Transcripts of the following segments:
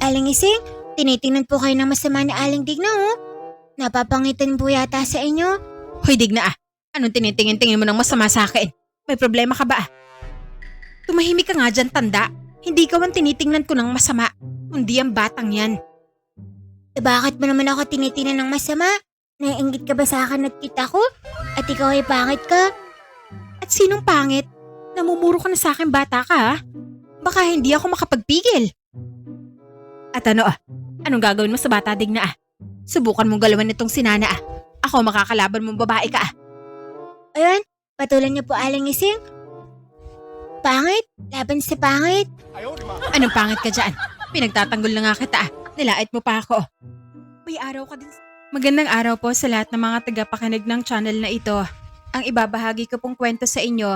Aling Ising, tinitingnan po kayo ng masama ni Aling Digna oh. Napapangitan po yata sa inyo. Hoy Digna anong tinitingin-tingin mo ng masama sa akin? May problema ka ba? Tumahimik ka nga dyan tanda. Hindi ka man tinitingnan ko ng masama. Hindi ang batang yan. Bakit mo naman ako tinitingnan ng masama? Naiinggit ka ba sa akin at kita ko? At ikaw ay pangit ka? At sinong pangit? Namumuro ka na sa akin bata ka ha? Baka hindi ako makapagpigil. At anong gagawin mo sa bata Digna Subukan mong galawan nitong sinana Ako makakalaban mong babae ka Ayun, patulan niyo po Aling Ising. Pangit? Laban sa pangit? Anong pangit ka dyan? Pinagtatanggol na nga kita Nilait mo pa ako. May araw ka din. Magandang araw po sa lahat ng mga tagapakinig ng channel na ito. Ang ibabahagi ko pong kwento sa inyo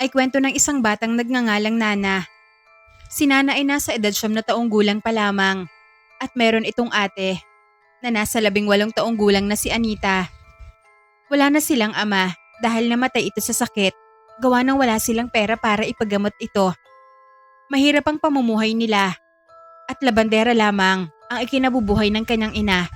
ay kwento ng isang batang nagngangalang Nana. Si Nana ay nasa edad 9 na taong gulang pa lamang at meron itong ate na nasa 18 taong gulang na si Anita. Wala na silang ama dahil namatay ito sa sakit, gawa ng wala silang pera para ipagamot ito. Mahirap ang pamumuhay nila at labandera lamang ang ikinabubuhay ng kanyang ina.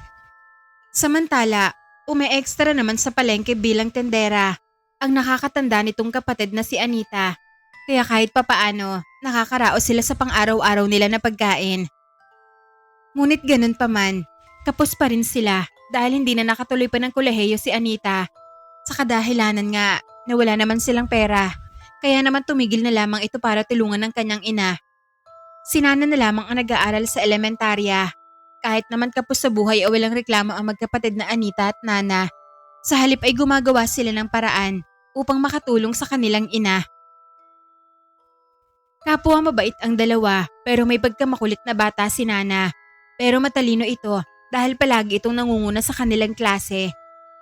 Samantala, umi-extra naman sa palengke bilang tendera ang nakakatanda nitong kapatid na si Anita. Kaya kahit papaano, nakakaraos sila sa pang-araw-araw nila na pagkain. Ngunit ganun pa man, kapos pa rin sila dahil hindi na nakatuloy pa ng kolehiyo si Anita. Sa kadahilanan nga na wala naman silang pera, kaya naman tumigil na lamang ito para tulungan ng kanyang ina. Si Nana na lamang ang nag-aaral sa elementarya. Kahit naman kapos sa buhay o walang reklamo ang magkapatid na Anita at Nana, sa halip ay gumagawa sila ng paraan upang makatulong sa kanilang ina. Kapwa mabait ang dalawa pero may pagkamakulit na bata si Nana. Pero matalino ito dahil palagi itong nangunguna sa kanilang klase.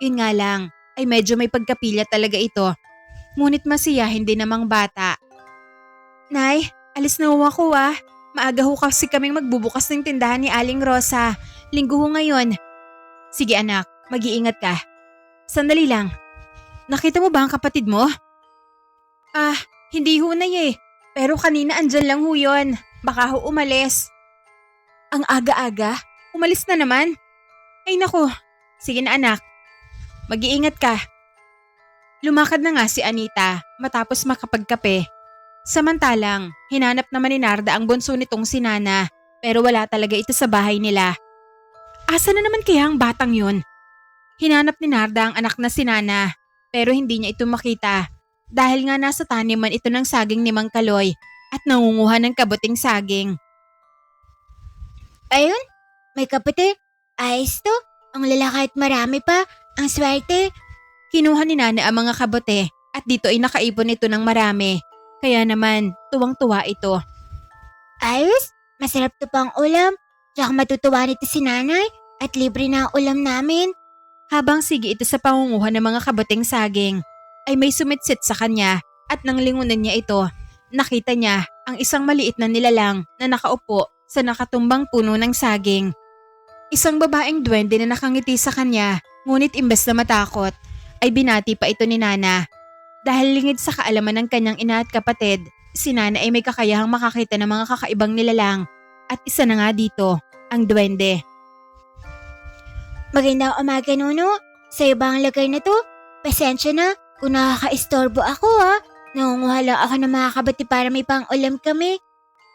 Yun nga lang ay medyo may pagkapilya talaga ito. Ngunit masiyahin din namang bata. Nay, alis na ho ako Maaga ho kasi kaming magbubukas ng tindahan ni Aling Rosa. Linggo ho ngayon. Sige anak, mag-iingat ka. Sandali lang. Nakita mo ba ang kapatid mo? Hindi ho Nay Pero kanina andyan lang ho yun. Baka ho umalis. Ang aga-aga? Umalis na naman? Ay naku. Sige na anak. Mag-iingat ka. Lumakad na nga si Anita matapos makapagkape. Samantalang, hinanap naman ni Narda ang bunso nitong si Nana pero wala talaga ito sa bahay nila. Asa na naman kaya ang batang yun? Hinanap ni Narda ang anak na si Nana pero hindi niya ito makita dahil nga nasa taniman ito ng saging ni Mang Kaloy at nangunguha ng kabuting saging. Ayun, may kapatid. Ayos to. Ang lalaki at marami pa. Ang swerte. Kinuha ni Nana ang mga kabote at dito ay nakaipon ito ng marami. Kaya naman, tuwang-tuwa ito. Ayos, masarap to pang ulam. Tsaka matutuwa nito si nanay at libre na ang ulam namin. Habang sige ito sa pangunguha ng mga kabuting saging, ay may sumitsit sa kanya at nang lingunan niya ito, nakita niya ang isang maliit na nilalang na nakaupo sa nakatumbang puno ng saging. Isang babaeng duwende na nakangiti sa kanya, ngunit imbes na matakot, ay binati pa ito ni Nana. Dahil lingid sa kaalaman ng kanyang ina at kapatid, si Nana ay may kakayahang makakita ng mga kakaibang nilalang at isa na nga dito, ang duwende. Magandang umaga Nuno. Sa'yo ba ang lagay na to? Pasensya na kung nakaka-istorbo ako Nangunguha lang ako ng mga kabati para may pang ulam kami.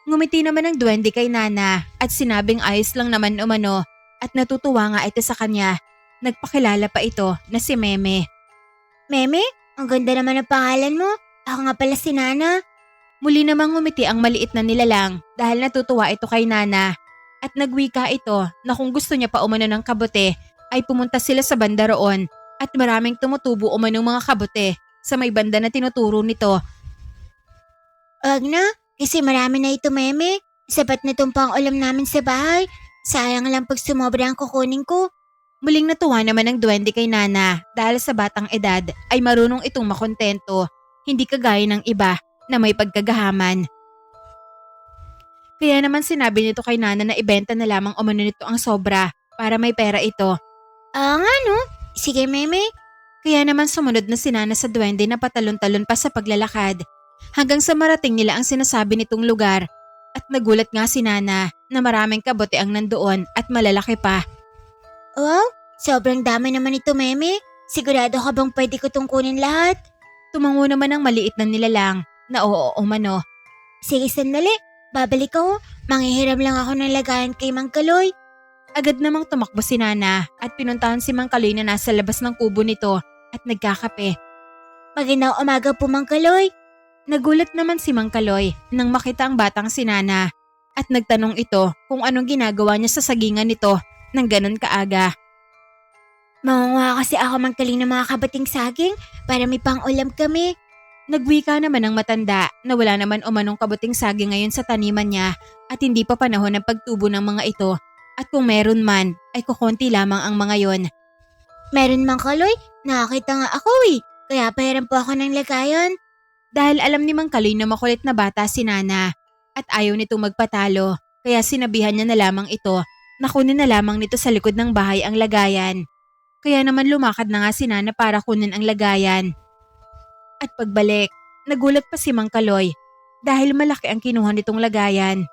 Ngumiti naman ang duwende kay Nana at sinabing ayos lang naman umano at natutuwa nga ito sa kanya. Nagpakilala pa ito na si Meme. Meme? Ang ganda naman ng pangalan mo. Ako nga pala si Nana. Muli namang ngumiti ang maliit na nilalang dahil natutuwa ito kay Nana. At nagwika ito na kung gusto niya pa umano ng kabote ay pumunta sila sa banda roon at maraming tumutubo umanong mga kabote sa may banda na tinuturo nito. Wag na, kasi marami na ito Meme. Sapat na itong pang ulam namin sa bahay. Sayang lang pag sumobra ang kukunin ko. Muling natuwa naman ang duwende kay Nana dahil sa batang edad ay marunong itong makontento, hindi kagaya ng iba na may pagkagahaman. Kaya naman sinabi nito kay Nana na ibenta na lamang umano nito ang sobra para may pera ito. Nga no? Sige Meme. Kaya naman sumunod na si Nana sa duwende na patalon-talon pa sa paglalakad hanggang sa marating nila ang sinasabi nitong lugar At nagulat nga si Nana na maraming kabote ang nandoon at malalaki pa. Wow, sobrang dami naman ito, Meme. Sigurado ka bang pwede ko tong kunin lahat? Tumango naman ang maliit na nilalang na oo umano. Sige, sandali. Babalik ako. Manghihiram lang ako ng lagayan kay Mang Kaloy. Agad namang tumakbo si Nana at pinuntahan si Mang Kaloy na nasa labas ng kubo nito at nagkakape. Magandang umaga po, Mang Kaloy. Nagulat naman si Mang Kaloy nang makita ang batang si Nana at nagtanong ito kung anong ginagawa niya sa sagingan nito nang ganun kaaga. Mangunguha kasi ako, Mang Kaloy, ng mga kabating saging para may pang-ulam kami. Nagwika naman ang matanda na wala naman umanong kabuting saging ngayon sa taniman niya at hindi pa panahon ng pagtubo ng mga ito at kung meron man ay kukonti lamang ang mga yon. Meron, Mang Kaloy. Nakakita nga ako eh. Kaya pahiram po ako ng lagayan. Dahil alam ni Mang Kaloy na makulit na bata si Nana at ayaw nito magpatalo kaya sinabihan niya na lamang ito na kunin na lamang nito sa likod ng bahay ang lagayan. Kaya naman lumakad na nga si Nana para kunin ang lagayan. At pagbalik, nagulat pa si Mang Kaloy dahil malaki ang kinuha nitong lagayan.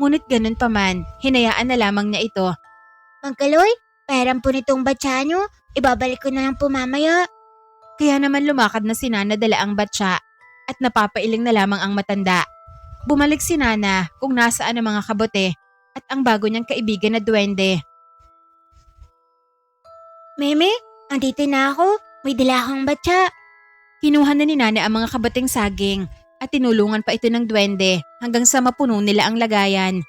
Ngunit ganun pa man, hinayaan na lamang niya ito. Mang Kaloy, pahiram po nitong batya nyo. Ibabalik ko na lang po mamaya. Kaya naman lumakad na si Nana dala ang batya at napapailing na lamang ang matanda. Bumalik si Nana kung nasaan ang mga kabote at ang bago niyang kaibigan na duwende. Meme, andito na ako. May dala akong batya. Kinuha na ni Nana ang mga kaboting saging at tinulungan pa ito ng duwende hanggang sa mapuno nila ang lagayan.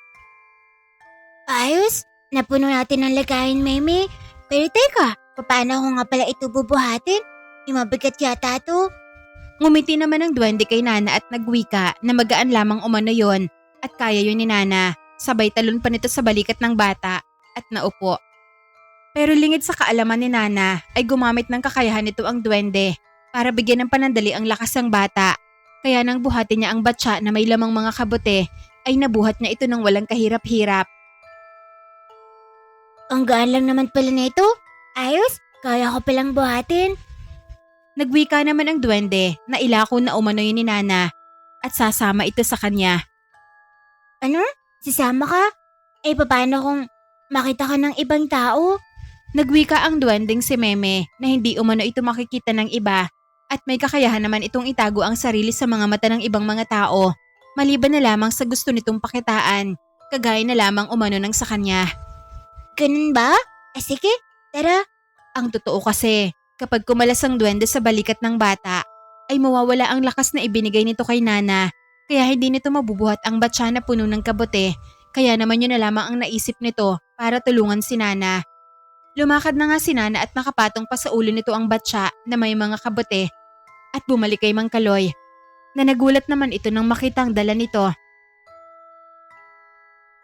Ayos, napuno natin ang lagayan, Meme. Pero teka, paano ko nga pala ito bubuhatin? Mabigat yata to. Ngumiti naman ang duwende kay Nana at nagwika na magaan lamang umano yon at kaya yun ni Nana. Sabay talon pa nito sa balikat ng bata at naupo. Pero lingid sa kaalaman ni Nana ay gumamit ng kakayahan nito ang duwende para bigyan ng panandali ang lakas ng bata. Kaya nang buhatin niya ang batya na may lamang mga kabote ay nabuhat niya ito ng walang kahirap-hirap. Ang gaan lang naman pala nito. Ayos, kaya ko palang buhatin. Nagwika naman ang duwende na ilako na umano yun ni Nana at sasama ito sa kanya. Ano? Sisama ka? Eh paano kung makita ka ng ibang tao? Nagwika ang duwending si Meme na hindi umano ito makikita ng iba at may kakayahan naman itong itago ang sarili sa mga mata ng ibang mga tao maliban na lamang sa gusto nitong pakitaan, kagaya na lamang umano ng sa kanya. Ganun ba? Sige, tara. Ang totoo kasi, kapag kumalas ang duwende sa balikat ng bata, ay mawawala ang lakas na ibinigay nito kay Nana, kaya hindi nito mabubuhat ang batya na puno ng kabote, kaya naman yun na lamang ang naisip nito para tulungan si Nana. Lumakad na nga si Nana at nakapatong pa sa ulo nito ang batya na may mga kabote at bumalik kay Mang Kaloy, na nagulat naman ito nang makita ang dala nito.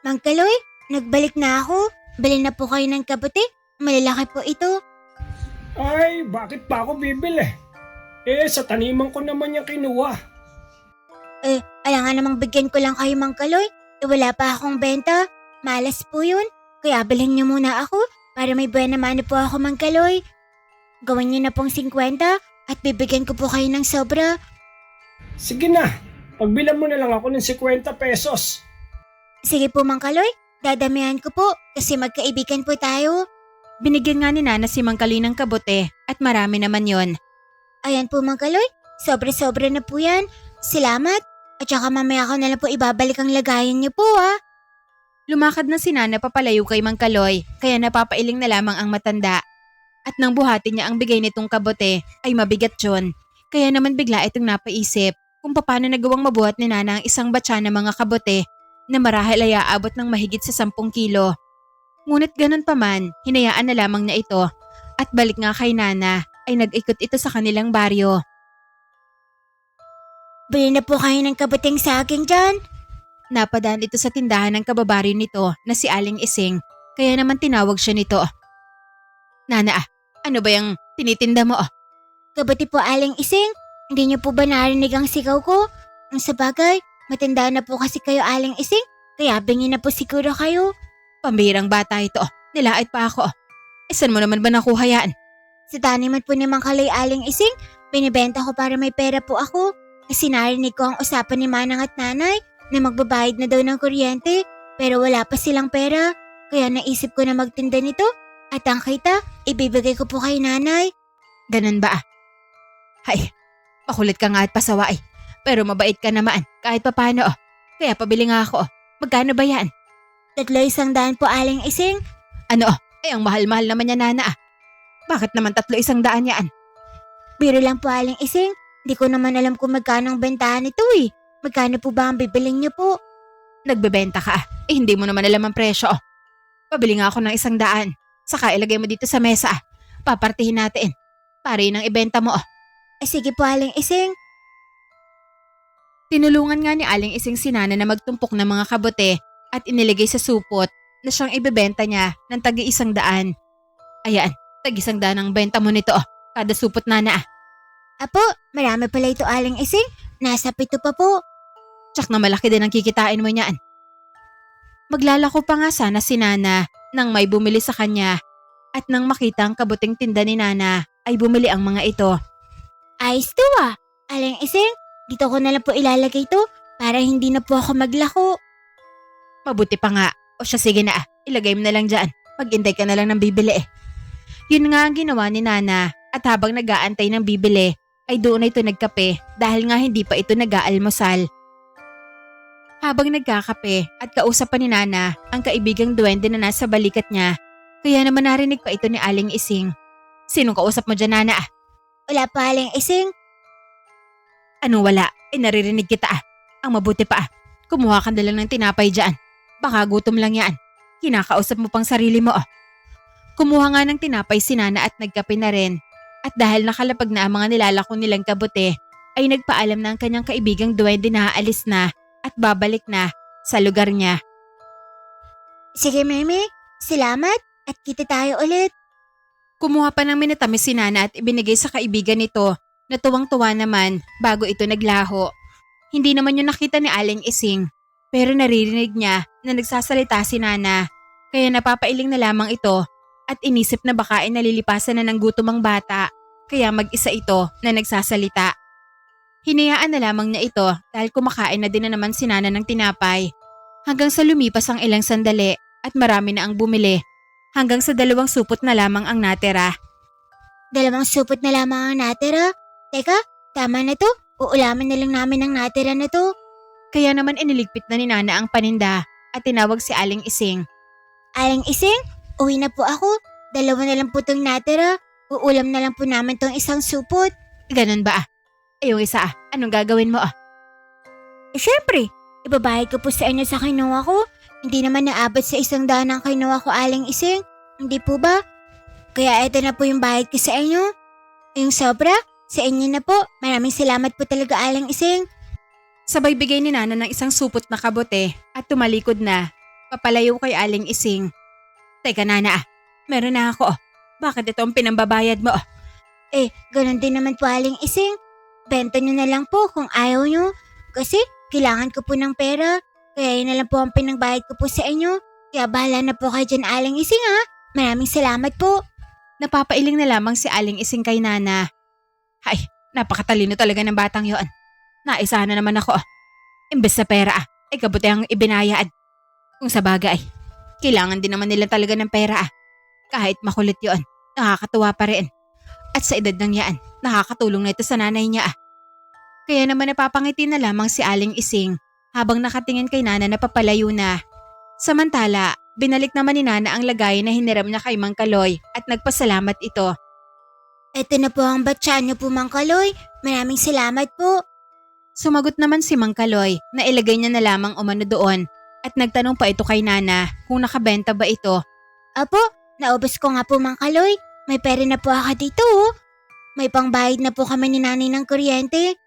Mang Kaloy, nagbalik na ako. Bili na po kayo ng kabote. Malalaki po ito. Ay, bakit pa ako bibili? Sa taniman ko naman yung kinuha. Alangan namang bigyan ko lang kayo, Mang Kaloy. Wala pa akong benta. Malas po yun. Kaya bilhin niyo muna ako para may buwan naman po ako, Mang Kaloy. Gawin niyo na pong 50 at bibigyan ko po kayo ng sobra. Sige na, pagbilan mo na lang ako ng 50 pesos. Sige po, Mang Kaloy. Dadamihan ko po kasi magkaibigan po tayo. Binigyan nga ni Nana si Mang Kaloy ng kabote at marami naman yon. Ayan po, Mang Kaloy. Sobra-sobra na po yan. Salamat. At saka mamaya ko na lang po ibabalik ang lagayan niyo po, ah. Lumakad na si Nana papalayo kay Mang Kaloy kaya napapailing na lamang ang matanda. At nang buhatin niya ang bigay nitong kabote ay mabigat yon. Kaya naman bigla itong napaisip kung paano nagawang mabuhat ni Nana ang isang batya ng mga kabote na marahil ay aabot ng mahigit sa 10 kilo. Ngunit ganun pa man, hinayaan na lamang niya ito at balik nga kay Nana ay nag-ikot ito sa kanilang baryo. Bili na po kayo ng kabuting saging dyan. Napadaan ito sa tindahan ng kababaryo nito na si Aling Ising kaya naman tinawag siya nito. Nana, ano ba yung tinitinda mo? Kabuti po, Aling Ising. Hindi niyo po ba narinig ang sigaw ko? Ang sabagay, matanda na po kasi kayo, Aling Ising. Kaya bingi na po siguro kayo. Pambirang bata ito, nilait pa ako. Saan mo naman ba nakuha yan? Sa taniman po ni Mang Kaloy, Aling Ising, binibenta ko para may pera po ako. Kasi narinig ko ang usapan ni Manang at Nanay na magbabayad na daw ng kuryente pero wala pa silang pera. Kaya naisip ko na magtinda nito at ang kita, ibibigay ko po kay nanay. Ganun ba? Hay, makulit ka nga at pasawa eh. Pero mabait ka naman kahit papano. Kaya pabili nga ako. Magkano ba yan? 300 po, Aling Ising. Ano? Ang mahal-mahal naman yan, Nana. Bakit naman 300 yan? Biro lang po, Aling Ising. Di ko naman alam kung magkano ang bentahan nito eh. Magkano po ba ang bibiling niyo po? Nagbebenta ka hindi mo naman alam ang presyo. Pabili nga ako ng 100. Saka ilagay mo dito sa mesa. Papartihin natin. Para yun ang ibenta mo. Sige po, Aling Ising. Tinulungan nga ni Aling Ising si Nana na magtumpok ng mga kabute at inilagay sa supot na siyang ibebenta niya ng tagi-100. Ayan, tagi-100 ang benta mo nito. Kada supot, Nana. Apo, marami pala ito, Aling Ising. Nasa 7 pa po. Tsak na malaki din ang kikitain mo niyan. Maglalako pa nga sana si Nana nang may bumili sa kanya at nang makita ang kabuting tinda ni Nana ay bumili ang mga ito. Ayos to ah. Aling Ising, dito ko na lang po ilalagay to para hindi na po ako maglako. Mabuti pa nga. O siya, sige na ilagay mo na lang dyan. Maghintay ka na lang ng bibili eh. Yun nga ang ginawa ni Nana at habang nag-aantay ng bibili ay doon na ito nagkape dahil nga hindi pa ito nag-aalmusal. Habang nagkakape at kausap pa ni Nana ang kaibigang duwende na nasa balikat niya, kaya naman narinig pa ito ni Aling Ising. Sinong kausap mo dyan, Nana? Wala pa, Aling Ising. Anong wala? Naririnig kita ah. Ang mabuti pa ah. Kumuha ka na lang ng tinapay dyan. Baka gutom lang yan. Kinakausap mo pang sarili mo ah. Kumuha nga ng tinapay si Nana at nagkape na rin. At dahil nakalapag na ang mga nilalako nilang kabute, ay nagpaalam na ang kanyang kaibigang duwende na aalis na at babalik na sa lugar niya. Sige, Meme. Salamat at kita tayo ulit. Kumuha pa ng minatamis si Nana at ibinigay sa kaibigan nito na tuwang-tuwa naman bago ito naglaho. Hindi naman yung nakita ni Aling Ising pero naririnig niya na nagsasalita si Nana kaya napapailing na lamang ito at inisip na baka ay nalilipasan na ng gutom ang bata kaya mag-isa ito na nagsasalita. Hinayaan na lamang niya ito dahil kumakain na din na naman si Nana ng tinapay hanggang sa lumipas ang ilang sandali at marami na ang bumili hanggang sa 2 supot na lamang ang natira. 2 supot na lamang ang natira? Teka, tama na to. Uulamin na lang namin ang natira na to. Kaya naman iniligpit na ni Nana ang paninda at tinawag si Aling Ising. Aling Ising, uwi na po ako. 2 na lang po itong natira. Uulam na lang po namin tong 1 supot. Ganun ba ah? Yung isa anong gagawin mo ah? Syempre, ibabayad ko po sa inyo sa kinuha ko. Hindi naman naabot sa 100 ang kinuha ko, Aling Ising. Hindi po ba? Kaya ito na po yung bayad ko sa inyo. Yung sobra, sa inyo na po. Maraming salamat po talaga, Aling Ising. Sabay bigay ni Nana ng 1 supot na kabote at tumalikod na. Papalayo kay Aling Ising. Teka, Nana meron na ako. Bakit ito ang pinambabayad mo? Ganun din naman po, Aling Ising. Benta nyo na lang po kung ayaw nyo. Kasi kailangan ko po ng pera. Kaya yun na lang po ang pinagbayad ko po sa inyo. Kaya bahala na po kayo dyan, Aling Ising ha. Maraming salamat po. Napapailing na lamang si Aling Ising kay Nana. Ay, napakatalino talaga ng batang yon. Naisahan na naman ako. Imbes sa pera ay kabuti ang ibinayad. Kung sa bagay, kailangan din naman nila talaga ng pera. Kahit makulit yon, nakakatuwa pa rin. At sa edad ng yan, nakakatulong na ito sa nanay niya. Kaya naman napapangiti na lamang si Aling Ising habang nakatingin kay Nana na papalayo na. Samantala, binalik naman ni Nana ang lagayan na hiniram niya kay Mang Kaloy at nagpasalamat ito. Ito na po ang batya niyo po, Mang Kaloy. Maraming salamat po. Sumagot naman si Mang Kaloy na ilagay niya na lamang umano doon at nagtanong pa ito kay Nana kung nakabenta ba ito. Apo, naubos ko nga po, Mang Kaloy. May pera na po ako dito oh. May pangbayad na po kami ni nanay ng kuryente.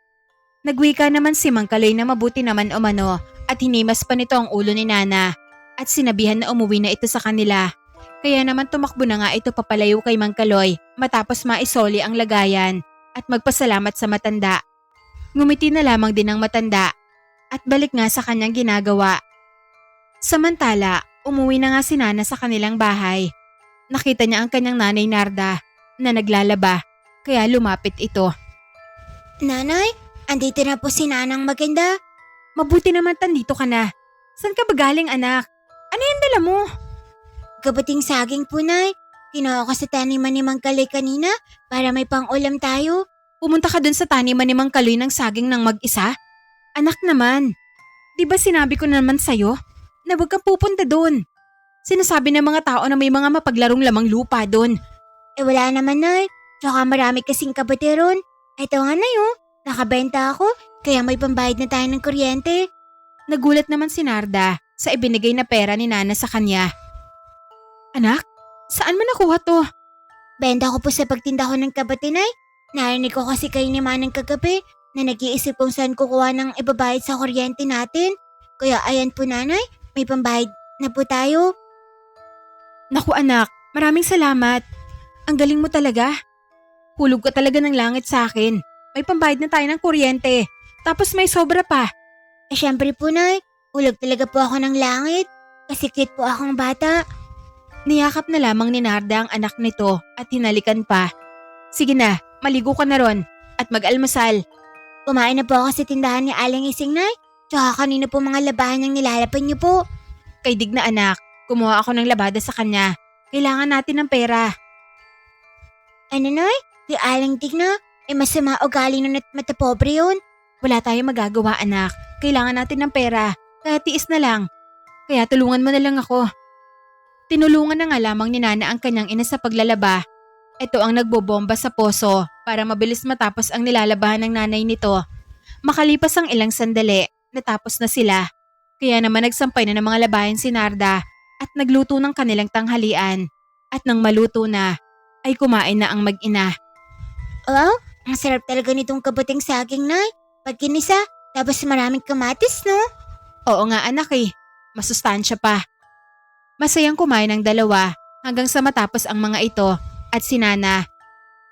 Nagwika naman si Mang Kaloy na mabuti naman umano at hinimas pa nito ang ulo ni Nana at sinabihan na umuwi na ito sa kanila. Kaya naman tumakbo na nga ito papalayo kay Mang Kaloy matapos maisoli ang lagayan at magpasalamat sa matanda. Ngumiti na lamang din ang matanda at balik nga sa kanyang ginagawa. Samantala, umuwi na nga si Nana sa kanilang bahay. Nakita niya ang kanyang nanay Narda na naglalaba kaya lumapit ito. Nanay, andito na po si Nanang Maganda. Mabuti naman tandito ka na. Saan ka ba galing anak? Ano yung dala mo? Gabating saging po, Nay. Kinuha ko sa taniman ni Mang Kaloy kanina para may pang-ulam tayo. Pumunta ka dun sa taniman ni Mang Kaloy ng saging ng mag-isa? Anak naman, di ba sinabi ko naman sa'yo na huwag kang pupunta dun? Sinasabi ng mga tao na may mga mapaglarong lamang lupa dun. Wala naman, Nay. Tsaka marami kasing kabati ron. Ito nga, Nay, oh. Nakabenta ako, kaya may pambayad na tayo ng kuryente. Nagulat naman si Narda sa ibinigay na pera ni Nana sa kanya. Anak, saan mo nakuha to? Benta ko po sa pagtinda ko ng kabati, Nay. Narinig ko kasi kayo ni Manang kagabi na nag-iisip kung saan kukuha ng ibabayad sa kuryente natin. Kaya ayan po, Nanay, may pambayad na po tayo. Naku anak, maraming salamat. Ang galing mo talaga. Hulog ka talaga ng langit sa akin. May pambayad na tayo ng kuryente. Tapos may sobra pa. Syempre po, Nay. Hulog talaga po ako ng langit. Kasi cute po akong bata. Niyakap na lamang ni Narda ang anak nito at hinalikan pa. Sige na, maligo ka na ron at mag-almusal. Kumain na po ako sa tindahan ni Aling Ising, Nay. Tsaka kanino po mga labahan ang nilalapan niyo po. Kay Dig na anak, kumuha ako ng labada sa kanya. Kailangan natin ng pera. Ano, Nay? Di Aling Tigna? Masama ugali nun at matapobre yun. Wala tayong magagawa anak. Kailangan natin ng pera. Kaya tiis na lang. Kaya tulungan mo na lang ako. Tinulungan na nga lamang ni Nana ang kanyang ina sa paglalaba. Ito ang nagbobomba sa poso para mabilis matapos ang nilalabahan ng nanay nito. Makalipas ang ilang sandali, natapos na sila. Kaya naman nagsampay na ng mga labahin si Narda at nagluto ng kanilang tanghalian. At nang maluto na, ay kumain na ang mag-ina. Wow, ang sarap talaga nitong kabating saging, Nay. Pag kinisa, tapos maraming kamatis, no? Oo nga anak eh, masustansya pa. Masayang kumain ang dalawa hanggang sa matapos ang mga ito at si Nana.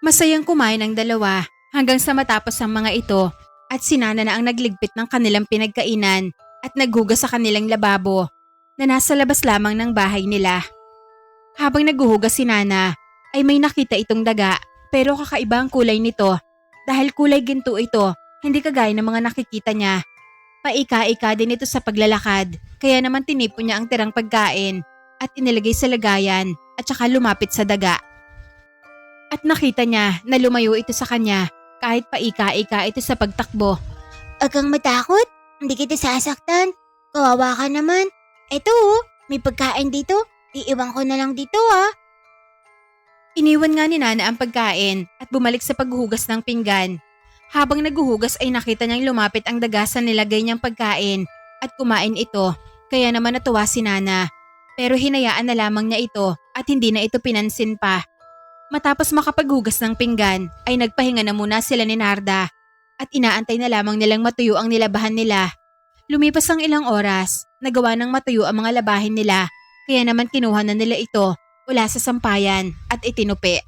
Masayang kumain ang dalawa hanggang sa matapos ang mga ito at si Nana na ang nagligpit ng kanilang pinagkainan at naghugas sa kanilang lababo na nasa labas lamang ng bahay nila. Habang naghuhugas si Nana ay may nakita itong daga pero kakaiba ang kulay nito dahil kulay ginto ito, hindi kagaya ng mga nakikita niya. Paika-ika din ito sa paglalakad kaya naman tinipon niya ang tirang pagkain at inilagay sa lagayan at saka lumapit sa daga. At nakita niya na lumayo ito sa kanya kahit paika-ika ito sa pagtakbo. Huwag kang matakot, hindi kita sasaktan. Kawawa ka naman. Eto, oh, may pagkain dito. Iiwan ko na lang dito, ah. Iniwan nga ni Nana ang pagkain at bumalik sa paghuhugas ng pinggan. Habang naghuhugas ay nakita niyang lumapit ang daga sa nilagay niyang pagkain at kumain ito, kaya naman natuwa si Nana. Pero hinayaan na lamang niya ito at hindi na ito pinansin pa. Matapos makapaghugas ng pinggan ay nagpahinga na muna sila ni Narda at inaantay na lamang nilang matuyo ang nilabahan nila. Lumipas ang ilang oras, nagawa ng matuyo ang mga labahin nila kaya naman kinuha na nila ito mula sa sampayan at itinupi.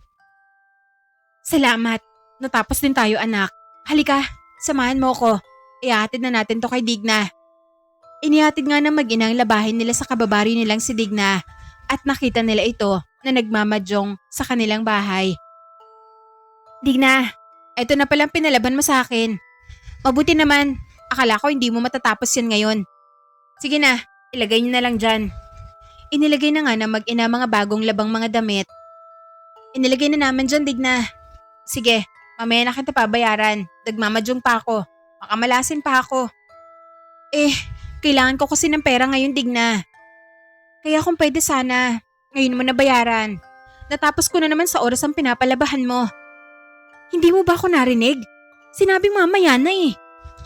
Salamat, natapos din tayo anak. Halika, samahan mo ko. Ihatid na natin to kay Digna. Inihatid nga ng mag-ina ang labahin nila sa kababari nilang si Digna at nakita nila ito na nagmamadyong sa kanilang bahay. Digna, eto na palang pinalaban mo sa akin. Mabuti naman, akala ko hindi mo matatapos yan ngayon. Sige na, ilagay niyo na lang dyan. Inilagay na nga ng mag-ina mga bagong labang mga damit. Inilagay na namin dyan, Digna. Sige, mamaya na kita pabayaran. Nagmamadyong pa ako. Makamalasin pa ako. Kailangan ko kasi ng pera ngayon, Digna. Kaya kung pwede sana, ngayon mo na bayaran. Natapos ko na naman sa oras ang pinapalabahan mo. Hindi mo ba ako narinig? Sinabing mamaya na eh.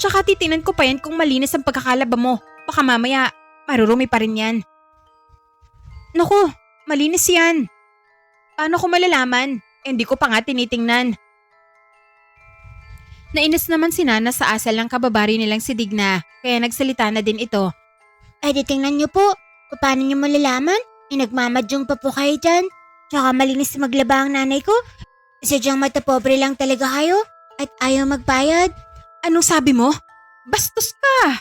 Tsaka titinan ko pa yan kung malinis ang pagkakalaba mo. Baka mamaya, marurumi pa rin yan. Naku, malinis yan. Paano ko malalaman? Hindi ko pa nga tinitingnan. Nainis naman si Nana sa asal ng kababari nilang si Digna, kaya nagsalita na din ito. Ay, di tingnan niyo po. Paano niyo malalaman? Nagmamadyong pa po kayo dyan. Tsaka malinis maglaba ang nanay ko. Sadyang matapobre lang talaga kayo at ayaw magbayad. Anong sabi mo? Bastos ka!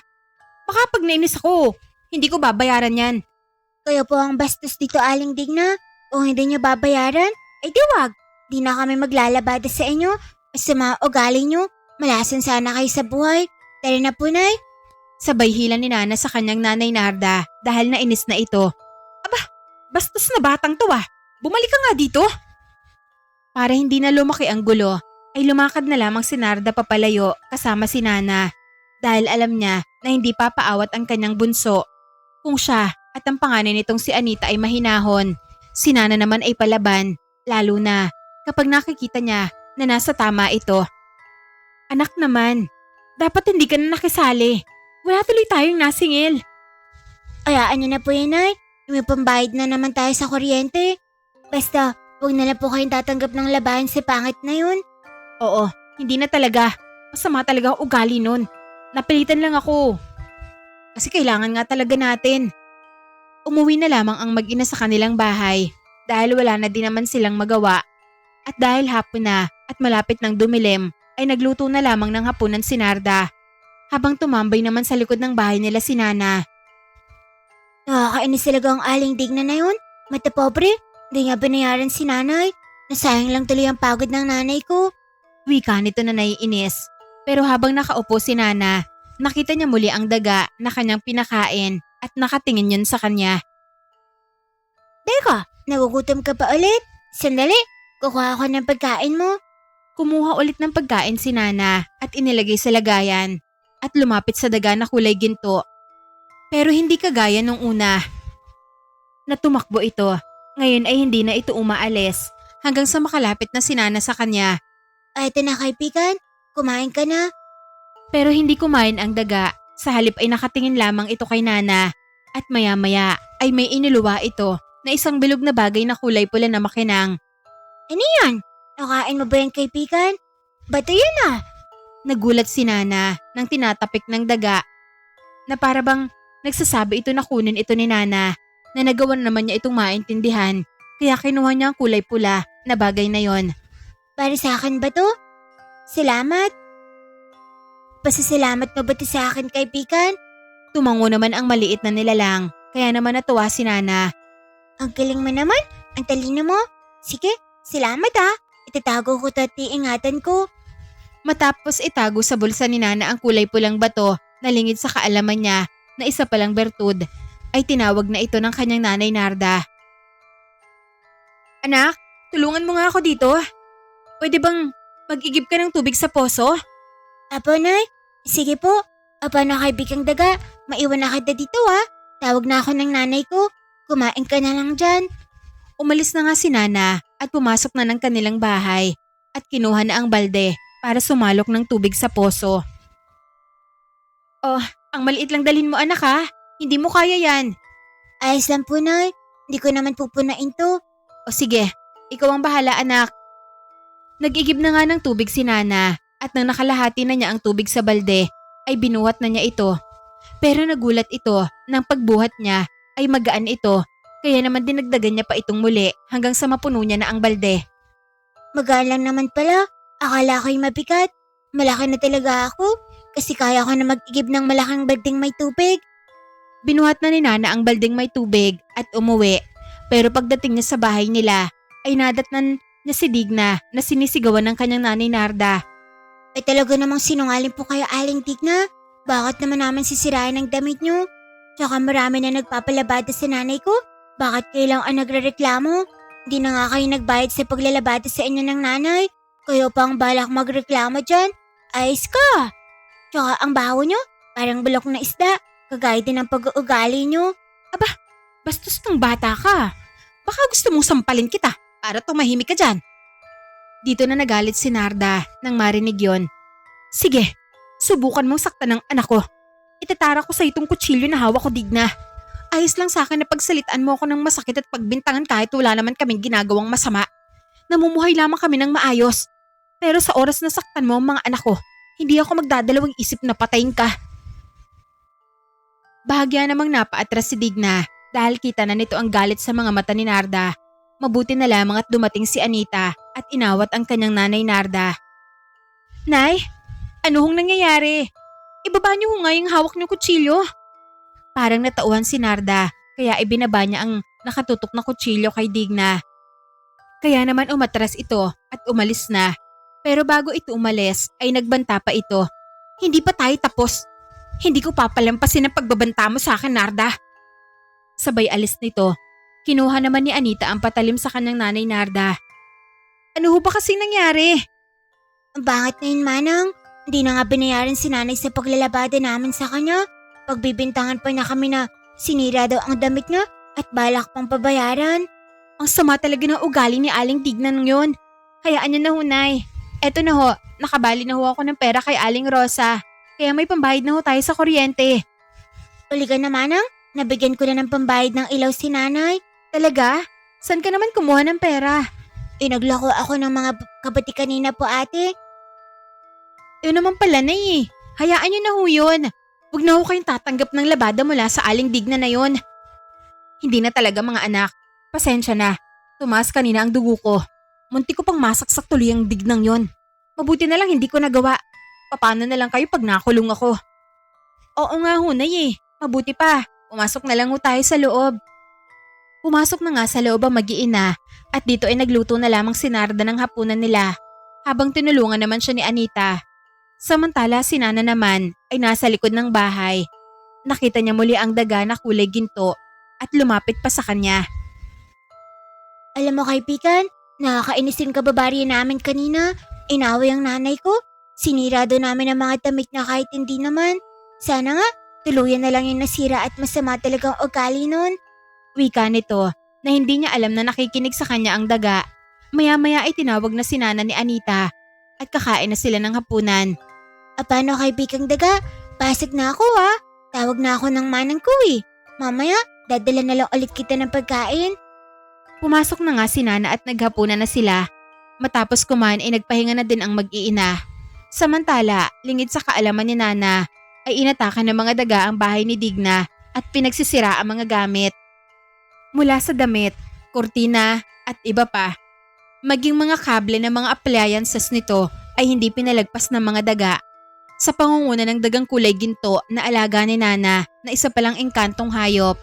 Baka pag nainis ako, hindi ko babayaran yan. Kayo po ang bastos dito, Aling Digna. Kung hindi niyo babayaran, ay di wag. Di na kami maglalabada sa inyo. Sa mga ugali niyo, malasan sana kayo sa buhay. Tara na po, Nay. Sabay hila ni Nana sa kanyang nanay Narda dahil nainis na ito. Aba, bastos na batang to ah. Bumalik ka nga dito. Para hindi na lumaki ang gulo, ay lumakad na lamang si Narda papalayo kasama si Nana. Dahil alam niya na hindi papaawat ang kanyang bunso. Kung siya at ang panganay nitong si Anita ay mahinahon, si Nana naman ay palaban, lalo na kapag nakikita niya na nasa tama ito. Anak naman, dapat hindi ka na nakisali. Wala tuloy tayong nasingil. Ayaan niyo na po yun, Nay. May pambayad na naman tayo sa kuryente. Basta, huwag na lang po kayong tatanggap ng labahan sa pangit na yun. Oo, hindi na talaga. Masama talaga ang ugali nun. Napilitan lang ako. Kasi kailangan nga talaga natin. Umuwi na lamang ang mag-ina sa kanilang bahay dahil wala na din naman silang magawa. At dahil hapon na at malapit ng dumilim, ay nagluto na lamang ng hapunan si Narda. Habang tumambay naman sa likod ng bahay nila si Nana. Nakakainis talaga ang aling digna na yun. Mata pobre, hindi nga binayaran si nanay. Nasayang lang tuloy ang pagod ng nanay ko. Wika nito na naiinis. Pero habang nakaupo si Nana, nakita niya muli ang daga na kanyang pinakain at nakatingin yun sa kanya. Teka, nagugutom ka pa ulit? Sandali, kukuha ako ng pagkain mo. Kumuha ulit ng pagkain si Nana at inilagay sa lagayan at lumapit sa daga na kulay ginto. Pero hindi kagaya nung una. Natumakbo ito. Ngayon ay hindi na ito umaalis hanggang sa makalapit na si Nana sa kanya. Ay, ito na kaibigan. Kumain ka na. Pero hindi kumain ang daga. Sa halip ay nakatingin lamang ito kay Nana. At maya-maya ay may iniluwa ito na isang bilog na bagay na kulay pula na makinang. Ano yan? Nakain mo ba yan kaibigan? Ba't yan ah? Nagulat si Nana nang tinatapik ng daga na para bang nagsasabi ito na kunin ito ni Nana na nagawan naman niya itong maintindihan kaya kinuha niya ang kulay pula na bagay na yon. Para sa akin ba to? Salamat. Pasasalamat mo ba to sa akin kaibigan? Tumango naman ang maliit na nilalang kaya naman natuwa si Nana. Ang galing mo naman. Ang talino mo. Sige, salamat ah. Itatago ko to at iingatan ko. Matapos itago sa bulsa ni Nana ang kulay pulang bato na lingid sa kaalaman niya na isa palang bertud, ay tinawag na ito ng kanyang nanay Narda. Anak, tulungan mo nga ako dito. Pwede bang mag-igib ka ng tubig sa poso? Apo, Nay. Sige po. Apo na kaibigang daga. Maiwan na kita dito ah. Tawag na ako ng nanay ko. Kumain ka na lang dyan. Umalis na nga si Nana at pumasok na ng kanilang bahay at kinuha na ang balde para sumalok ng tubig sa poso. Oh, ang maliit lang dalhin mo anak ha. Hindi mo kaya yan. Ayos lang po, Nay. Hindi ko naman pupunain to. O sige, ikaw ang bahala anak. Nag-igib na nga ng tubig si Nana at nang nakalahati na niya ang tubig sa balde ay binuhat na niya ito. Pero nagulat ito nang pagbuhat niya ay magaan ito kaya naman dinagdagan niya pa itong muli hanggang sa mapuno niya na ang balde. Magaan lang naman pala. Akala ko'y mabigat. Malaki na talaga ako kasi kaya ko na mag-igib ng malaking baldeng may tubig. Binuhat na ni Nana ang baldeng may tubig at umuwi. Pero pagdating niya sa bahay nila ay nadatnan niya si Digna na sinisigawan ng kanyang nanay Narda. Ay talaga namang sinungaling po kayo aling Digna. Bakit naman naman sisirain ang damit niyo? Tsaka marami na nagpapalabada sa nanay ko. Bakit kayo lang ang nagrereklamo? Hindi na nga kayo nagbayad sa paglalabada sa inyo ng nanay. Kayo pang balak magreklamo dyan. Ayos ka. Tsaka ang baho nyo, parang bulok na isda. Kagaya din ang pag-uugali nyo. Aba, bastos kang bata ka. Baka gusto mong sampalin kita para tumahimik ka dyan. Dito na nagalit si Narda nang marinig yon. Sige, subukan mong saktan ng anak ko. Itatara ko sa itong kutsilyo na hawak ko, Digna. Ayos lang sa akin na pagsalitaan mo ako ng masakit at pagbintangan kahit wala naman kaming ginagawang masama. Namumuhay lamang kami ng maayos. Pero sa oras na saktan mo ang mga anak ko, hindi ako magdadalawang isip na patayin ka. Bahagya namang napaatras si Digna dahil kita na nito ang galit sa mga mata ni Narda. Mabuti na lamang at dumating si Anita at inawat ang kanyang nanay Narda. Nay, ano hong nangyayari? Ibaba niyo ho nga yung hawak niyong kutsilyo. Parang natauhan si Narda kaya ibinaba niya ang nakatutok na kutsilyo kay Digna. Kaya naman umatras ito at umalis na. Pero bago ito umalis ay nagbanta pa ito. Hindi pa tayo tapos. Hindi ko papalampasin ang pagbabanta mo sa akin, Narda. Sabay alis nito, kinuha naman ni Anita ang patalim sa kanyang nanay Narda. Ano ho ba kasing nangyari? Ang bangit na yun, Manang. Hindi na nga binayaran si nanay sa paglalabada namin sa kanya. Pagbibintangan pa niya kami na sinira daw ang damit niya at balak pang pabayaran. Ang sama talaga ng ugali ni Aling Tignan yun. Hayaan niyo na ho, Nay. Eto na ho, nakabali na ho ako ng pera kay Aling Rosa. Kaya may pambayad na ho tayo sa kuryente. Uli ka na, Manang. Nabigyan ko na ng pambayad ng ilaw si nanay. Talaga? Saan ka naman kumuha ng pera? Naglako ako ng mga kabati kanina po, ate. Yun naman pala, Nay. Hayaan niyo na ho yun. Huwag na ho kayong tatanggap ng labada mula sa Aling Digna na yon. Hindi na talaga mga anak. Pasensya na. Tumaas kanina ang dugo ko. Munti ko pang masaksak tuloy ang dignang yon. Mabuti na lang hindi ko nagawa. Paano na lang kayo pag nakulong ako? Oo nga ho, Nay. Mabuti pa. Pumasok na lang ho tayo sa loob. Pumasok na nga sa loob ang mag-iina at dito ay nagluto na lamang si Narda ng hapunan nila habang tinulungan naman siya ni Anita. Samantala si Nana naman ay nasa likod ng bahay. Nakita niya muli ang daga na kulay ginto at lumapit pa sa kanya. Alam mo, kaibigan, nakakainis yung kababarya namin kanina. Inaway ang nanay ko. Sinira doon namin ang mga damit na kahit hindi naman. Sana nga, tuluyan na lang yung nasira at masama talagang ugali nun. Wika nito na hindi niya alam na nakikinig sa kanya ang daga. Maya-maya ay tinawag na si Nana ni Anita at kakain na sila ng hapunan. Paano, kaibigang daga? Pasig na ako, ha? Tawag na ako ng manang ko, eh. Mamaya, dadala na lang ulit kita ng pagkain. Pumasok na nga si Nana at naghapunan na sila. Matapos kumain ay nagpahinga na din ang mag-iina. Samantala, lingid sa kaalaman ni Nana ay inatake ng mga daga ang bahay ni Digna at pinagsisira ang mga gamit. Mula sa damit, kurtina at iba pa. Maging mga kable ng mga appliances nito ay hindi pinalagpas ng mga daga. Sa pangunguna ng dagang kulay ginto na alaga ni Nana na isa palang engkantong hayop.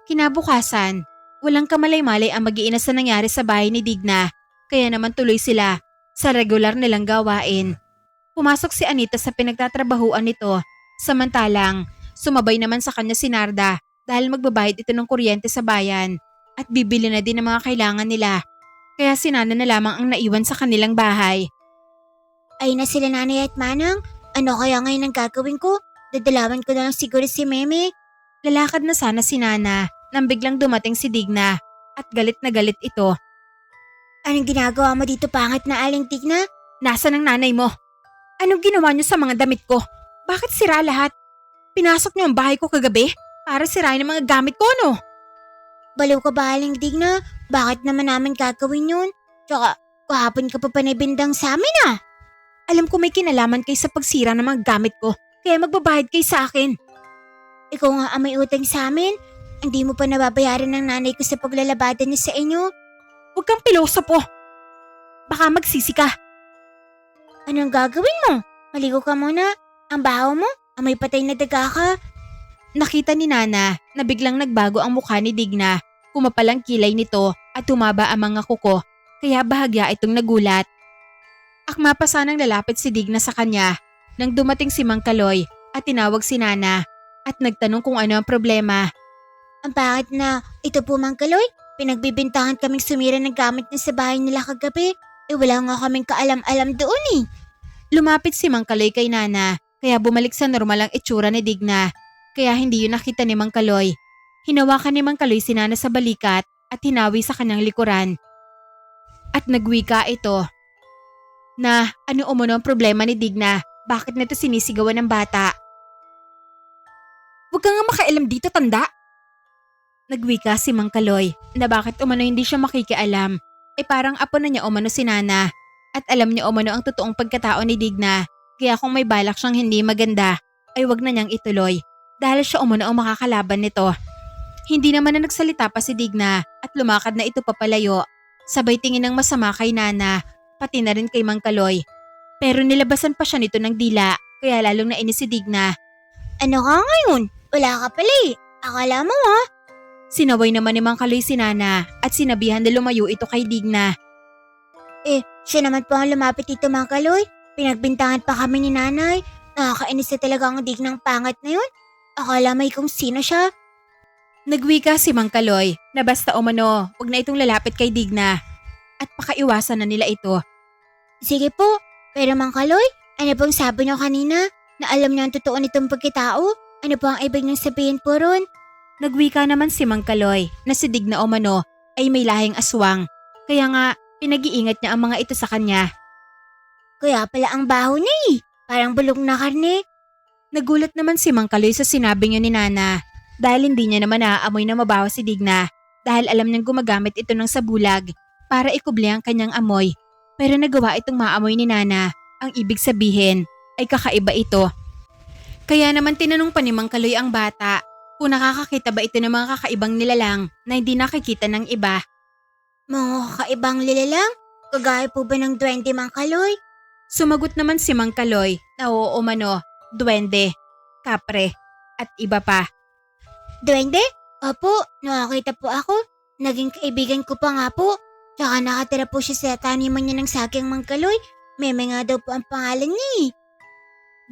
Kinabukasan, walang kamalay-malay ang mag-iina sa nangyari sa bahay ni Digna, kaya naman tuloy sila sa regular nilang gawain. Pumasok si Anita sa pinagtatrabahuan nito, samantalang sumabay naman sa kanya si Narda dahil magbabayad ito ng kuryente sa bayan at bibili na din ng mga kailangan nila. Kaya si Nana na lamang ang naiwan sa kanilang bahay. Ay na sila, nanay at manang. Ano kaya ngayon ang gagawin ko? Dadalawan ko na lang siguro si Meme. Lalakad na sana si Nana nang biglang dumating si Digna at galit na galit ito. Anong ginagawa mo dito, pangit na Aling Digna? Nasaan ang nanay mo? Anong ginawa niyo sa mga damit ko? Bakit sira lahat? Pinasok niyo ang bahay ko kagabi para sirain ang mga gamit ko, no? Baliw ka ba, Aling Digna? Bakit naman namin gagawin yun? Tsaka, kahapon ka pa panibindang sa amin, ah. Alam ko may kinalaman kayo sa pagsira ng mga gamit ko, kaya magbabayad kayo sa akin. Ikaw nga ang may utang sa amin. Hindi mo pa nababayaran ng nanay ko sa paglalabada niya sa inyo. Huwag kang pilosopo. Baka magsisi ka. Anong gagawin mo? Maligo ka muna. Ang baho mo, amoy patay na daga ka. Nakita ni Nana na biglang nagbago ang mukha ni Digna. Kumapal ang kilay nito at tumaba ang mga kuko, kaya bahagya itong nagulat. Akma pa sanang lalapit si Digna sa kanya nang dumating si Mang Kaloy at tinawag si Nana at nagtanong kung ano ang problema. Ang pangit na, ito po, Mang Kaloy. Pinagbibintangan kaming sumira ng gamit niya sa bahay nila kagabi. Wala nga kaming kaalam-alam doon, eh. Lumapit si Mang Kaloy kay Nana kaya bumalik sa normal ang itsura ni Digna. Kaya hindi yun nakita ni Mang Kaloy. Hinawakan ni Mang Kaloy si Nana sa balikat at hinawi sa kanyang likuran. At nagwika ito. Na ano umano ang problema ni Digna? Bakit nito sinisigawan ng bata? Huwag ka nga makailam dito, tanda! Nagwika si Mang Kaloy na bakit umano hindi siya makikialam. Parang apo na niya umano si Nana at alam niya umano ang totoong pagkatao ni Digna. Kaya kung may balak siyang hindi maganda ay wag na niyang ituloy dahil siya umano ang makakalaban nito. Hindi naman na nagsalita pa si Digna at lumakad na ito papalayo. Sabay tingin ng masama kay Nana pati na rin kay Mang Kaloy. Pero nilabasan pa siya nito ng dila kaya lalong nainis si Digna. Ano ka ngayon? Wala ka pala, eh. Akala mo, ha? Sinaway naman ni Mang Kaloy si Nana at sinabihan na lumayo ito kay Digna. Siya naman po ang lumapit dito, Mang Kaloy. Pinagbintangan pa kami ni nanay. Nakakainis na talaga ang Dignang pangit na yun. Akala may kung sino siya. Nagwika si Mang Kaloy na basta umano, huwag na itong lalapit kay Digna. At pakaiwasan na nila ito. Sige po, pero Mang Kaloy, ano pong sabi niyo kanina? Na alam niyo ang totoo nitong pagkatao? Ano po ang ibig niyong sabihin po ron? Nagwika naman si Mang Kaloy na si Digna umano ay may lahing aswang. Kaya nga, pinag-iingat niya ang mga ito sa kanya. Kaya pala ang baho niya eh. Parang bulok na karne. Nagulat naman si Mang Kaloy sa sinabi niya ni Nana dahil hindi niya naman naaamoy na mabaho si Digna dahil alam niyang gumagamit ito ng sabulag para ikubli ang kanyang amoy. Pero nagawa itong maamoy ni Nana. Ang ibig sabihin ay kakaiba ito. Kaya naman tinanong pa ni Mang Kaloy ang bata kung nakakakita ba ito ng mga kakaibang nilalang na hindi nakikita ng iba. Mga kakaibang lilalang? Kagaya po ba ng duwende, Mang Kaloy? Sumagot naman si Mang Kaloy na oo umano, duwende, kapre, at iba pa. Duwende? Opo, nakakita po ako. Naging kaibigan ko pa nga po. Tsaka nakatira po siya sa taniman niya ng saging, Mang Kaloy. Meme nga daw po ang pangalan niya eh.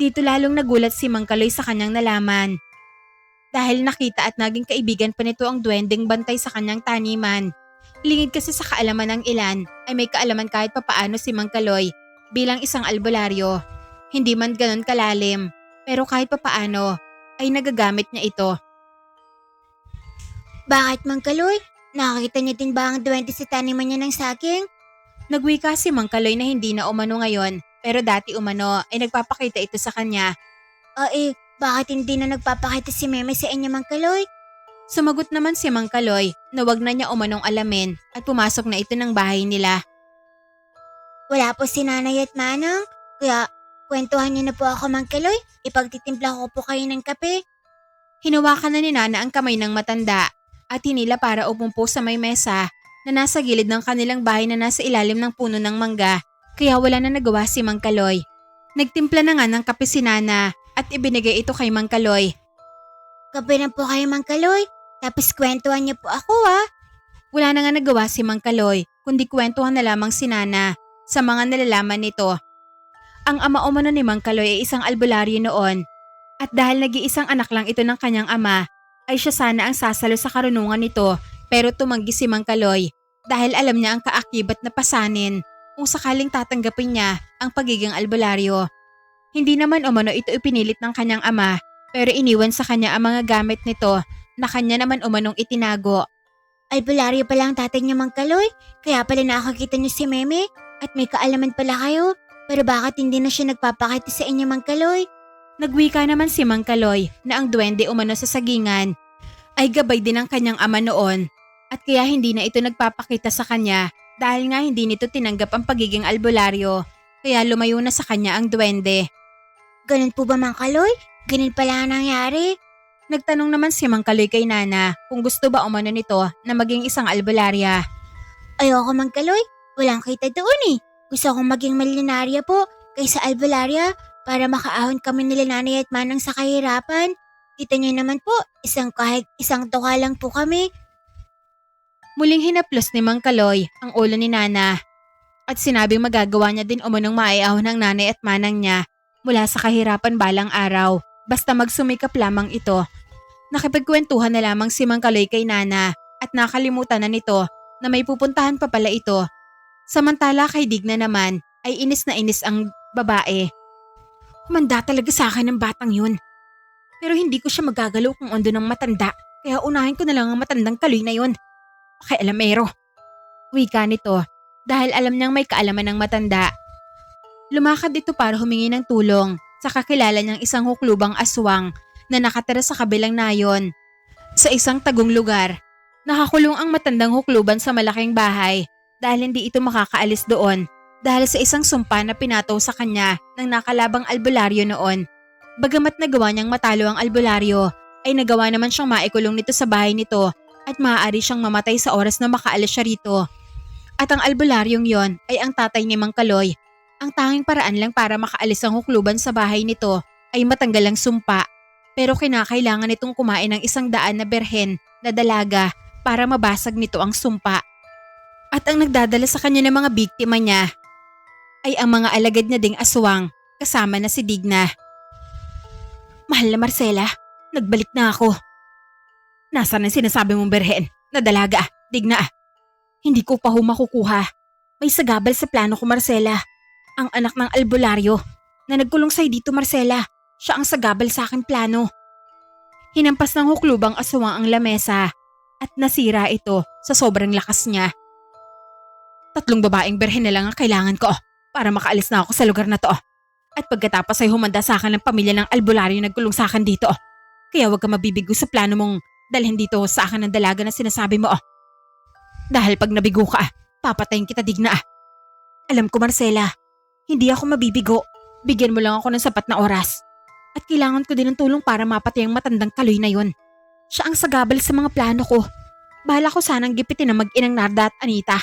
Dito lalong nagulat si Mang Kaloy sa kanyang nalaman. Dahil nakita at naging kaibigan pa nito ang duwendeng bantay sa kanyang taniman. Lingid kasi sa kaalaman ng ilan ay may kaalaman kahit papaano si Mang Kaloy bilang isang albularyo. Hindi man ganon kalalim, pero kahit papaano ay nagagamit niya ito. Bakit, Mang Kaloy? Nakakita niyo din ba ang duwende sa taniman niya ng saging? Nagwika si Mang Kaloy na hindi na umano ngayon, pero dati umano ay nagpapakita ito sa kanya. Bakit hindi na nagpapakita si Meme sa inyo, Mang Kaloy? Sumagot naman si Mang Kaloy na wag na niya umanong alamin at pumasok na ito ng bahay nila. Wala po si Nanay at Manang, kaya kwentuhan niyo na po ako, Mang Kaloy. Ipagtitimpla ko po kayo ng kape. Hinawakan na ni Nana ang kamay ng matanda at hinila para umumpo sa may mesa na nasa gilid ng kanilang bahay na nasa ilalim ng puno ng mangga, kaya wala na nagawa si Mang Kaloy. Nagtimpla na nga ng kape si Nana at ibinigay ito kay Mang Kaloy. Kape na po kayo, Mang Kaloy. Tapos kwentuhan niyo po ako Wala na nga nagawa si Mang Kaloy, kundi kwentuhan na lamang si Nana sa mga nalalaman nito. Ang ama umano ni Mang Kaloy ay isang albularyo noon at dahil nag-iisang anak lang ito ng kanyang ama, ay siya sana ang sasalo sa karunungan nito pero tumanggi si Mang Kaloy dahil alam niya ang kaakibat na pasanin kung sakaling tatanggapin niya ang pagiging albularyo. Hindi naman umano ito ipinilit ng kanyang ama pero iniwan sa kanya ang mga gamit nito na kanya naman umanong itinago. Albularyo pala ang tatay niya, Mang Kaloy. Kaya pala nakakita niyo si Meme at may kaalaman pala kayo. Pero bakit hindi na siya nagpapakita sa inyo, Mang Kaloy? Nagwika naman si Mang Kaloy na ang duwende umano sa sagingan ay gabay din ng kanyang ama noon at kaya hindi na ito nagpapakita sa kanya dahil nga hindi nito tinanggap ang pagiging albularyo kaya lumayo na sa kanya ang duwende. Ganun po ba, Mang Kaloy? Ganun pala ang nangyari? Nagtanong naman si Mang Kaloy kay Nana kung gusto ba umano nito na maging isang albularya. Ayoko, Mang Kaloy. Walang kita doon eh. Gusto kong maging milyonarya po kaysa albularya para makaahon kami nila Nanay at Manang sa kahirapan. Kita niyo naman po, kahit isang tuka lang po kami. Muling hinaplos ni Mang Kaloy ang ulo ni Nana at sinabing magagawa niya din umanong maiahon ng nanay at manang niya mula sa kahirapan balang araw basta magsumikap lamang ito. Nakipagkwentuhan na lamang si Mang Kaloy kay Nana at nakalimutan na nito na may pupuntahan pa pala ito. Samantala kay Digna naman ay inis na inis ang babae. Humanda talaga sa akin ng batang yun. Pero hindi ko siya magagalaw kung ando ng matanda kaya unahin ko na lang ang matandang Kaloy na yun. Pakialamero. Wika nito dahil alam niyang may kaalaman ng matanda. Lumakad ito para humingi ng tulong sa kakilala niyang isang huklubang aswang na nakatira sa kabilang nayon. Sa isang tagong lugar, nakakulong ang matandang hukluban sa malaking bahay dahil hindi ito makakaalis doon dahil sa isang sumpa na pinataw sa kanya ng nakalabang albularyo noon. Bagamat nagawa niyang matalo ang albularyo, ay nagawa naman siyang maikulong nito sa bahay nito at maaari siyang mamatay sa oras na makaalis siya rito. At ang albularyong yon ay ang tatay ni Mang Kaloy. Ang tanging paraan lang para makaalis ang hukluban sa bahay nito ay matanggal ang sumpa. Pero kinakailangan nitong kumain ng 100 na berhen na dalaga para mabasag nito ang sumpa. At ang nagdadala sa kanya ng mga biktima niya ay ang mga alagad niya ding aswang kasama na si Digna. Mahal na Marcela, nagbalik na ako. Nasaan ang sinasabi mong berhen? Na dalaga, digna. Hindi ko pa makukuha. May sagabal sa plano ko, Marcela. Ang anak ng albularyo na nagkulong sa'yo dito, Marcela. Siya ang sagabal sa aking plano. Hinampas ng huklubang aswang ang lamesa at nasira ito sa sobrang lakas niya. 3 babaeng berhen na lang ang kailangan ko para makaalis na ako sa lugar na to. At pagkatapos ay humanda sa akin ng pamilya ng albularyo na nagkulong sa akin dito. Kaya huwag ka mabibigo sa plano mong dalhin dito sa akin ng dalaga na sinasabi mo. Dahil pag nabigo ka, papatayin kita, digna. Alam ko, Marcela, hindi ako mabibigo. Bigyan mo lang ako ng sapat na oras. At kailangan ko din ng tulong para mapatay ang matandang kaloy na yon. Siya ang sagabal sa mga plano ko. Bahala ko sanang gipitin ng mag-inang Narda at Anita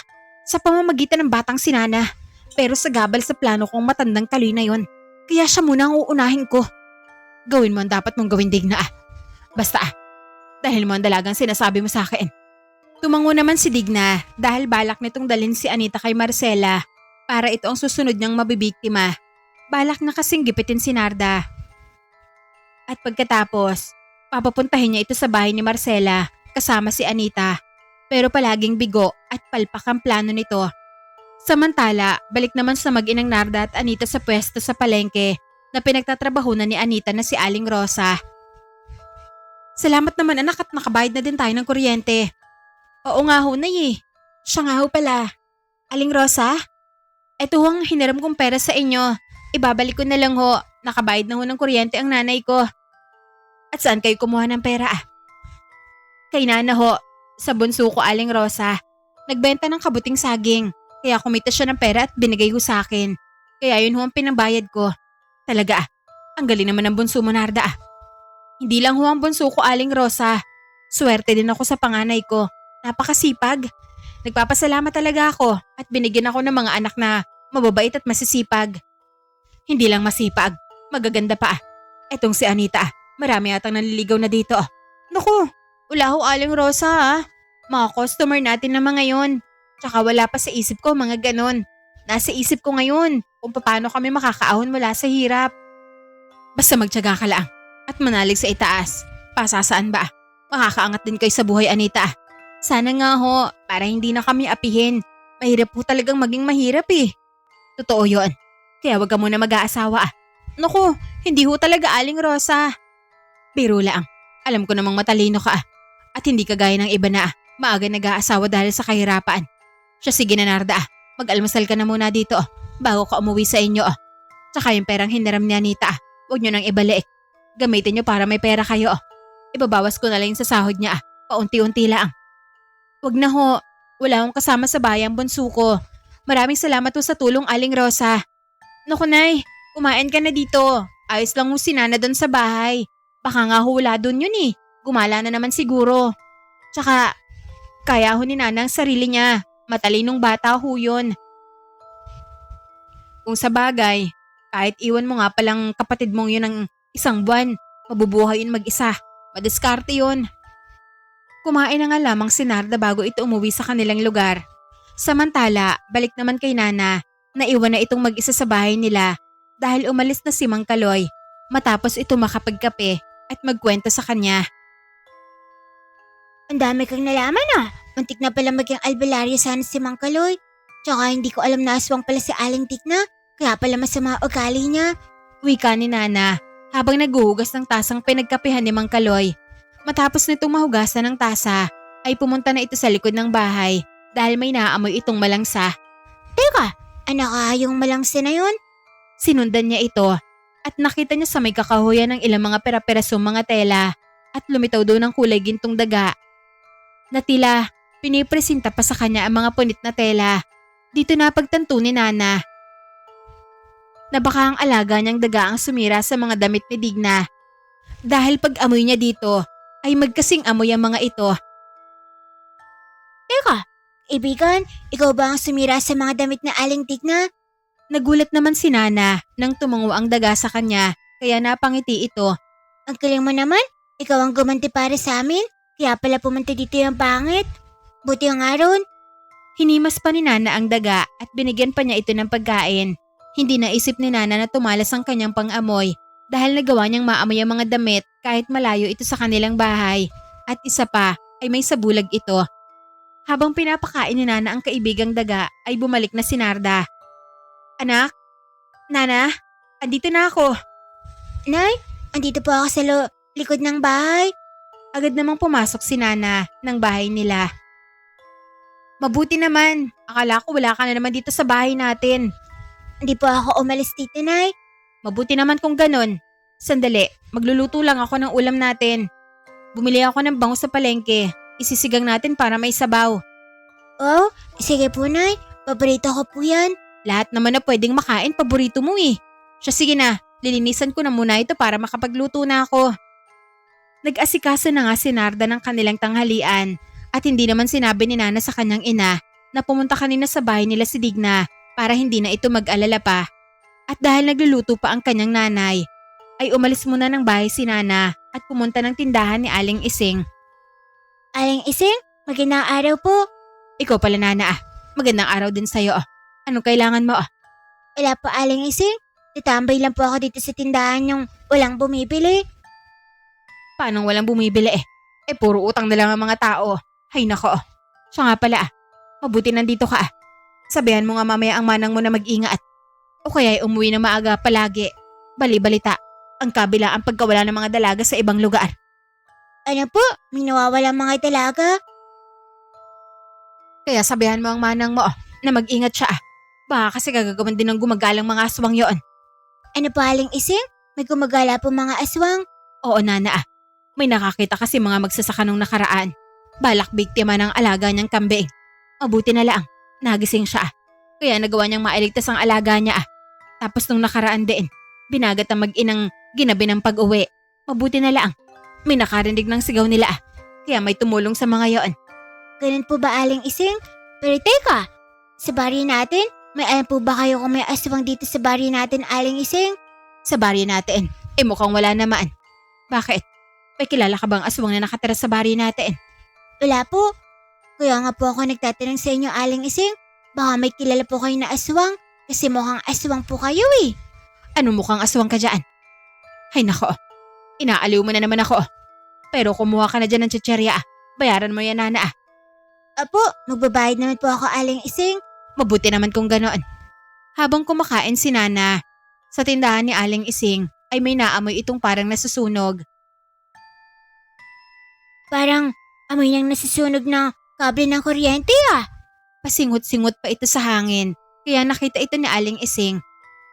sa pamamagitan ng batang sinana. Pero sagabal sa plano kong matandang kaloy na yon. Kaya siya muna ang uunahin ko. Gawin mo ang dapat mong gawin, digna. Basta, dahil mo ang dalagang sinasabi mo sa akin. Tumango naman si Digna dahil balak nitong dalhin si Anita kay Marcela para ito ang susunod niyang mabibiktima. Balak na kasing gipitin si Narda. At pagkatapos, papapuntahin niya ito sa bahay ni Marcela kasama si Anita. Pero palaging bigo at palpak ang plano nito. Samantala, balik naman sa mag-inang Narda at Anita sa pwesto sa palengke na pinagtatrabahunan ni Anita na si Aling Rosa. Salamat naman anak at nakabayad na din tayo ng kuryente. Oo nga ho, Nay. Siya nga ho pala. Aling Rosa? Ito ho ang hiniram kong pera sa inyo. Ibabalik ko na lang ho. Nakabayad na ho ng kuryente ang nanay ko. At saan kayo kumuha ng pera? Kay Nana ho. Sa bunso ko, Aling Rosa. Nagbenta ng kabuting saging. Kaya kumita siya ng pera at binigay ho sa akin. Kaya yun ho ang pinambayad ko. Talaga, ang galing naman ng bunso mo, Narda. Hindi lang ho ang bunso ko, Aling Rosa. Swerte din ako sa panganay ko. Napakasipag. Nagpapasalamat talaga ako at binigyan ako ng mga anak na mababait at masisipag. Hindi lang masipag, magaganda pa. Etong si Anita, marami atang nanliligaw na dito. Naku, wala ho, Aling Rosa ha. Mga customer natin na mga ngayon. Tsaka wala pa sa isip ko mga ganon. Nasa isip ko ngayon kung paano kami makakaahon mula sa hirap. Basta magtiyaga ka lang at manalig sa itaas. Pasasaan ba? Makakaangat din kayo sa buhay, Anita. Sana nga ho, para hindi na kami apihin. Mahirap po talagang maging mahirap eh. Totoo yun. Kaya wag ka muna mag-aasawa ah. Naku, hindi ho talaga, Aling Rosa. Biro lang. Alam ko namang matalino ka ah. At hindi kagaya ng iba na maaga nag-aasawa dahil sa kahirapan. Siya, sige na Narda ah. Mag-almasal ka na muna dito bago ka umuwi sa inyo. Tsaka yung perang hiniram ni Anita, huwag nyo nang ibalik. Gamitin nyo para may pera kayo. Ibabawas ko na lang sa sahod niya. Paunti-unti lang. Huwag na ho. Wala akong kasama sa bayang bunso ko. Maraming salamat ho sa tulong, Aling Rosa. Naku Nay, kumain ka na dito. Ayos lang ho si Nana doon sa bahay. Baka nga ho wala doon yun eh. Gumala na naman siguro. Tsaka, kaya ho ni Nana ang sarili niya. Matalinong bata ho yun. Kung sa bagay, kahit iwan mo nga palang kapatid mong yun ng 1 buwan, mabubuhay yun mag-isa. Madiskarte yun. Kumain na nga lamang si Narda bago ito umuwi sa kanilang lugar. Samantala, balik naman kay Nana na iwan na itong mag-isa sa bahay nila dahil umalis na si Mang Kaloy matapos ito makapagkape at magkwento sa kanya. Ang dami kang nalaman ah. Muntik na pala maging albularyo sana si Mang Kaloy. Tsaka hindi ko alam na aswang pala si Aling Tikna. Kaya pala masama ugali niya. Wika ni Nana habang naghuhugas ng tasang pinagkapihan ni Mang Kaloy. Matapos nitong mahugasan ng tasa, ay pumunta na ito sa likod ng bahay dahil may naaamoy itong malangsa. Teka, ano ka yung malangsa na yun? Sinundan niya ito at nakita niya sa may kakahuyan ng ilang mga pera-perasong mga tela at lumitaw doon ang kulay gintong daga. Na tila, pinipresenta pa sa kanya ang mga punit na tela. Dito napagtanto ni Nana na baka ang alaga niyang daga ang sumira sa mga damit ni Digna. Dahil pag amoy niya dito, ay magkasing amoy ang mga ito. Teka, ibigan, ikaw ba ang sumira sa mga damit na Aling Tikna? Nagulat naman si Nana nang tumango ang daga sa kanya kaya napangiti ito. Ang galing mo naman, ikaw ang gumanti para sa amin, kaya pala pumunta dito yung pangit. Buti ang aron. Hinimas pa ni Nana ang daga at binigyan pa niya ito ng pagkain. Hindi naisip ni Nana na tumalas ang kanyang pang-amoy dahil nagawa niyang maamoy ang mga damit kahit malayo ito sa kanilang bahay at isa pa ay may sabulag ito. Habang pinapakain ni Nana ang kaibigang daga ay bumalik na si Narda. Anak? Nana? Andito na ako. Nay, andito po ako sa likod ng bahay. Agad namang pumasok si Nana ng bahay nila. Mabuti naman. Akala ko wala ka na naman dito sa bahay natin. Hindi po ako umalis dito, Nay. Mabuti naman kung ganun. Sandali, magluluto lang ako ng ulam natin. Bumili ako ng bango sa palengke. Isisigang natin para may sabaw. Oh, sige po, Nay. Paborito ko po yan. Lahat naman na pwedeng makain, paborito mo eh. Siya sige na, lilinisan ko na muna ito para makapagluto na ako. Nag-asikaso na nga si Narda ng kanilang tanghalian at hindi naman sinabi ni Nana sa kanyang ina na pumunta kanina sa bahay nila si Digna para hindi na ito mag-alala pa. At dahil nagluluto pa ang kanyang nanay, ay umalis muna ng bahay si Nana at pumunta ng tindahan ni Aling Ising. Aling Ising, magandang araw po. Ikaw pala Nana magandang araw din sa'yo. Anong kailangan mo? Wala po, Aling Ising. Tatambay lang po ako dito sa tindahan yung walang bumibili. Paano walang bumibili puro utang na lang ang mga tao. Hay nako. Siya nga pala mabuti nandito ka Sabihan mo nga mamaya ang manang mo na mag-ingat. O kaya ay umuwi na maaga palagi. Bali-balita, ang kabila ang pagkawala ng mga dalaga sa ibang lugar. Ano po? May nawawala mga talaga? Kaya sabihan mo ang manang mo na mag-ingat siya. Baka kasi gagagawan din ng gumagalang mga aswang yon. Ano po, Aling Ising? May gumagala po mga aswang? Oo Nana May nakakita kasi mga magsasaka nung nakaraan. Balak biktima ng alaga niyang kambing. Mabuti na lang, nagising siya. Kaya nagawa niyang mailigtas ang alaga niya. Tapos nung nakaraan din, binagat ang mag-inang ginabi ng pag-uwi. Mabuti na lang, may nakarinig ng sigaw nila. Kaya may tumulong sa mga yon. Ganun po ba, Aling Ising? Pero teka, sa baryo natin, may alam po ba kayo kung may aswang dito sa baryo natin, Aling Ising? Sa baryo natin, mukhang wala naman. Bakit? May kilala ka bang aswang na nakatira sa baryo natin? Wala po. Kaya nga po ako nagtatanong sa inyo, Aling Ising. Baka may kilala po kayo na aswang kasi mukhang aswang po kayo eh. Ano mukhang aswang ka dyan? Ay nako, inaaliw mo na naman ako. Pero kumuha ka na dyan ng chicherya. Bayaran mo yan Nana. Apo, magbabayad naman po ako, Aling Ising. Mabuti naman kung ganoon. Habang kumakain si Nana, sa tindahan ni Aling Ising ay may naamoy itong parang nasusunog. Parang amoy nang nasusunog ng kable ng kuryente ah. Pasingot-singot pa ito sa hangin, kaya nakita ito ni Aling Ising.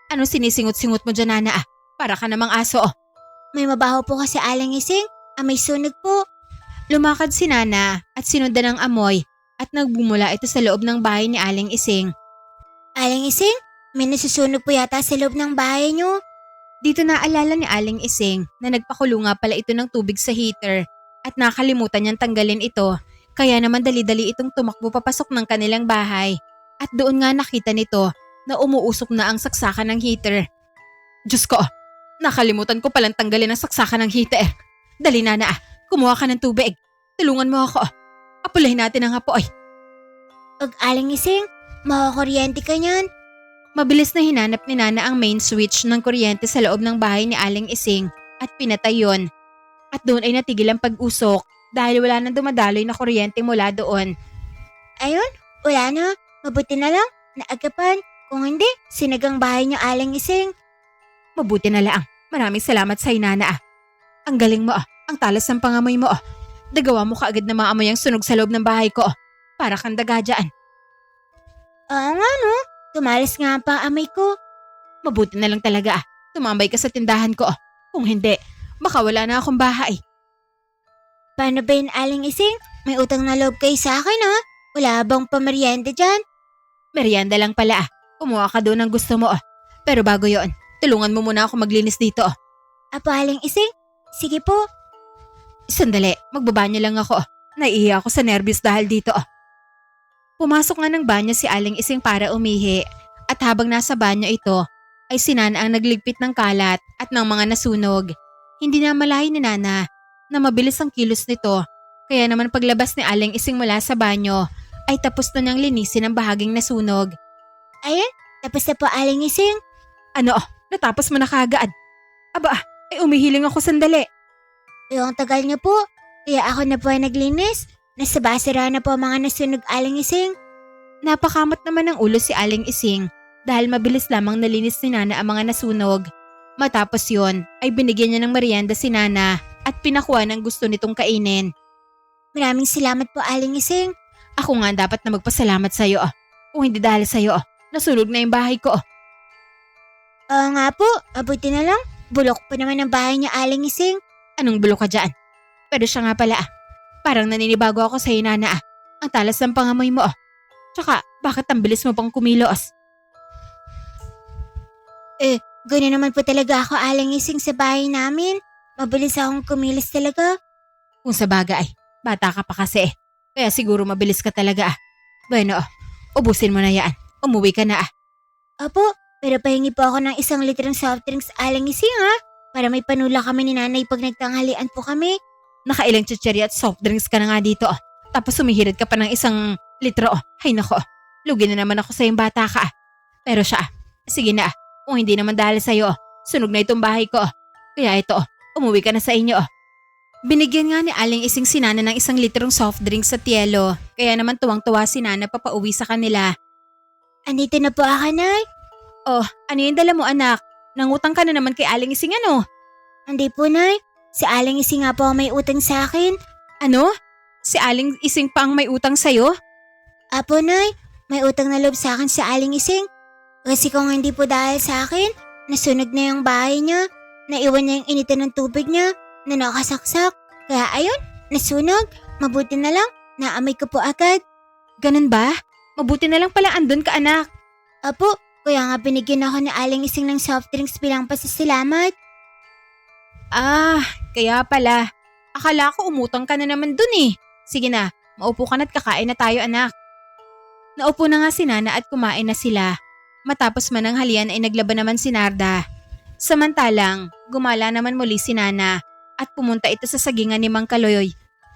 Ano sinisingot-singot mo dyan Nana? Para ka namang aso. May mabaho po kasi, Aling Ising. Amoy sunog po. Lumakad si Nana at sinundan ng amoy at nagbumula ito sa loob ng bahay ni Aling Ising. Aling Ising, may nasusunog po yata sa loob ng bahay niyo. Dito naalala ni Aling Ising na nagpakulo nga pala ito ng tubig sa heater at nakalimutan niyang tanggalin ito, kaya naman dali-dali itong tumakbo papasok ng kanilang bahay at doon nga nakita nito na umuusok na ang saksakan ng heater. Diyos ko, nakalimutan ko palang tanggalin ang saksakan ng heater. Dali Nana, kumuha ka ng tubig. Tulungan mo ako. Apulahin natin ang apoy. Ug, Aling Ising, makakuryente ka niyan. Mabilis na hinanap ni Nana ang main switch ng kuryente sa loob ng bahay ni Aling Ising at pinatay yun. At doon ay natigil ang pag-usok dahil wala nang dumadaloy na kuryente mula doon. Ayun, wala na. Mabuti na lang, naagapan. Kung hindi, sinagang bahay niyo, Aling Ising. Mabuti na lang. Maraming salamat sa Nana. Ang galing mo ang talas ng pangamoy mo. Dagawa mo kaagad na maamoy ang sunog sa loob ng bahay ko. Para kang daga dyan. Oo nga no, tumalas nga pa amoy ko. Mabuti na lang talaga. Tumambay ka sa tindahan ko. Kung hindi, baka wala na akong bahay. Paano ba yun, Aling Ising? May utang na loob kayo sa akin ha? Wala bang pamerienda dyan? Merienda lang pala. Kumuha ka doon ng gusto mo. Pero bago yon, tulungan mo muna ako maglinis dito. Apo, Aling Ising? Sige po. Sandali, magbabanyo lang ako. Naiiya ako sa nervyos dahil dito. Pumasok nga ng banyo si Aling Ising para umihi. At habang nasa banyo ito, ay si Nana ang nagligpit ng kalat at ng mga nasunog. Hindi na malahi ni Nana na mabilis ang kilos nito. Kaya naman paglabas ni Aling Ising mula sa banyo, ay tapos na niyang linisin ang bahaging nasunog. Ayun, tapos na po, Aling Ising. Ano, natapos mo na kaagad. Aba, ay umihiling ako sandali. Yung tagal niyo po. Kaya ako na po ay naglinis. Nasa basura na po ang mga nasunog Aling Ising. Napakamat naman ng ulo si Aling Ising dahil mabilis lamang nalinis ni Nana ang mga nasunog. Matapos yon ay binigyan niya ng merienda si Nana at pinakuha ng gusto nitong kainin. Maraming salamat po Aling Ising. Ako nga dapat na magpasalamat sa'yo. Kung hindi dahil sa'yo, nasunog na yung bahay ko. Oo nga po, mabuti na lang. Bulok pa naman ang bahay niya Aling Ising. Anong bulok ka dyan? Pero siya nga pala. Parang naninibago ako sa'yo, Nana. Ang talas ng pangamoy mo. Tsaka, bakit ang bilis mo pang kumilos? Gano'n naman po talaga ako Aling Ising sa bahay namin. Mabilis akong kumilos talaga. Kung sa bagay, bata ka pa kasi. Kaya siguro mabilis ka talaga. Bueno, ubusin mo na yan. Umuwi ka na. Apo, pero pahingi po ako ng 1 litrong soft drinks Aling Ising para may panula kami ni nanay pag nagtanghalian po kami. Nakailang chichirya at soft drinks ka na nga dito. Tapos sumihirit ka pa ng 1 litro. Ay nako, lugi na naman ako sa yung bata ka. Pero siya, sige na. Kung hindi naman dahil sa'yo, sunog na itong bahay ko. Kaya ito, umuwi ka na sa inyo. Binigyan nga ni Aling Ising si Nana ng 1 litrong soft drinks sa tielo. Kaya naman tuwang-tuwa si Nana papauwi sa kanila. Andito na po ako, Nay. Oh, ano yung dala mo anak? Nangutang ka na naman kay Aling Ising ano? Hindi po, Nay. Si Aling Ising nga po ang may utang sa akin. Ano? Si Aling Ising pa ang may utang sa'yo? Apo, Nay. May utang na loob sa akin si Aling Ising. Kasi kung hindi po dahil sa akin, nasunog na yung bahay niya. Naiwan niya yung initan ng tubig niya na nakasaksak. Kaya ayun, nasunog. Mabuti na lang, naamoy ko po agad. Ganun ba? Mabuti na lang pala andun ka anak. Apo, kaya nga binigyan ako ni Aling Ising ng soft drinks bilang pasasalamat. Ah, kaya pala. Akala ko umutang ka na naman dun eh. Sige na, maupo ka na't kakain na tayo anak. Naupo na nga si Nana at kumain na sila. Matapos man ang halian ay naglaban naman si Narda. Samantalang, gumala naman muli si Nana at pumunta ito sa sagingan ni Mang Kaloy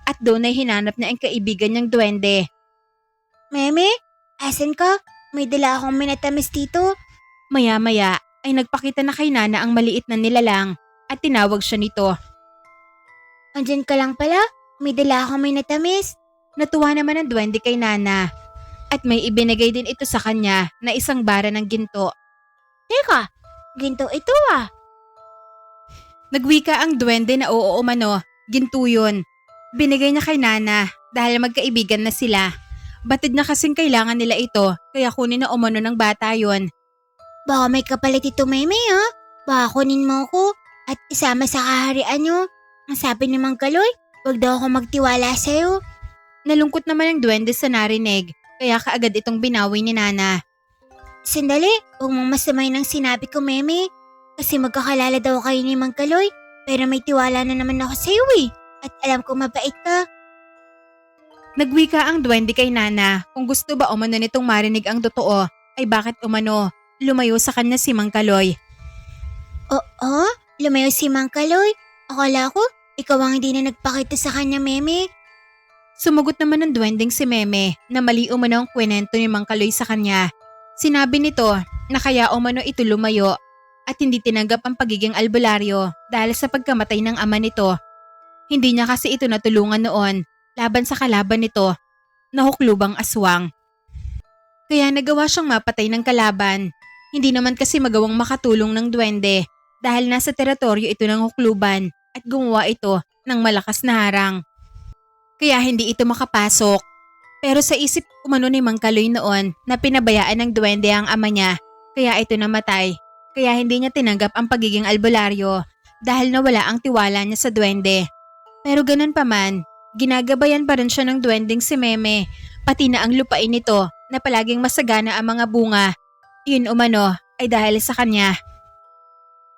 at doon ay hinanap niya ang kaibigan niyang duwende. Meme, asan ka? May dala akong minatamis dito. Maya-maya ay nagpakita na kay Nana ang maliit na nilalang at tinawag siya nito. Andyan ka lang pala? May dala akong minatamis. Natuwa naman ang duwende kay Nana at may ibinigay din ito sa kanya na 1 bara ng ginto. Teka, ginto ito Nagwika ang duwende na oo umano, ginto yun. Binigay niya kay Nana dahil magkaibigan na sila. Batid na kasing kailangan nila ito kaya kunin na umano ng bata yon. Baka may kapalit ito, Meme Baka kunin mo ko at isama sa kaharian nyo. Ang sabi ni Mang Kaloy, wag daw ako magtiwala sa'yo. Nalungkot naman ang duwende sa narinig kaya kaagad itong binawi ni Nana. Sandali, huwag mong masamay ng sinabi ko, Meme. Kasi magkakalala daw kayo ni Mang Kaloy, pero may tiwala na naman ako sa'yo At alam ko mabait ka. Nagwika ang duwende kay Nana kung gusto ba umano nitong marinig ang totoo ay bakit umano lumayo sa kanya si Mang Kaloy. Oo, lumayo si Mang Kaloy. Akala ko, ikaw ang hindi na nagpakita sa kanya, Meme. Sumugot naman ng duwending si Meme na mali umano ang kwento ni Mang Kaloy sa kanya. Sinabi nito na kaya umano ito lumayo at hindi tinanggap ang pagiging albularyo dahil sa pagkamatay ng ama nito. Hindi niya kasi ito natulungan noon laban sa kalaban nito na huklubang aswang. Kaya nagawa siyang mapatay ng kalaban. Hindi naman kasi magawang makatulong ng duwende dahil nasa teritoryo ito ng hukluban at gumawa ito ng malakas na harang. Kaya hindi ito makapasok. Pero sa isip umano ni Mang Kaloy noon na pinabayaan ng duwende ang ama niya kaya ito namatay. Kaya hindi niya tinanggap ang pagiging albularyo dahil nawala ang tiwala niya sa duwende. Pero ganun pa man, ginagabayan pa rin siya ng duwending si Meme pati na ang lupain nito na palaging masagana ang mga bunga. Yun umano ay dahil sa kanya.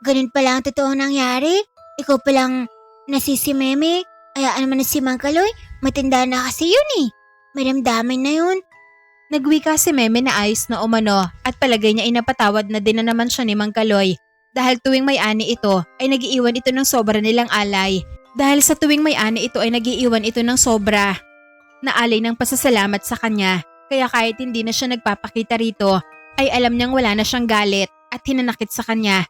Ganun pala ang totoo nangyari. Ikaw palang nasisi Meme. Hayaan mo na si Mang Kaloy. Matanda na kasi yun May damdamin na yun. Nagwika si Meme na ayos na umano at palagay niya ay napatawad na din na naman siya ni Mang Kaloy. Dahil tuwing may-ani ito ay nagiiwan ito ng sobra nilang alay. Dahil sa tuwing may-ani ito ay nagiiwan ito ng sobra na alay ng pasasalamat sa kanya. Kaya kahit hindi na siya nagpapakita rito ay alam niyang wala na siyang galit at hinanakit sa kanya.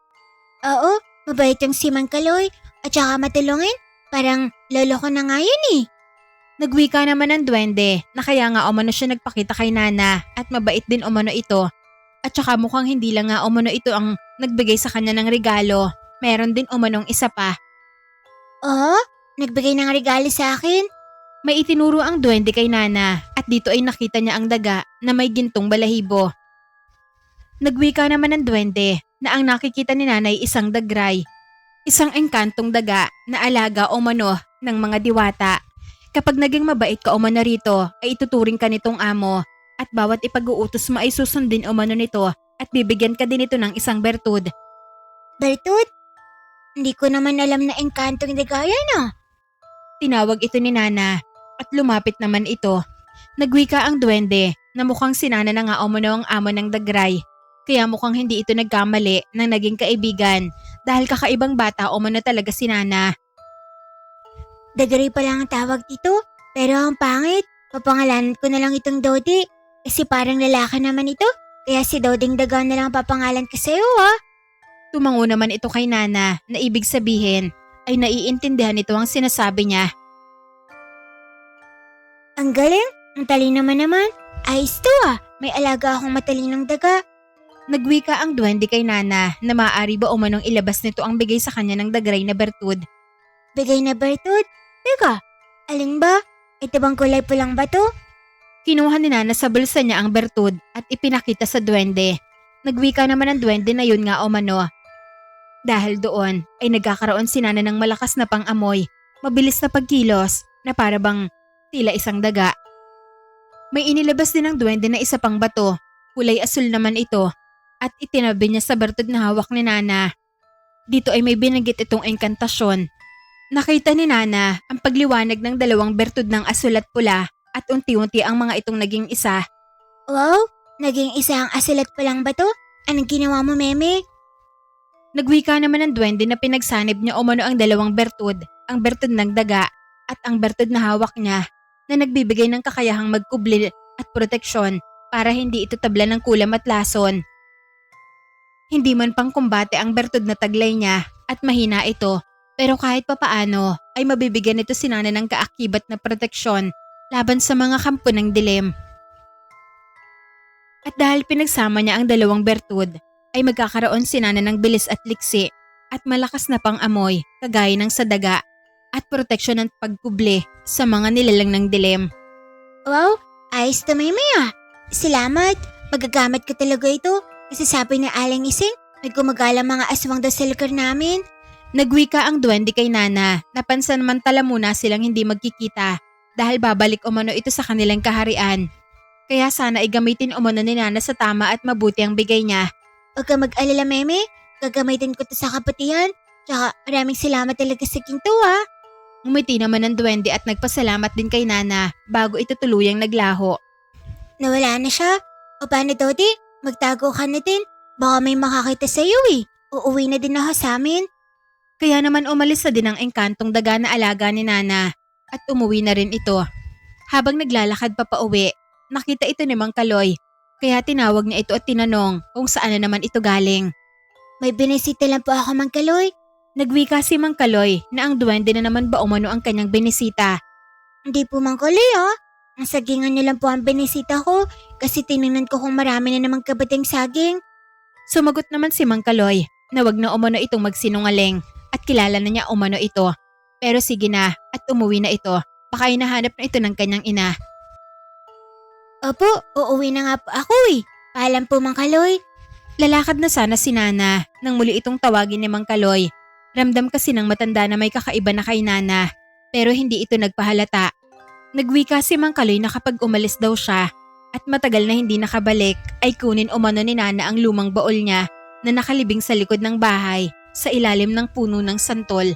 Oo, Mabait yung si Mang Kaloy at saka matulungin. Parang lolo ko na nga yun eh. Nagwika naman ng duwende na kaya nga umano siya nagpakita kay Nana at mabait din umano ito. At saka mukhang hindi lang nga umano ito ang nagbigay sa kanya ng regalo. Meron din umanong isa pa. Oh, nagbigay ng regalo sa akin? May itinuro ang duwende kay Nana at dito ay nakita niya ang daga na may gintong balahibo. Nagwika naman ng duwende na ang nakikita ni Nana ay isang dagray. Isang engkantong daga na alaga umano ng mga diwata. Kapag naging mabait ka umano rito ay ituturing ka nitong amo at bawat ipag-uutos mo ay susundin umano nito at bibigyan ka din ito ng isang bertud. Bertud? Hindi ko naman alam na engkantong daga yan ah. Tinawag ito ni Nana at lumapit naman ito. Nagwika ang duwende na mukhang si Nana na nga umano ang amo ng dagray. Kaya mukhang hindi ito nagkamali ng naging kaibigan dahil kakaibang bata umano talaga si Nana. Dagray pa lang ang tawag dito, pero ang pangit. Papangalanan ko na lang itong Dodi. Kasi parang lalaki naman ito, kaya si Doding Daga na lang papangalan ko sa'yo ah. Tumango naman ito kay Nana na ibig sabihin ay naiintindihan ito ang sinasabi niya. Ang galing, ang talino naman. Ayos to ah, may alaga akong matalinong daga. Nagwika ang duwende kay Nana na maaari ba umanong ilabas nito ang bigay sa kanya ng dagray na bertud. Bigay na bertud? Teka, aling ba? Ito bang kulay pulang ba to? Kinuha ni Nana sa bulsa niya ang bertud at ipinakita sa duwende. Nagwika naman ang duwende na yun nga umano. Dahil doon ay nagkakaroon si Nana ng malakas na pang-amoy, mabilis na pagkilos na para bang tila isang daga. May inilabas din ng duwende na isa pang bato, kulay asul naman ito at itinabi niya sa bertud na hawak ni Nana. Dito ay may binanggit itong engkantasyon. Nakita ni Nana ang pagliwanag ng dalawang bertud ng asul at pula at unti-unti ang mga itong naging isa. Wow, naging isa ang asilat palang ba to? Anong ginawa mo, Meme? Nagwika naman ng duwende na pinagsanib niya umano ang dalawang bertud, ang bertud ng daga at ang bertud na hawak niya na nagbibigay ng kakayahang magkubli at proteksyon para hindi ito tabla ng kulam at lason. Hindi man pang kumbate ang bertud na taglay niya at mahina ito. Pero kahit papaano ay mabibigyan nito si Nana ng kaakibat na proteksyon laban sa mga kampo ng dilim. At dahil pinagsama niya ang dalawang bertud, ay magkakaroon si Nana ng bilis at liksi at malakas na pang-amoy kagaya ng sa daga at proteksyon ng pagkubli sa mga nilalang ng dilim. Wow, ayos to, Meme ah. Salamat, magagamit ko talaga ito kasi sabi ni Aling Ising may gumagala mga aswang daw sa lugar namin. Nagwika ang duwende kay Nana na pansamantala muna silang hindi magkikita dahil babalik umano ito sa kanilang kaharian. Kaya sana ay gamitin umano ni Nana sa tama at mabuti ang bigay niya. Huwag ka mag-alala, Meme. Gagamitin ko to sa kabutihan. Tsaka maraming salamat talaga sa ginto ah. Umiti naman ang duwende at nagpasalamat din kay Nana bago ito tuluyang naglaho. Nawala na siya. O paano, Dodi? Magtago ka na din. Baka may makakita sa'yo eh. Uuwi na din ako sa amin. Kaya naman umalis na din ang engkantong daga na alaga ni Nana at umuwi na rin ito. Habang naglalakad pa pauwi, nakita ito ni Mang Kaloy. Kaya tinawag niya ito at tinanong kung saan na naman ito galing. May binisita lang po ako, Mang Kaloy. Nagwika si Mang Kaloy na ang duwende na naman ba umano ang kanyang binisita. Hindi po, Mang Kaloy ah. Ang sagingan niyo lang po ang binisita ko kasi tinignan ko kung marami na namang kabating saging. Sumagot naman si Mang Kaloy na wag na umano itong magsinungaling at kilala na niya umano ito. Pero sige na at umuwi na ito. Baka hinahanap na ito ng kanyang ina. Opo, uuwi na nga po ako eh. Paalam po, Mang Kaloy. Lalakad na sana si Nana nang muli itong tawagin ni Mang Kaloy. Ramdam kasi ng matanda na may kakaiba na kay Nana pero hindi ito nagpahalata. Nagwika si Mang Kaloy na kapag umalis daw siya at matagal na hindi nakabalik ay kunin umano ni Nana ang lumang baol niya na nakalibing sa likod ng bahay sa ilalim ng puno ng santol.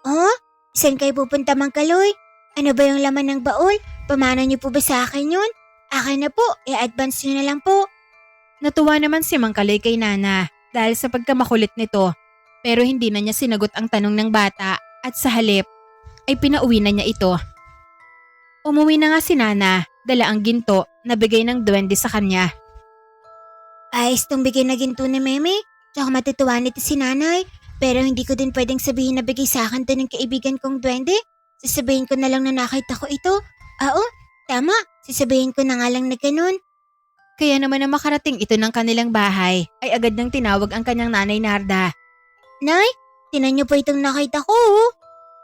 Oh? Saan kayo pupunta, Mang Kaloy? Ano ba yung laman ng baol? Pamana niyo po ba sa akin yun? Akin na po, i-advance niyo na lang po. Natuwa naman si Mang Kaloy kay Nana dahil sa pagkamakulit nito pero hindi na niya sinagot ang tanong ng bata at sa halip ay pinauwi na niya ito. Umuwi na nga si Nana, dala ang ginto na bigay ng duwende sa kanya. Ayos tong bigay na ginto ni Meme. Tsaka matutuwa nito si nanay. Pero hindi ko din pwedeng sabihin na bigay sa akin to ng kaibigan kong duwende. Sasabihin ko na lang na nakita ko ito. Oo, tama. Sasabihin ko na nga lang na ganun. Kaya naman na makarating ito ng kanilang bahay ay agad nang tinawag ang kanyang nanay Narda. Nay, tinan niyo po itong nakita ko. Oh.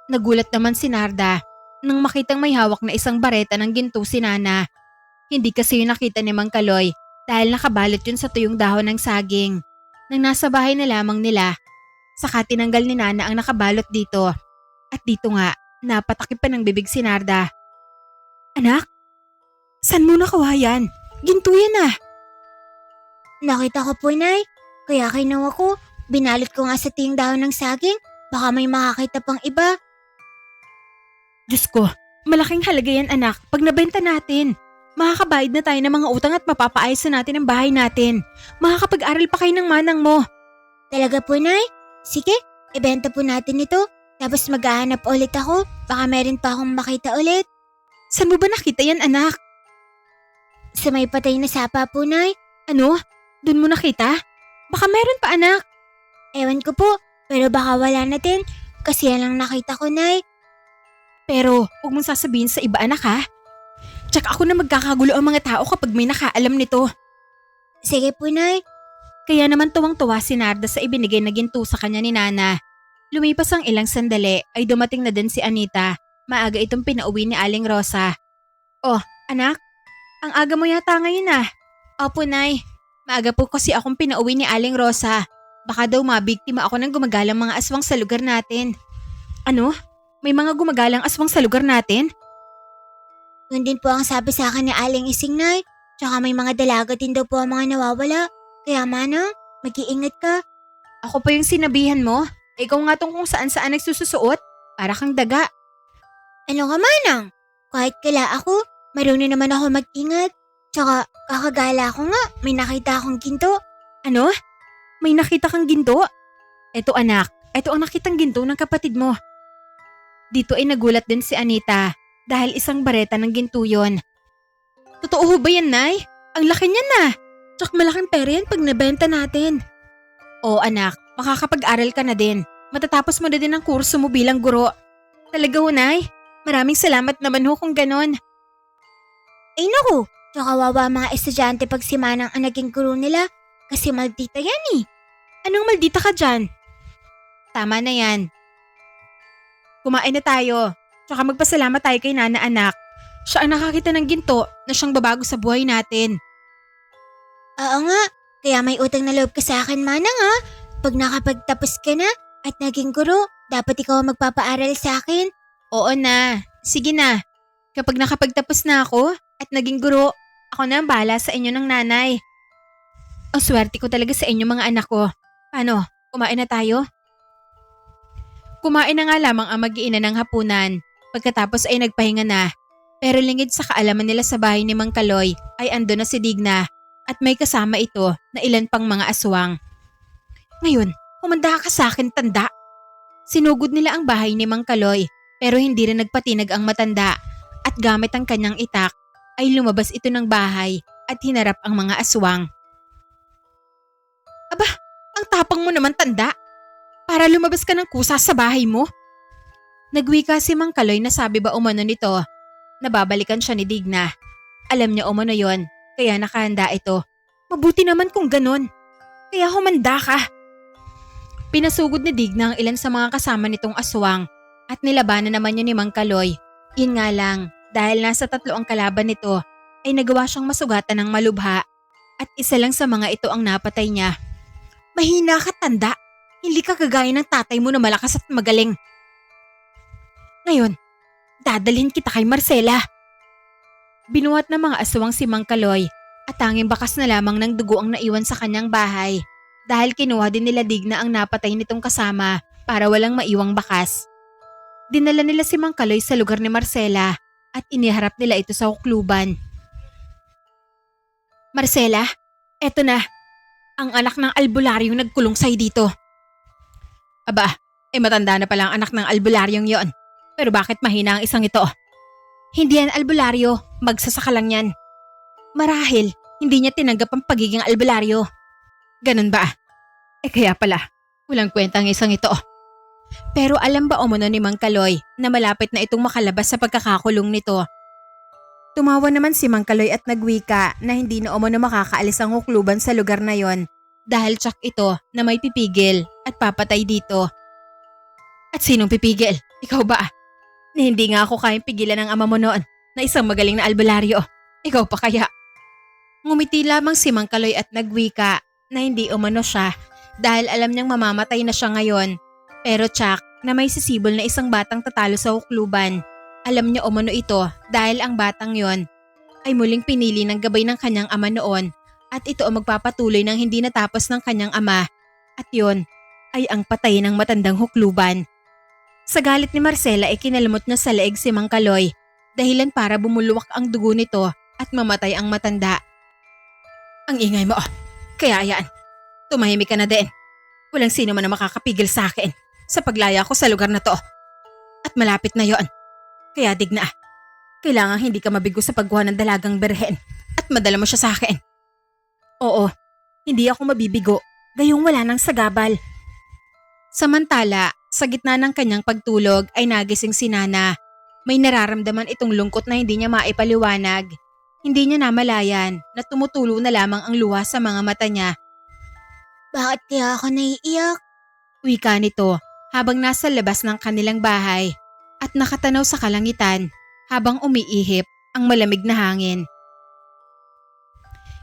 Nagulat naman si Narda nang makitang may hawak na isang bareta ng ginto si Nana. Hindi kasi yun nakita ni Mang Kaloy dahil nakabalot yun sa tuyong dahon ng saging. Nang nasa bahay na lamang nila, saka tinanggal ni Nana ang nakabalot dito. At dito nga, napatakip pa ng bibig si Narda. Anak, saan mo nakuha yan? Ginto yan ah. Nakita ko po, Nay. Kaya kinuha ko. Binalot ko nga sa tiyong dahon ng saging. Baka may makakita pang iba. Diyos ko, malaking halaga yan anak pag nabenta natin. Makakabayad na tayo ng mga utang at mapapaayos na natin ang bahay natin. Makakapag-aral pa kayo ng manang mo. Talaga po, Nay? Sige, ibenta po natin ito. Tapos maghahanap ulit ako. Baka meron pa akong makita ulit. Saan mo ba nakita yan anak? Sa may patay na sapa po, Nay. Ano? Doon mo nakita? Baka meron pa anak. Ewan ko po, pero baka wala na din. Kasi yan lang nakita ko, Nay. Pero huwag mong sasabihin sa iba anak ha. Tsaka ako na magkakagulo ang mga tao kapag may nakaalam nito. Sige po, Nay. Kaya naman tuwang-tuwa si Narda sa ibinigay na ginto sa kanya ni Nana. Lumipas ang ilang sandali ay dumating na din si Anita. Maaga itong pinauwi ni Aling Rosa. Oh, anak, ang aga mo yata ngayon ah. Opo, Nay. Maaga po kasi akong pinauwi ni Aling Rosa. Baka daw mabiktima ako ng gumagalang mga aswang sa lugar natin. Ano? May mga gumagalang aswang sa lugar natin? Yun din po ang sabi sa akin ni Aling Ising, Nay. Tsaka may mga dalaga din daw po ang mga nawawala. Kaya manang, mag-iingat ka. Ako pa yung sinabihan mo? Ikaw nga tong kung saan-saan nagsususuot. Para kang daga. Ano ka, manang? Kahit kala ako, marunong naman ako mag-ingat. Tsaka kakagala ko nga, may nakita akong ginto. Ano? May nakita kang ginto? Eto anak, eto ang nakitang ginto ng kapatid mo. Dito ay nagulat din si Anita dahil isang bareta ng ginto yun. Totoo ba yan, Nay? Ang laki niyan na. Tsaka malaking pera yan pag nabenta natin. Oo anak, makakapag-aral ka na din. Matatapos mo na din ang kurso mo bilang guro. Talaga ho, Nay? Maraming salamat naman ho kung ganon. Ay naku, tsaka wawa mga estudyante pag si Manang ang naging guro nila. Kasi maldita yan eh. Anong maldita ka dyan? Tama na yan. Kumain na tayo. Tsaka magpasalamat tayo kay Nana anak. Siya ang nakakita ng ginto na siyang babago sa buhay natin. Oo nga, kaya may utang na loob ka sa akin, Manang ha. Pag nakapagtapos ka na at naging guro, dapat ikaw ang magpapaaral sa akin. Oo na, sige na. Kapag nakapagtapos na ako at naging guro, ako na ang bahala sa inyo ng nanay. Ang swerte ko talaga sa inyo mga anak ko. Paano, kumain na tayo? Kumain na nga lamang ang mag-iina ng hapunan. Pagkatapos ay nagpahinga na. Pero lingid sa kaalaman nila sa bahay ni Mang Kaloy ay ando na si Digna at may kasama ito na ilan pang mga aswang. Ngayon, humanda ka sa akin tanda. Sinugod nila ang bahay ni Mang Kaloy pero hindi rin nagpatinag ang matanda at gamit ang kanyang itak ay lumabas ito ng bahay at hinarap ang mga aswang. Aba, ang tapang mo naman tanda. Para lumabas ka ng kusa sa bahay mo. Nagwika si Mang Kaloy na sabi ba umano nito. Nababalikan siya ni Digna. Alam niya umano yon, kaya nakahanda ito. Mabuti naman kung ganun. Kaya humanda ka. Pinasugod ni Digna ang ilan sa mga kasama nitong aswang at nilabanan naman niya ni Mang Kaloy. Yun nga lang, dahil nasa 3 ang kalaban nito, ay nagawa siyang masugatan ng malubha at isa lang sa mga ito ang napatay niya. Mahina ka tanda. Hindi ka kagaya ng tatay mo na malakas at magaling. Ngayon, dadalhin kita kay Marcela. Binuhat ng mga aswang si Mang Kaloy at tanging bakas na lamang ng dugo ang naiwan sa kanyang bahay dahil kinuha din nila Digna ang napatay nitong kasama para walang maiwang bakas. Dinala nila si Mang Kaloy sa lugar ni Marcela at iniharap nila ito sa hukluban. Marcela, eto na. Ang anak ng albularyong nagkulong sa'yo dito. Aba, matanda na pala ang anak ng albularyong yon. Pero bakit mahina ang isang ito? Hindi yan albularyo, magsasaka lang yan. Marahil, hindi niya tinanggap ang pagiging albularyo. Ganun ba? Kaya pala, walang kwentang isang ito. Pero alam ba umano ni Mang Kaloy na malapit na itong makalabas sa pagkakakulong nito? Tumawa naman si Mang Kaloy at nagwika na hindi na umano makakaalis ang hukluban sa lugar na yon dahil tsak ito na may pipigil at papatay dito. At sinong pipigil? Ikaw ba? Na hindi nga ako kayang pigilan ng ama mo noon na isang magaling na albularyo. Ikaw pa kaya? Ngumiti lamang si Mang Kaloy at nagwika na hindi umano siya dahil alam niyang mamamatay na siya ngayon. Pero tsak na may sisibol na isang batang tatalo sa hukluban. Alam niya umano ito dahil ang batang yon ay muling pinili ng gabay ng kanyang ama noon at ito ang magpapatuloy ng hindi natapos ng kanyang ama. At yon ay ang patay ng matandang hukluban. Sa galit ni Marcela ay kinalmot na sa leeg si Mang Kaloy dahilan para bumulwak ang dugo nito at mamatay ang matanda. Ang ingay mo. Kaya yan. Tumahimik ka na din. Walang sino man na makakapigil sa akin sa paglaya ko sa lugar na to. At malapit na yon. Kaya digna. Kailangan hindi ka mabigo sa pagkuha ng dalagang berhen at madala mo siya sa akin. Oo, hindi ako mabibigo gayong wala nang sagabal. Samantala, sa gitna ng kanyang pagtulog ay nagising si Nana. May nararamdaman itong lungkot na hindi niya maipaliwanag. Hindi niya namalayan na tumutulo na lamang ang luha sa mga mata niya. Bakit kaya ako naiiyak? Wika nito habang nasa labas ng kanilang bahay at nakatanaw sa kalangitan habang umiihip ang malamig na hangin.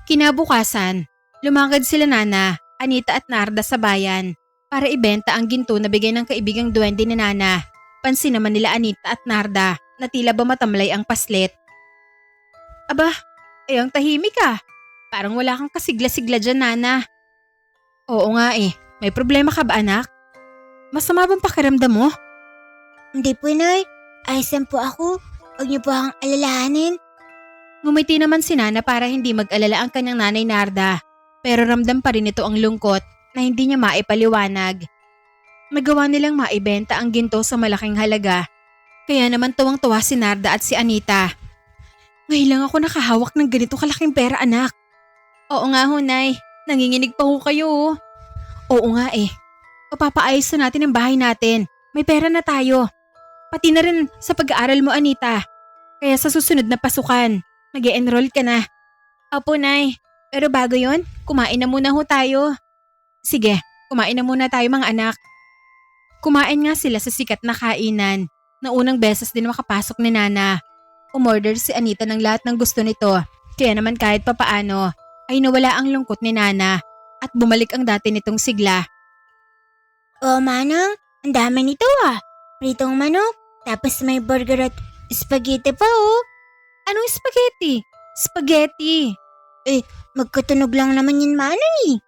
Kinabukasan, lumagad sila Nana, Anita at Narda sa bayan para ibenta ang ginto na bigay ng kaibigang duwende ni Nana. Pansin naman nila Anita at Narda na tila ba matamlay ang paslit. Aba, ang tahimik ka. Parang wala kang kasigla-sigla dyan, Nana. Oo nga may problema ka ba anak? Masama bang pakiramdam mo? Hindi po, Nay. Ayos lang po ako. Huwag niyo po akong alalahanin. Ngumiti naman si Nana para hindi mag-alala ang kanyang nanay Narda. Pero ramdam pa rin ito ang lungkot na hindi niya maipaliwanag. Nagawa nilang maibenta ang ginto sa malaking halaga. Kaya naman tuwang-tuwa si Narda at si Anita. Ngayon lang ako nakahawak ng ganito kalaking pera anak. Oo nga ho, Nay. Nanginginig pa ho kayo. Oo nga Papaayos na natin ang bahay natin. May pera na tayo. Pati na rin sa pag-aaral mo, Anita. Kaya sa susunod na pasukan, mag-e-enroll ka na. Opo, Nay. Pero bago yon, kumain na muna ho tayo. Sige, kumain na muna tayo mga anak. Kumain nga sila sa sikat na kainan na unang beses din makapasok ni Nana. Umorder si Anita ng lahat ng gusto nito. Kaya naman kahit papaano ay nawala ang lungkot ni Nana at bumalik ang dati nitong sigla. Oh, Manang, ang dami nito Pritong manok, tapos may burger at spaghetti pa Anong spaghetti? Spaghetti. Magkatunog lang naman yun, Manang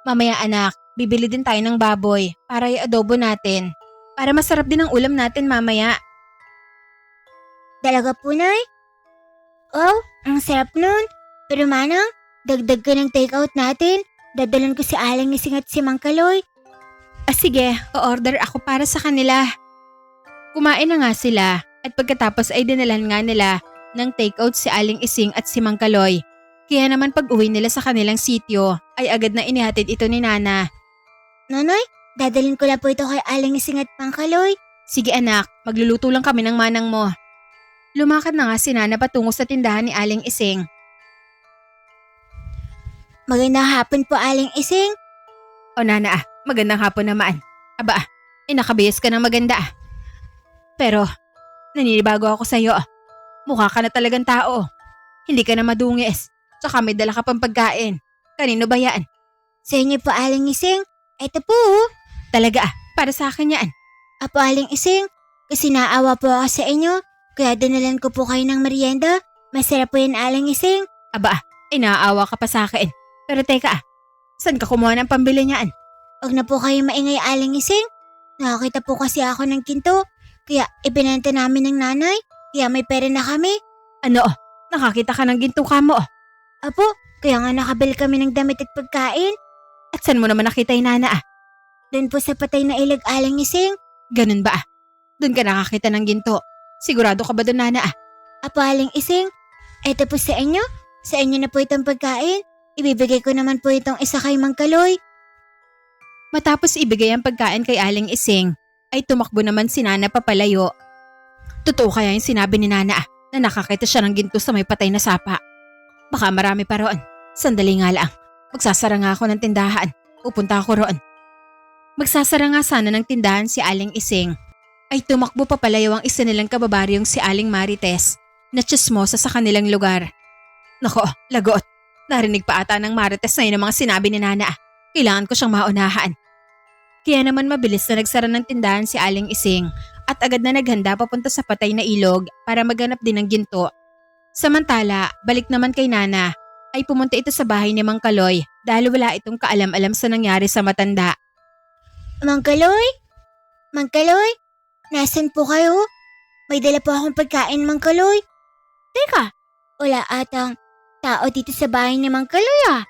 Mamaya anak, bibili din tayo ng baboy para i-adobo natin. Para masarap din ang ulam natin mamaya. Talaga po, Nay? Oh, ang sarap nun. Pero Manang, dagdag ka ng take-out natin. Dadalan ko si Aling Ising at si Mang Kaloy. Sige, o-order ako para sa kanila. Kumain na nga sila at pagkatapos ay dinalan nga nila ng take-out si Aling Ising at si Mang Kaloy. Kaya naman pag uwi nila sa kanilang sityo ay agad na inihatid ito ni Nana. Nanay, dadalhin ko na po ito kay Aling Ising at Mang Kaloy. Sige anak, magluluto lang kami ng manang mo. Lumakad na nga si Nana patungo sa tindahan ni Aling Ising. Magandang hapon po, Aling Ising. O Nana magandang hapon naman. Aba, nakabihis ka ng maganda Pero, naninibago ako sa'yo. Mukha ka na talagang tao. Hindi ka na madungis. Tsaka may dala ka pang pagkain. Kanino ba yan? Sa inyo po, Aling Ising. Ito po. Talaga para sa akin yan. Apo, Aling Ising. Kasi naawa po ako sa inyo. Kaya dinalan ko po kayo ng merienda. Masarap po yan, Aling Ising. Aba, naawa ka pa sa akin. Pero teka, saan ka kumuha ng pambili niyan? Huwag na po kayo maingay, Aling Ising. Nakakita po kasi ako ng ginto. Kaya ibinenta namin ng nanay. Kaya may pera na kami. Ano? Nakakita ka ng ginto ka mo? Apo, kaya nga nakabili kami ng damit at pagkain. At saan mo naman nakita yung Nana Doon po sa patay na ilag, Aling Ising. Ganun ba? Doon ka nakakita ng ginto. Sigurado ka ba doon, Nana Apo, Aling Ising. Ito po sa inyo. Sa inyo na po itong pagkain. Ibibigay ko naman po itong isa kay Mang Kaloy. Matapos ibigay ang pagkain kay Aling Ising, ay tumakbo naman si Nana papalayo. Totoo kaya yung sinabi ni Nana na nakakita siya ng ginto sa may patay na sapa? Baka marami pa roon. Sandali nga lang. Magsasara nga ako ng tindahan. Pupunta ako roon. Magsasara nga sana ng tindahan si Aling Ising. Ay tumakbo papalayo ang isa nilang kababaryong si Aling Marites na tsismosa sa kanilang lugar. Nako, lagot. Narinig pa ata ng Marites na yun ang mga sinabi ni Nana. Kailangan ko siyang maunahan. Kaya naman mabilis na nagsara ng tindahan si Aling Ising at agad na naghanda papunta sa patay na ilog para maghanap din ng ginto. Samantala, balik naman kay Nana ay pumunta ito sa bahay ni Mang Kaloy dahil wala itong kaalam-alam sa nangyari sa matanda. Mang Kaloy? Mang Kaloy? Nasaan po kayo? May dala po akong pagkain, Mang Kaloy. Teka, wala atang tao dito sa bahay ni Mang Kaloy ah.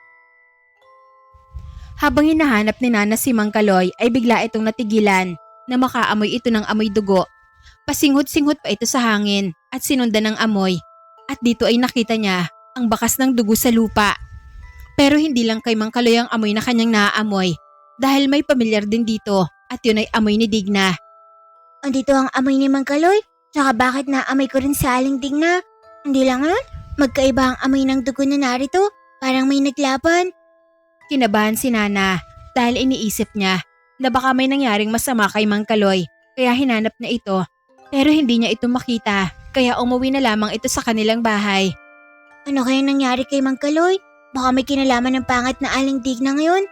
Habang hinahanap ni Nana si Mang Kaloy ay bigla itong natigilan na makaamoy ito ng amoy dugo. Pasinghot-singhot pa ito sa hangin at sinundan ng amoy at dito ay nakita niya ang bakas ng dugo sa lupa. Pero hindi lang kay Mang Kaloy ang amoy na kanyang naaamoy dahil may pamilyar din dito at yun ay amoy ni Digna. Andito ang amoy ni Mang Kaloy, tsaka bakit naamoy ko rin sa Aling Digna? Hindi lang yun, magkaiba ang amoy ng dugo na narito, parang may naglaban. Kinabahan si Nana dahil iniisip niya na baka may nangyaring masama kay Mang Kaloy kaya hinanap na ito pero hindi niya ito makita kaya umuwi na lamang ito sa kanilang bahay. Ano kaya nangyari kay Mang Kaloy? Baka may kinalaman ng pangat na Aling Digna ngayon?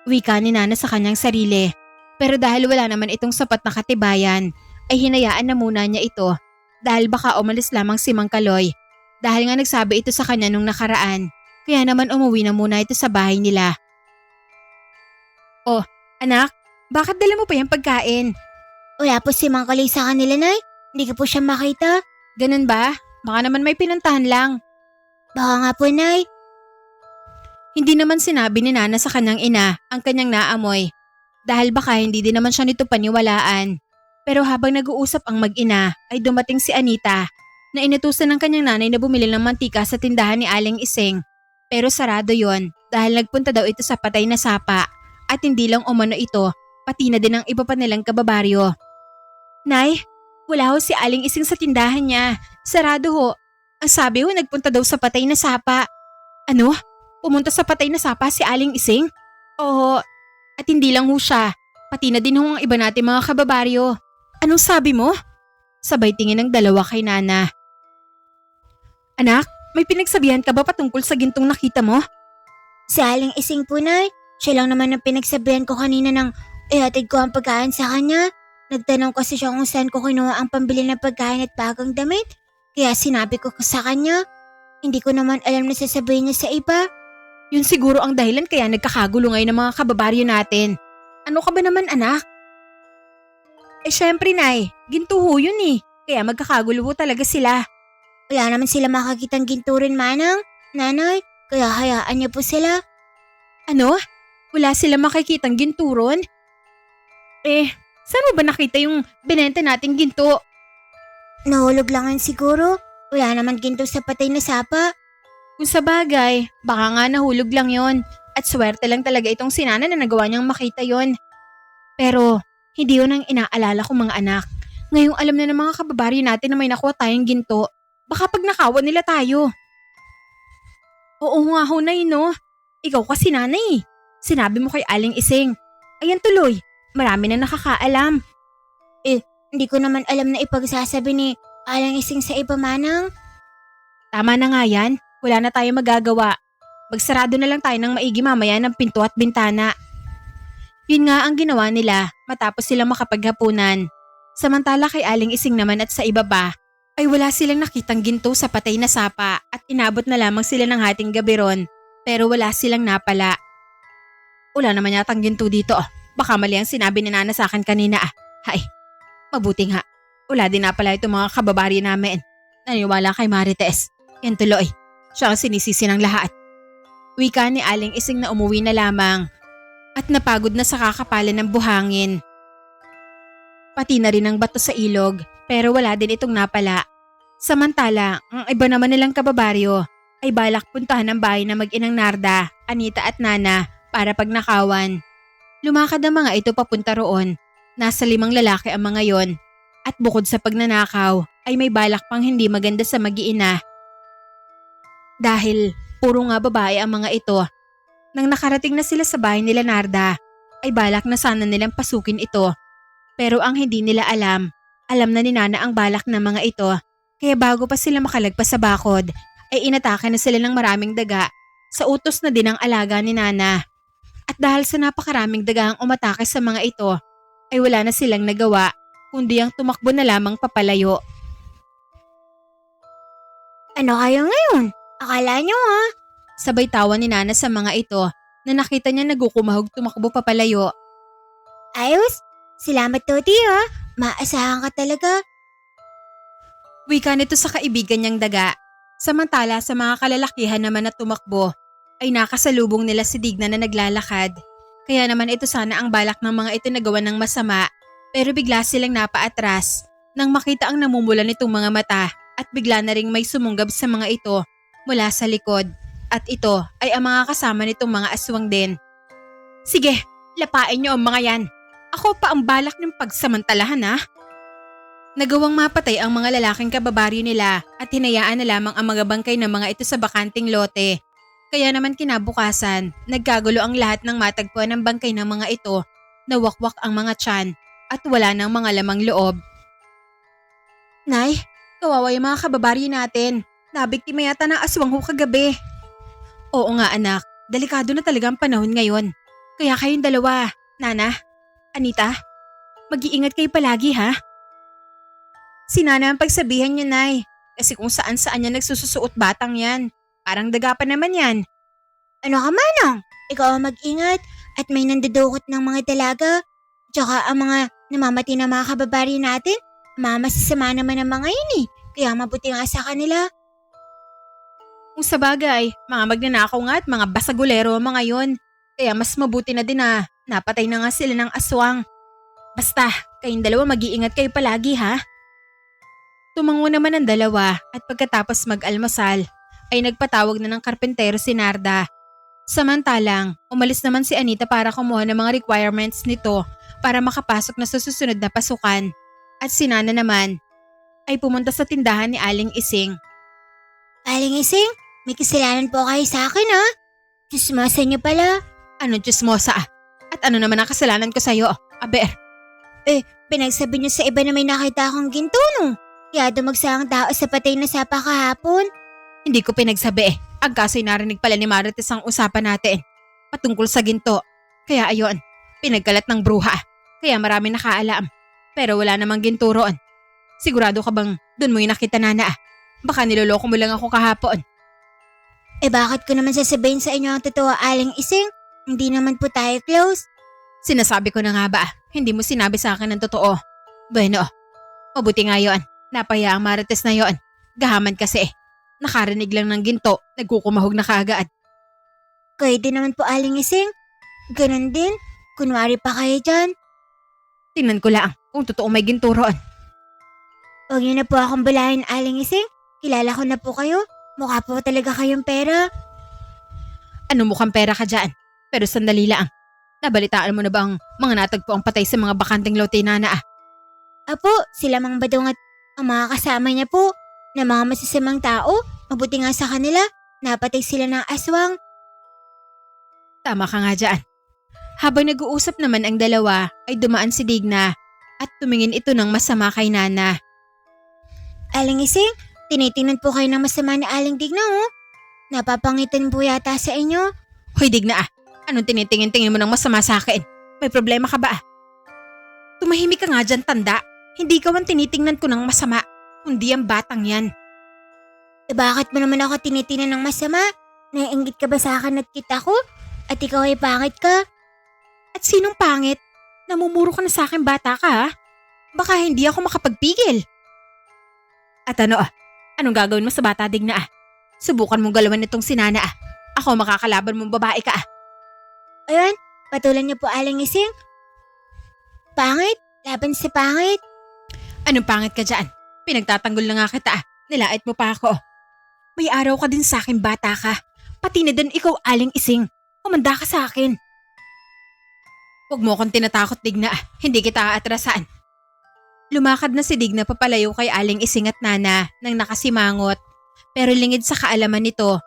Wika ni Nana sa kanyang sarili. Pero dahil wala naman itong sapat na katibayan, ay hinayaan na muna niya ito dahil baka umalis lamang si Mang Kaloy. Dahil nga nagsabi ito sa kanya nung nakaraan, kaya naman umuwi na muna ito sa bahay nila. Oh, anak, bakit dala mo pa yung pagkain? Wala po si Mang Kaloy sa kanila, Nay. Hindi ko po siya makita. Ganun ba? Baka naman may pinuntahan lang. Baka nga po, Nay. Hindi naman sinabi ni Nana sa kanyang ina ang kanyang naamoy. Dahil baka hindi din naman siya nito paniwalaan. Pero habang nag-uusap ang mag-ina ay dumating si Anita na inutusan ng kanyang nanay na bumili ng mantika sa tindahan ni Aling Ising. Pero sarado yon dahil nagpunta daw ito sa patay na sapa at hindi lang umano ito, pati na din ang iba pa nilang kababaryo. Nay, wala ho si Aling Ising sa tindahan niya. Sarado ho. Ang sabi ho nagpunta daw sa patay na sapa. Ano? Pumunta sa patay na sapa si Aling Ising? Oo. At hindi lang ho siya, pati na din ho ang iba natin mga kababaryo. Anong sabi mo? Sabay tingin ng dalawa kay Nana. Anak, may pinagsabihan ka ba patungkol sa gintong nakita mo? Si Aling Ising po, Nay. Siya lang naman ang pinagsabihan ko kanina ng ihatid ko ang pagkain sa kanya. Nagtanong kasi siya kung saan ko kinuha ang pambili ng pagkain at bagong damit. Kaya sinabi ko sa kanya. Hindi ko naman alam na sasabihin niya sa iba. Yun siguro ang dahilan kaya nagkakagulo ngayon ng mga kababaryo natin. Ano ka ba naman anak? Eh syempre Nay, ginto ho yun eh. Kaya magkakagulo ho talaga sila. Wala naman sila makakitang ginto rin, Manang. Nanay, kaya hayaan niyo po sila. Ano? Wala sila makikitang ginto ron? Eh, saan mo ba nakita yung binenta nating ginto? Nahulog lang yun siguro. Wala naman ginto sa patay na sapa. Kung sa bagay, baka nga nahulog lang yon at swerte lang talaga itong sinana na nagawa niyang makita yon. Pero hindi yun ang inaalala ko mga anak. Ngayong alam na ng mga kababaryo natin na may nakuha tayong ginto, baka pag nakawan nila tayo. Oo nga ho Nay no. Ikaw kasi nanay. Sinabi mo kay Aling Ising. Ayan tuloy, marami na nakakaalam. Hindi ko naman alam na ipagsasabi ni Aling Ising sa iba, Manang. Tama na nga yan. Wala na tayo magagawa. Magsarado na lang tayo ng maigi mamaya ng pinto at bintana. Yun nga ang ginawa nila matapos silang makapaghapunan. Samantala kay Aling Ising naman at sa iba pa, ay wala silang nakitang ginto sa patay na sapa at inabot na lamang sila ng hating gabi ron. Pero wala silang napala. Wala naman yatang ginto dito. Baka mali ang sinabi ni Nana sa akin kanina Hay, mabuti nga. Wala din napala itong mga kababaryo namin. Naniwala kay Marites. Yan tuloy. Siya ang sinisisi ng lahat. Wika ni Aling Ising na umuwi na lamang at napagod na sa kakapalan ng buhangin. Pati na rin ang bato sa ilog pero wala din itong napala. Samantala, ang iba naman nilang kababaryo ay balak puntahan ang bahay na mag-inang Narda, Anita at Nana para pagnakawan. Lumakad ang mga ito papunta roon. Nasa 5 lalaki ang mga yon. At bukod sa pagnanakaw ay may balak pang hindi maganda sa mag-iina. Dahil puro nga babae ang mga ito. Nang nakarating na sila sa bahay nila Narda, ay balak na sana nilang pasukin ito. Pero ang hindi nila alam na ni Nana ang balak ng mga ito. Kaya bago pa sila makalagpas sa bakod, ay inatake na sila ng maraming daga sa utos na din ng alaga ni Nana. At dahil sa napakaraming daga ang umatake sa mga ito, ay wala na silang nagawa kundi ang tumakbo na lamang papalayo. Ano kayo ngayon? Akala nyo Sabay tawa ni Nana sa mga ito na nakita niya nagkukumahog tumakbo papalayo. Ayos? Salamat Toti Maasahan ka talaga. Wika nito sa kaibigan niyang daga. Samantala sa mga kalalakihan naman na tumakbo ay nakasalubong nila si Digna na naglalakad. Kaya naman ito sana ang balak ng mga ito na gawa ng masama, pero bigla silang napaatras nang makita ang namumulan nitong mga mata at bigla na ring may sumunggab sa mga ito mula sa likod. At ito ay ang mga kasama nitong mga aswang din. Sige, lapain niyo ang mga yan. Ako pa ang balak ng pagsamantalahan Nagawang mapatay ang mga lalaking kababaryo nila at hinayaan na lamang ang mga bangkay ng mga ito sa bakanting lote. Kaya naman kinabukasan, nagkagulo ang lahat ng matagpuan ng bangkay ng mga ito, nawakwak ang mga tiyan at wala ng mga lamang loob. Nay, kawawa yung mga kababaryo natin. Nabiktima yata ng aswang ho kagabi. Oo nga anak, delikado na talaga ang panahon ngayon. Kaya kayong dalawa, Nana, Anita, mag-iingat kayo palagi Si Nana ang pagsabihan niya, Nay. Kasi kung saan-saan niya nagsususuot batang yan. Parang daga pa naman yan. Ano ka manong? Ikaw ang mag-ingat at may nandudukot ng mga dalaga. Tsaka ang mga namamati na mga kababari natin, masasama naman ang mga yun Kaya mabuti nga sa kanila. Kung sa bagay, mga magnanakaw nga at mga basagulero ang mga yon. Kaya mas mabuti na din napatay na nga sila ng aswang. Basta, kayong dalawa mag-iingat kayo palagi Tumango naman ang dalawa at pagkatapos mag-almusal ay nagpatawag na ng karpentero si Narda. Samantalang, umalis naman si Anita para kumuha ng mga requirements nito para makapasok na sa susunod na pasukan. At si Nana naman ay pumunta sa tindahan ni Aling Ising. Aling Ising, may kasalanan po kayo sa akin Chismosa niyo pala. Anong chismosa At ano naman ang kasalanan ko sa'yo? Aber. Pinagsabi niyo sa iba na may nakita akong ginto Kaya dumagsa ang tao sa patay na sapa kahapon. Hindi ko pinagsabi Ang kaso'y narinig pala ni Marites ang usapan natin. Patungkol sa ginto. Kaya ayon, pinagkalat ng bruha. Kaya marami nakaalam. Pero wala namang ginto roon. Sigurado ka bang doon mo yung nakita Nana? Baka niloloko mo lang ako kahapon. Bakit ko naman sasabihin sa inyo ang totoo, Aling Ising? Hindi naman po tayo close. Sinasabi ko na nga ba, hindi mo sinabi sa akin ng totoo. Bueno, mabuti nga yun. Napaya ang Marites na yon. Gahaman kasi. Nakarinig lang ng ginto, nagkukumahog na kaagad. Kayo din naman po, Aling Ising. Ganon din. Kunwari pa kayo dyan. Tingnan ko lang kung totoo may ginto roon. Huwag niyo na po akong balahin, Aling Ising. Kilala ko na po kayo. Mukha po talaga kayong pera. Ano mukhang pera ka dyan? Pero sandali lang. Nabalitaan mo na ba ang mga natagpo ang patay sa mga bakanting lote Nana? Apo, sila Mang Badong at ang mga kasama niya po, na mga masasamang tao, mabuti nga sa kanila, napatay sila ng aswang. Tama ka nga dyan. Habang nag-uusap naman ang dalawa, ay dumaan si Digna at tumingin ito ng masama kay Nana. Aling Ising, tinitingnan po kayo ng masama ni Aling Digna Napapangitan po yata sa inyo. Hoy Digna anong tinitingin-tingin mo ng masama sa akin? May problema ka ba? Tumahimik ka nga dyan tanda. Hindi ka man tinitingnan ko ng masama, kundi ang batang yan. Bakit mo naman ako tinitingnan ng masama? Naiinggit ka ba sa akin at kita ko? At ikaw ay pangit ka? At sinong pangit? Namumuro ka na sa akin bata ka Baka hindi ako makapagpigil. At anong gagawin mo sa bata Digna Subukan mong galawan nitong si Nana Ako makakalaban mong babae ka Ayun, patulan niyo po Aling Ising. Pangit? Laban sa pangit? Anong pangit ka dyan? Pinagtatanggol na nga kita Nilait mo pa ako. May araw ka din sa akin bata ka. Pati na din ikaw Aling Ising. Kumanda ka sa akin. Huwag mo akong tinatakot, Digna. Hindi kita aatrasan. Lumakad na si Digna papalayo kay Aling Ising at Nana nang nakasimangot. Pero lingid sa kaalaman nito,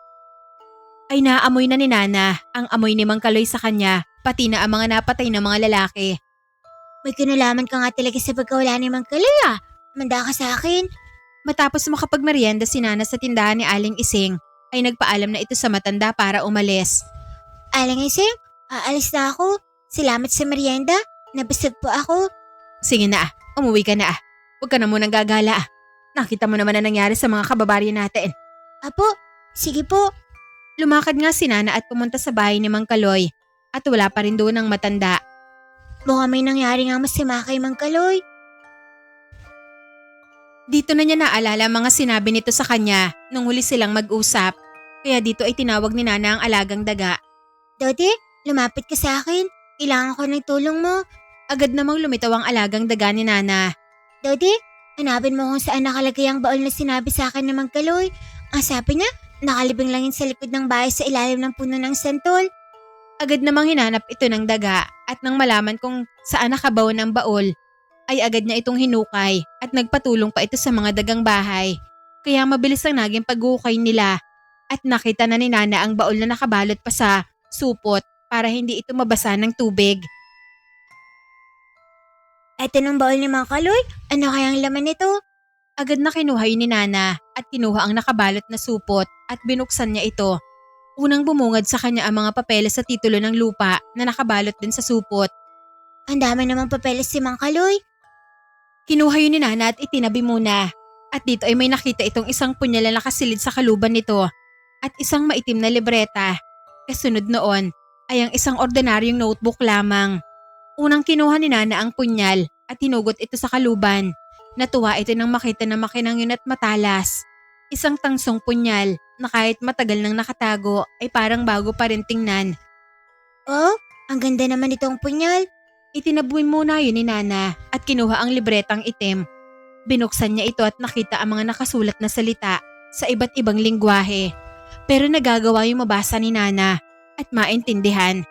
ay naamoy na ni Nana ang amoy ni Mang Kaloy sa kanya, pati na ang mga napatay na mga lalaki. May kinalaman ka nga talaga sa pagkawala ni Mang Kaloy ah. Manda ka sa akin. Matapos makapagmerienda si Nana sa tindahan ni Aling Ising, ay nagpaalam na ito sa matanda para umalis. Aling Ising, aalis na ako. Salamat sa merienda. Nabusog po ako. Sige na, umuwi ka na. Huwag ka na munang gagala. Nakita mo naman na nangyari sa mga kababaryan natin. Apo, sige po. Lumakad nga si Nana at pumunta sa bahay ni Mang Kaloy at wala pa rin doon ang matanda. Mukhang may nangyari nga masama kay Mang Kaloy. Dito na niya naalala mga sinabi nito sa kanya nung huli silang mag-usap. Kaya dito ay tinawag ni Nana ang alagang daga. Dodi, lumapit ka sa akin. Kailangan ko ng tulong mo. Agad namang lumitaw ang alagang daga ni Nana. Dodi, hanapin mo kung saan nakalagay ang baol na sinabi sa akin ng Mang Kaloy. Ang sabi niya, nakalibing lang yun sa likod ng bahay sa ilalim ng puno ng santol. Agad namang hinanap ito ng daga at nang malaman kung saan nakabaw ng baol, ay agad niya itong hinukay at nagpatulong pa ito sa mga dagang bahay. Kaya mabilis ang naging pag-ukay nila at nakita na ni Nana ang baol na nakabalot pa sa supot para hindi ito mabasa ng tubig. Eto ng baol ni Mang Kaloy, ano kayang laman nito? Agad na kinuha yun ni Nana at kinuha ang nakabalot na supot at binuksan niya ito. Unang bumungad sa kanya ang mga papeles sa titulo ng lupa na nakabalot din sa supot. Ang dami namang papeles si Mang Kaloy. Kinuha yun ni Nana at itinabi muna. At dito ay may nakita itong isang punyal na nakasilid sa kaluban nito at isang maitim na libreta. Kasunod noon ay ang isang ordinaryong notebook lamang. Unang kinuha ni Nana ang punyal at hinugot ito sa kaluban. Natuwa ito nang makita na makinang yun at matalas. Isang tangsong punyal na kahit matagal nang nakatago ay parang bago pa rin tingnan. Oh, ang ganda naman itong punyal. Itinabuin muna yun ni Nana at kinuha ang libretang itim. Binuksan niya ito at nakita ang mga nakasulat na salita sa iba't ibang lingwahe. Pero nagagawa yung mabasa ni Nana at maintindihan.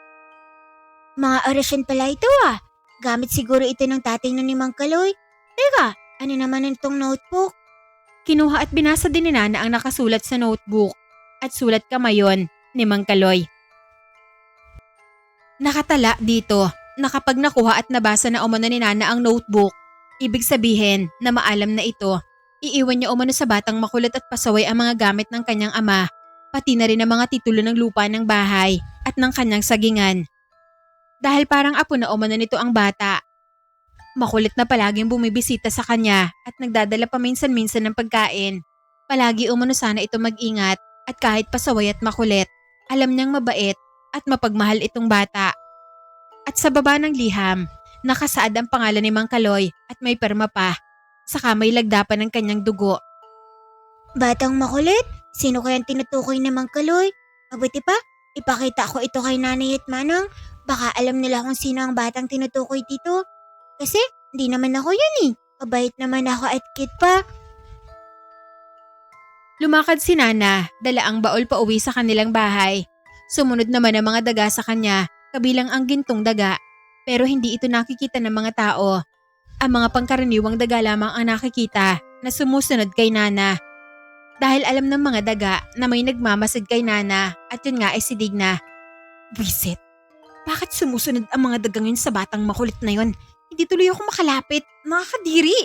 Mga orasyon pala ito ah. Gamit siguro ito ng tatay nun ni Mang Kaloy. Teka, ano naman itong notebook? Kinuha at binasa din ni Nana ang nakasulat sa notebook at sulat kamayon ni Mang Kaloy. Nakatala dito na kapag nakuha at nabasa na umano ni Nana ang notebook, ibig sabihin na maalam na ito, iiwan niya umano sa batang makulit at pasaway ang mga gamit ng kanyang ama, pati na rin ang mga titulo ng lupa ng bahay at ng kanyang sagingan. Dahil parang apo na umano nito ang bata. Makulit na palaging bumibisita sa kanya at nagdadala paminsan-minsan ng pagkain. Palagi umano sana ito mag-ingat at kahit pasaway at makulit, alam niyang mabait at mapagmahal itong bata. At sa baba ng liham, nakasaad ang pangalan ni Mang Kaloy at may perma pa, saka may lagda pa ng kanyang dugo. Batang makulit? Sino kayang tinutukoy ni Mang Kaloy? Mabuti pa, ipakita ko ito kay Nanay at Manang. Baka alam nila kung sino ang batang tinutukoy dito. Kasi hindi naman ako yan eh. Mabait naman ako at cute pa. Lumakad si Nana, dala ang baol pa uwi sa kanilang bahay. Sumunod naman ang mga daga sa kanya, kabilang ang gintong daga. Pero hindi ito nakikita ng mga tao. Ang mga pangkaraniwang daga lamang ang nakikita na sumusunod kay Nana. Dahil alam ng mga daga na may nagmamasid kay Nana at yun nga ay si Digna. Wisit, bakit sumusunod ang mga dagang yun sa batang makulit na yun? Hindi tuloy ako makalapit, nakakadiri.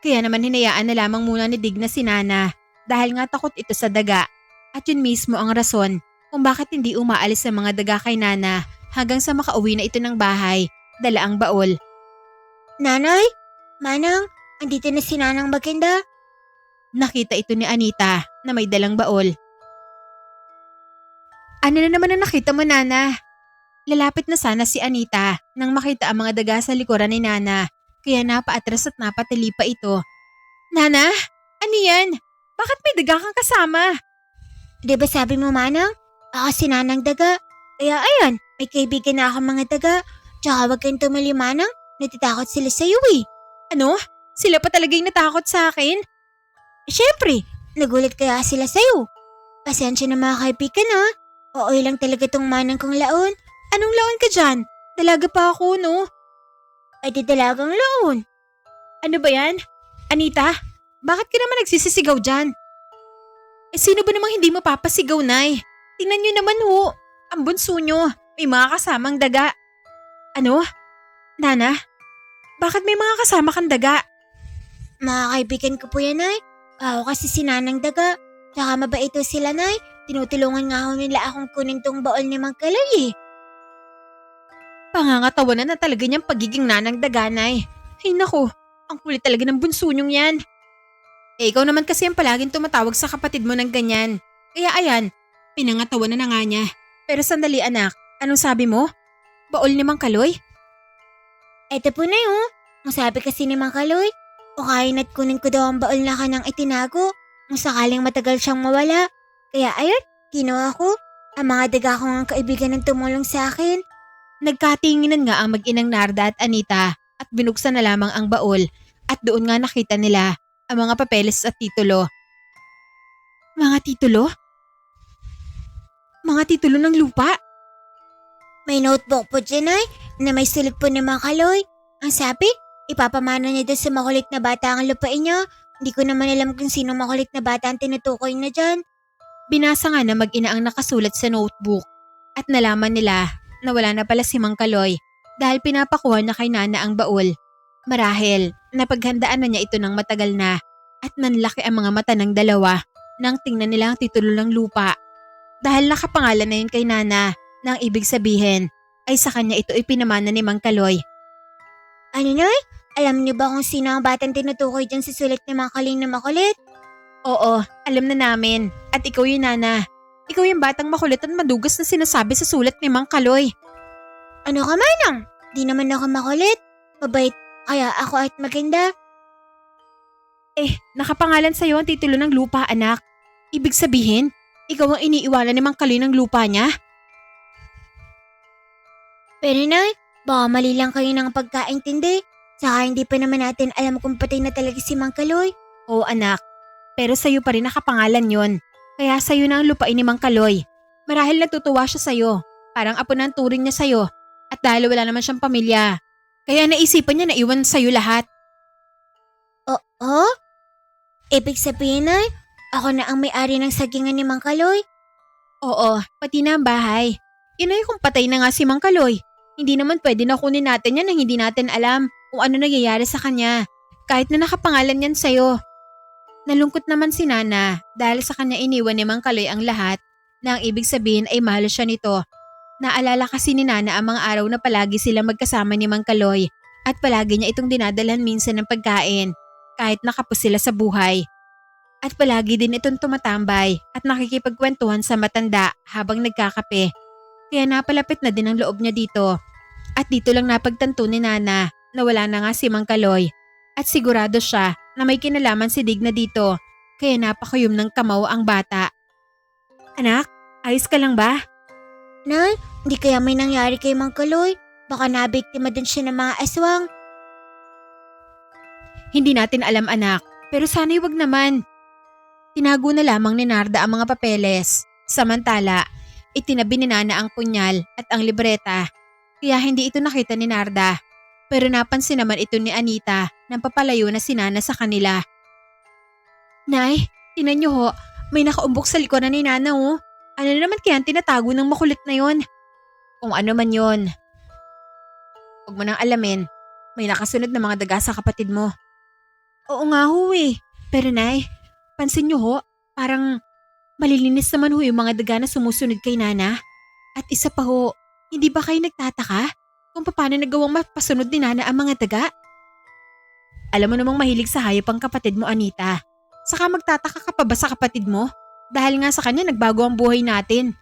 Kaya naman hinayaan na lamang muna ni Digna si Nana dahil nga takot ito sa daga. At yun mismo ang rason kung bakit hindi umaalis ang mga daga kay Nana hanggang sa makauwi na ito ng bahay, dala ang baol. Nanay? Manang? Andito na si Nanang maganda? Nakita ito ni Anita na may dalang baol. Ano na naman ang nakita mo, Nana? Lalapit na sana si Anita nang makita ang mga daga sa likuran ni Nana, kaya napaatras at napatili pa ito. Nana, ano yan? Bakit may daga kang kasama? Di ba sabi mo, Manang? Ako si Nanang daga. Kaya ayan, may kaibigan na ako mga daga. Tsaka wag kang tumali, Manang. Natitakot sila sa'yo eh. Ano? Sila pa talagang natakot sa akin? Siyempre, nagulat kaya sila sa'yo. Pasensya na mga kaibigan ha. Oo lang talaga tong Manang kong laon. Anong laon ka dyan? Dalaga pa ako, no? Ay di dalagang laon. Ano ba yan? Anita, bakit ka naman nagsisisigaw dyan? Eh sino ba namang hindi mapapasigaw, Nay? Tingnan nyo naman ho, ang bunso nyo, may mga kasamang daga. Ano? Nana, bakit may mga kasama kang daga? Mga kaibigan ko po yan, Nay. Ako kasi si Nanang Daga. Tsaka mabait ito sila, Nay. Tinutulungan nga ho nila akong kunin tong baol ni Mang Kaloy eh. Pangangatawanan na talaga niyang pagiging nanang daga, Nay. Ay nako, ang kulit talaga ng bunso nyong yan. Eh ikaw naman kasi ang palaging tumatawag sa kapatid mo ng ganyan. Kaya ayan, pinangatawanan na nga niya. Pero sandali anak, anong sabi mo? Baol ni Mang Kaloy? Eto po na yun. Ang sabi kasi ni Mang Kaloy, o kain at kunin ko daw ang baol na kanang itinago kung sakaling matagal siyang mawala. Kaya ayun, kinuha ko. Ang mga daga ko ng kaibigan ng tumulong sa akin. Nagkatinginan nga ang mag-inang Narda at Anita at binuksan na lamang ang baol at doon nga nakita nila ang mga papeles at titulo. Mga titulo? Mga titulo ng lupa? May notebook po dyan ay na may sulat po ni Mang Kaloy. Ang sabi, ipapamana niya doon sa makulit na bata ang lupain niya. Hindi ko naman alam kung sino makulit na bata ang tinutukoy na dyan. Binasa nga na mag-ina ang nakasulat sa notebook at nalaman nila na wala na pala si Mang Kaloy dahil pinapakuha na kay Nana ang baol. Marahil, napaghandaan na niya ito ng matagal na at nanlaki ang mga mata ng dalawa nang tingnan nila ang titulo ng lupa. Dahil nakapangalan na yun kay Nana na ang ibig sabihin ay sa kanya ito ipinamana ni Mang Kaloy. Ano Nay? Alam niyo ba kung sino ang batang tinutukoy dyan sa sulat ni Mang Kaloy na makulit? Oo, alam na namin. At ikaw yun, Nana. Ikaw yung batang makulit at madugas na sinasabi sa sulat ni Mang Kaloy. Ano ka manang? Di naman ako makulit. Mabait kaya ako at maganda. Eh, nakapangalan sa'yo ang titulo ng lupa, anak. Ibig sabihin, ikaw ang iniiwanan ni Mang Kaloy ng lupa niya? Pero Nay, baka mali lang kayo ng pagkaintindi. Saka hindi pa naman natin alam kung patay na talaga si Mang Kaloy. Oo, anak. Pero sa'yo pa rin nakapangalan yon. Kaya sa'yo na ang lupain ni Mang Kaloy. Marahil natutuwa siya sa'yo. Parang apo na ang turing niya sa'yo. At dahil wala naman siyang pamilya. Kaya naisipan niya na iwan sa'yo lahat. Oo? Ibig sabihin Nay, ako na ang may-ari ng sagingan ni Mang Kaloy? Oo, pati na ang bahay. Inay kung patay na nga si Mang Kaloy. Hindi naman pwede na kunin natin yan nang hindi natin alam kung ano nangyayari sa kanya. Kahit na nakapangalan yan sa'yo. Nalungkot naman si Nana dahil sa kanya iniwan ni Mang Kaloy ang lahat na ang ibig sabihin ay mahal siya nito. Naalala kasi ni Nana ang mga araw na palagi sila magkasama ni Mang Kaloy at palagi niya itong dinadalhan minsan ng pagkain kahit nakapos sila sa buhay. At palagi din itong tumatambay at nakikipagkwentuhan sa matanda habang nagkakape. Kaya napalapit na din ang loob niya dito. At dito lang napagtanto ni Nana na wala na nga si Mang Kaloy. At sigurado siya na may kinalaman si Digna dito. Kaya napakayom ng kamaw ang bata. Anak, ayos ka lang ba? Nay, hindi kaya may nangyari kay Mang Kaloy? Baka nabiktima din siya ng mga aswang. Hindi natin alam anak, pero sana'y wag naman. Tinago na lamang ni Narda ang mga papeles. Samantala, itinabi ni Nana ang punyal at ang libreta. Kaya hindi ito nakita ni Narda. Pero napansin naman ito ni Anita nang papalayo na si Nana sa kanila. Nay, tinan niyo ho, may nakaumbok sa likuran ni Nana ho. Ano na naman kaya ang tinatago ng makulit na yon? Kung ano man yon. Huwag mo nang alamin, may nakasunod na mga daga sa kapatid mo. Oo nga ho eh. Pero Nay, pansin niyo ho, parang malilinis naman ho yung mga daga na sumusunod kay Nana. At isa pa ho, hindi ba kayo nagtataka kung paano nagawang mapasunod ni Nana ang mga daga? Alam mo namang mahilig sa hayop ang kapatid mo, Anita. Saka magtataka ka pa ba sa kapatid mo? Dahil nga sa kanya nagbago ang buhay natin.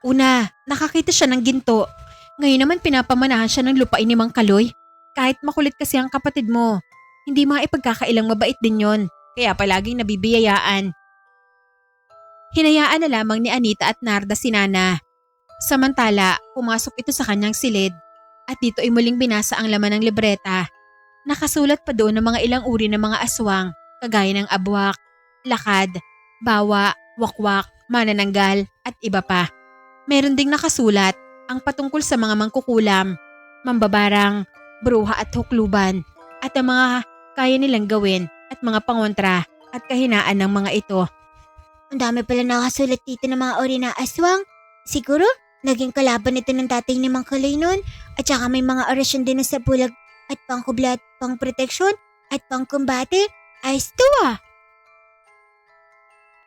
Una, nakakita siya ng ginto. Ngayon naman pinapamanahan siya ng lupain ni Mang Kaloy. Kahit makulit kasi ang kapatid mo, hindi maipagkakailang mabait din yon. Kaya palaging nabibiyayaan. Hinayaan na lamang ni Anita at Narda si Nana. Samantala, pumasok ito sa kanyang silid at dito ay muling binasa ang laman ng libreta. Nakasulat pa doon ng mga ilang uri ng mga aswang kagaya ng abwak, lakad, bawa, wakwak, manananggal at iba pa. Meron ding nakasulat ang patungkol sa mga mangkukulam mambabarang, bruha at hukluban at ang mga kaya nilang gawin at mga pangontra at kahinaan ng mga ito. Ang dami pala nakasulat dito ng mga ori ng aswang. Siguro, naging kalaban ito ng tatay ni Mang Kaloy noon at saka may mga orasyon din sa bulag at pangkubla at pangproteksyon at pangkumbate. Ayos to ah.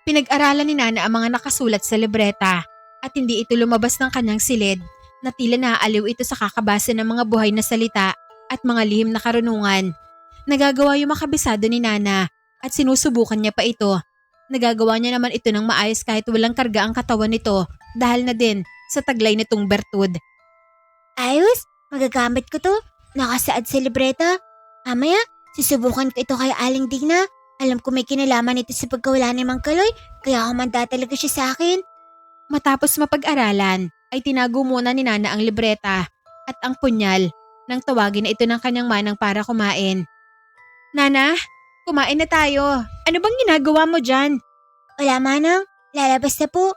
Pinag-aralan ni Nana ang mga nakasulat sa libreta at hindi ito lumabas ng kanyang silid na tila naaaliw ito sa kakabasa ng mga buhay na salita at mga lihim na karunungan. Nagagawa yung makabisado ni Nana at sinusubukan niya pa ito. Nagagawa niya naman ito ng maayos kahit walang karga ang katawan nito dahil na din sa taglay nitong bertud. Ayos, magagamit ko to. Nakasaad sa libreta. Mamaya, susubukan ko ito kay Aling Digna. Alam ko may kinalaman ito sa pagkawala ni Mang Kaloy, kaya humanda talaga siya sa akin. Matapos mapag-aralan, ay tinago muna ni Nana ang libreta at ang punyal nang tawagin na ito ng kanyang manang para kumain. Nana, kumain na tayo. Ano bang ginagawa mo dyan? Wala manang, lalabas na po.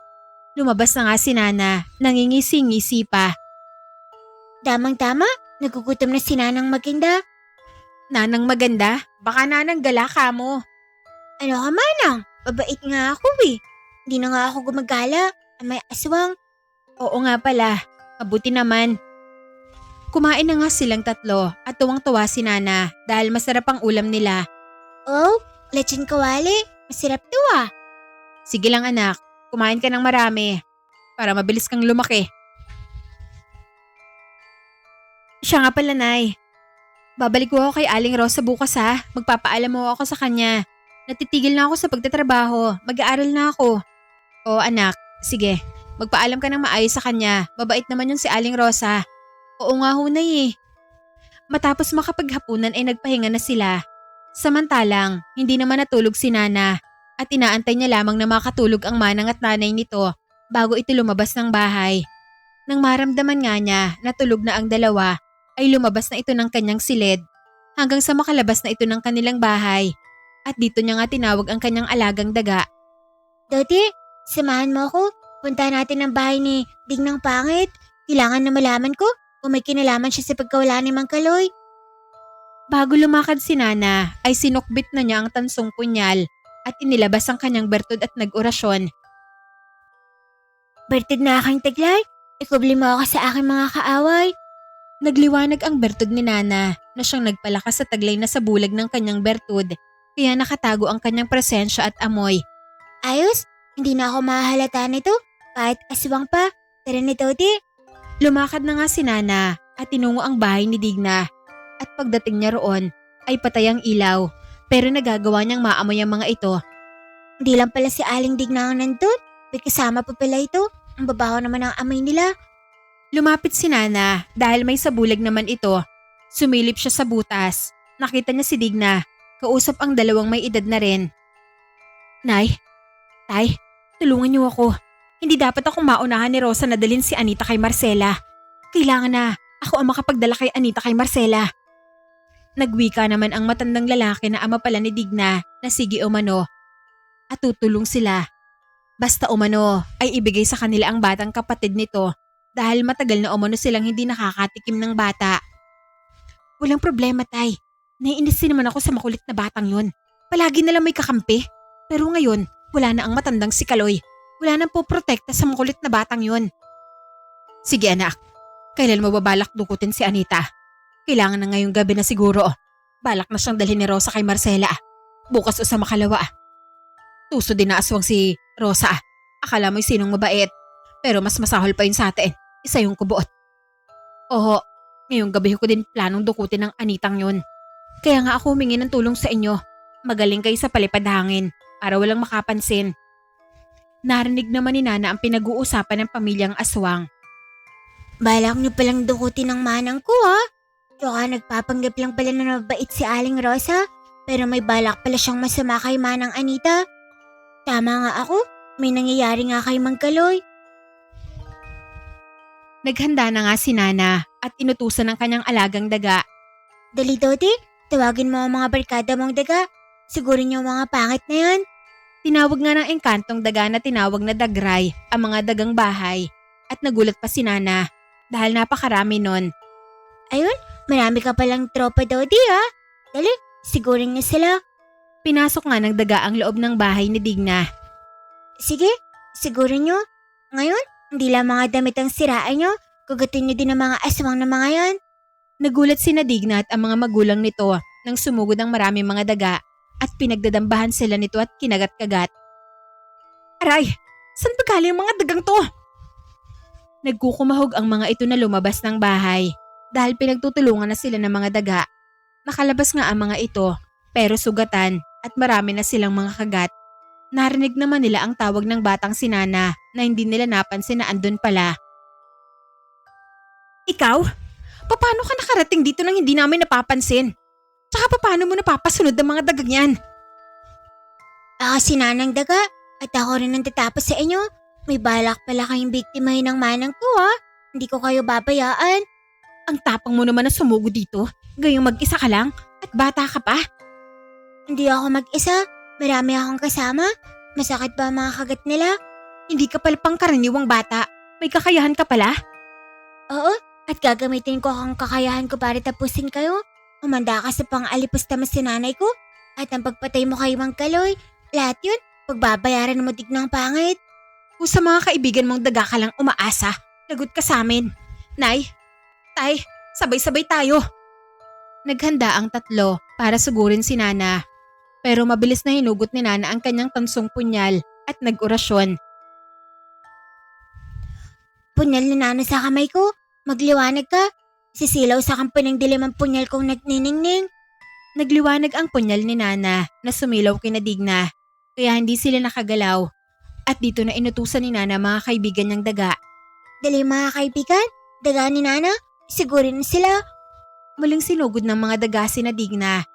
Lumabas na nga si Nana, nangingisi-ngisi pa. Damang-tama, nagugutom na si Nanang Maganda. Nanang maganda, baka nanang gala ka mo. Ano ka manang? Babait nga ako eh. Hindi na nga ako gumagala. May aswang. Oo nga pala, mabuti naman. Kumain na nga silang tatlo at tuwang-tuwa si Nana dahil masarap ang ulam nila. Oh, lechon kawali. Masarap to ah. Sige lang anak, kumain ka ng marami para mabilis kang lumaki. Siya nga pala, Nay. Babalik ko ako kay Aling Rosa bukas ha. Magpapaalam mo ako sa kanya. Natitigil na ako sa pagtatrabaho. Mag-aaral na ako. O anak, sige. Magpaalam ka ng maayos sa kanya. Babait naman yung si Aling Rosa. Oo nga hunay eh. Matapos makapaghapunan ay nagpahinga na sila. Samantalang, hindi naman natulog si Nana at inaantay niya lamang na makatulog ang manang at nanay nito bago ito lumabas ng bahay. Nang maramdaman nga niya na tulog na ang dalawa, ay lumabas na ito ng kanyang silid hanggang sa makalabas na ito ng kanilang bahay at dito niya nga tinawag ang kanyang alagang daga. Doti, samahan mo ako. Punta natin ang bahay ni Dignang Pangit. Kailangan na malaman ko kung may kinalaman siya sa pagkawala ni Mang Kaloy. Bago lumakad si Nana ay sinukbit na niya ang tansong punyal at inilabas ang kanyang bertud at nag-orasyon. Bertud na aking taglay. Ikubli mo ako sa aking mga kaaway. Nagliwanag ang bertud ni Nana na siyang nagpalakas sa taglay na sa bulag ng kanyang bertud kaya nakatago ang kanyang presensya at amoy. Ayos, hindi na ako mahahalata nito kahit aswang pa. Tara ni Doti. Lumakad na nga si Nana at tinungo ang bahay ni Digna at pagdating niya roon ay patay ang ilaw pero nagagawa niyang maamoy ang mga ito. Hindi lang pala si Aling Digna ang nandun. May kasama pa pala ito. Ang babaho naman ang amoy nila. Lumapit si Nana dahil may sabulag naman ito. Sumilip siya sa butas. Nakita niya si Digna. Kausap ang dalawang may edad na rin. Nay, Tay, tulungan niyo ako. Hindi dapat akong maunahan ni Rosa na dalhin si Anita kay Marcela. Kailangan na ako ang makapagdala kay Anita kay Marcela. Nagwika naman ang matandang lalaki na ama pala ni Digna na sige umano. At tutulong sila. Basta umano ay ibigay sa kanila ang batang kapatid nito dahil matagal na umano silang hindi nakakatikim ng bata. Walang problema, Tay. Naiinis din naman ako sa makulit na batang yun. Palagi na lang may kakampi. Pero ngayon, wala na ang matandang si Kaloy. Wala nang poprotekta sa makulit na batang yun. Sige anak, kailan mo babalak dukutin si Anita? Kailangan na ngayong gabi na siguro. Balak na siyang dalhin ni Rosa kay Marcela. Bukas o sa makalawa. Tuso din na aswang si Rosa. Akala mo'y sinong mabait. Pero mas masahol pa yun sa atin. Isa yung kubuot. Oo, ngayong gabi ko din planong dukutin ng Anitang yun. Kaya nga ako humingi ng tulong sa inyo. Magaling kayo sa palipad hangin para walang makapansin. Narinig naman ni Nana ang pinag-uusapan ng pamilyang aswang. Balak niyo palang dukutin ng manang ko ha. Tsaka nagpapanggap lang pala na mabait si Aling Rosa. Pero may balak pala siyang masama kay Manang Anita. Tama nga ako, may nangyayari nga kay Mang Kaloy. Naghanda na nga si Nana at inutusan ng kanyang alagang daga. Dali Doti, tawagin mo ang mga barkada mong daga. Sigurin niyo mga pangit na yan. Tinawag nga ng engkantong daga na tinawag na Dagray ang mga dagang bahay at nagulat pa si Nana dahil napakarami nun. Ayun, marami ka palang tropa daw ha. Dali, sigurin niyo sila. Pinasok nga ng daga ang loob ng bahay ni Digna. Sige, sigurin niyo. Ngayon, hindi lang mga damit ang siraan niyo. Kugutin niyo din ang mga aswang na mga yan. Nagulat si Digna at ang mga magulang nito nang sumugod ang maraming mga daga at pinagdadambahan sila nito at kinagat-kagat. Aray, saan ba galing ang mga dagang to? Nagkukumahog ang mga ito na lumabas ng bahay dahil pinagtutulungan na sila ng mga daga. Nakalabas nga ang mga ito pero sugatan at marami na silang mga kagat. Narinig naman nila ang tawag ng batang si Nana na hindi nila napansin na andun pala. Ikaw? Paano ka nakarating dito nang hindi namin napapansin? Tsaka paano mo napapasunod ang mga dagang yan? Ako si Nanang Daga at ako rin ang tatapos sa inyo. May balak pala kayong biktimahin ng manang ko Hindi ko kayo babayaan. Ang tapang mo naman na sumugod dito. Gayong mag-isa ka lang at bata ka pa. Hindi ako mag-isa. Marami akong kasama. Masakit ba ang mga kagat nila? Hindi ka pala pangkaraniwang bata. May kakayahan ka pala. Oo, at gagamitin ko ang kakayahan ko para tapusin kayo. Umanda ka sa pang-alipustamas sa nanay ko. At ang pagpatay mo kay Mang Kaloy. Lahat yun, pagbabayaran mo Dignang pangit. Kung sa mga kaibigan mong daga ka lang umaasa, lagot ka sa amin. Nay, tay, sabay-sabay tayo. Naghanda ang tatlo para sugurin si Nana. Pero mabilis na hinugot ni Nana ang kanyang tansong punyal at nag-orasyon. Punyal ni Nana sa kamay ko. Magliwanag ka. Sisilaw sa kampanang dilim ang punyal kong nagniningning. Nagliwanag ang punyal ni Nana na sumilaw kina Digna. Kaya hindi sila nakagalaw. At dito na inutusan ni Nana mga kaibigan niyang daga. Dali mga kaibigan, daga ni Nana, sigurin sila. Muling sinugod ng mga daga si Digna.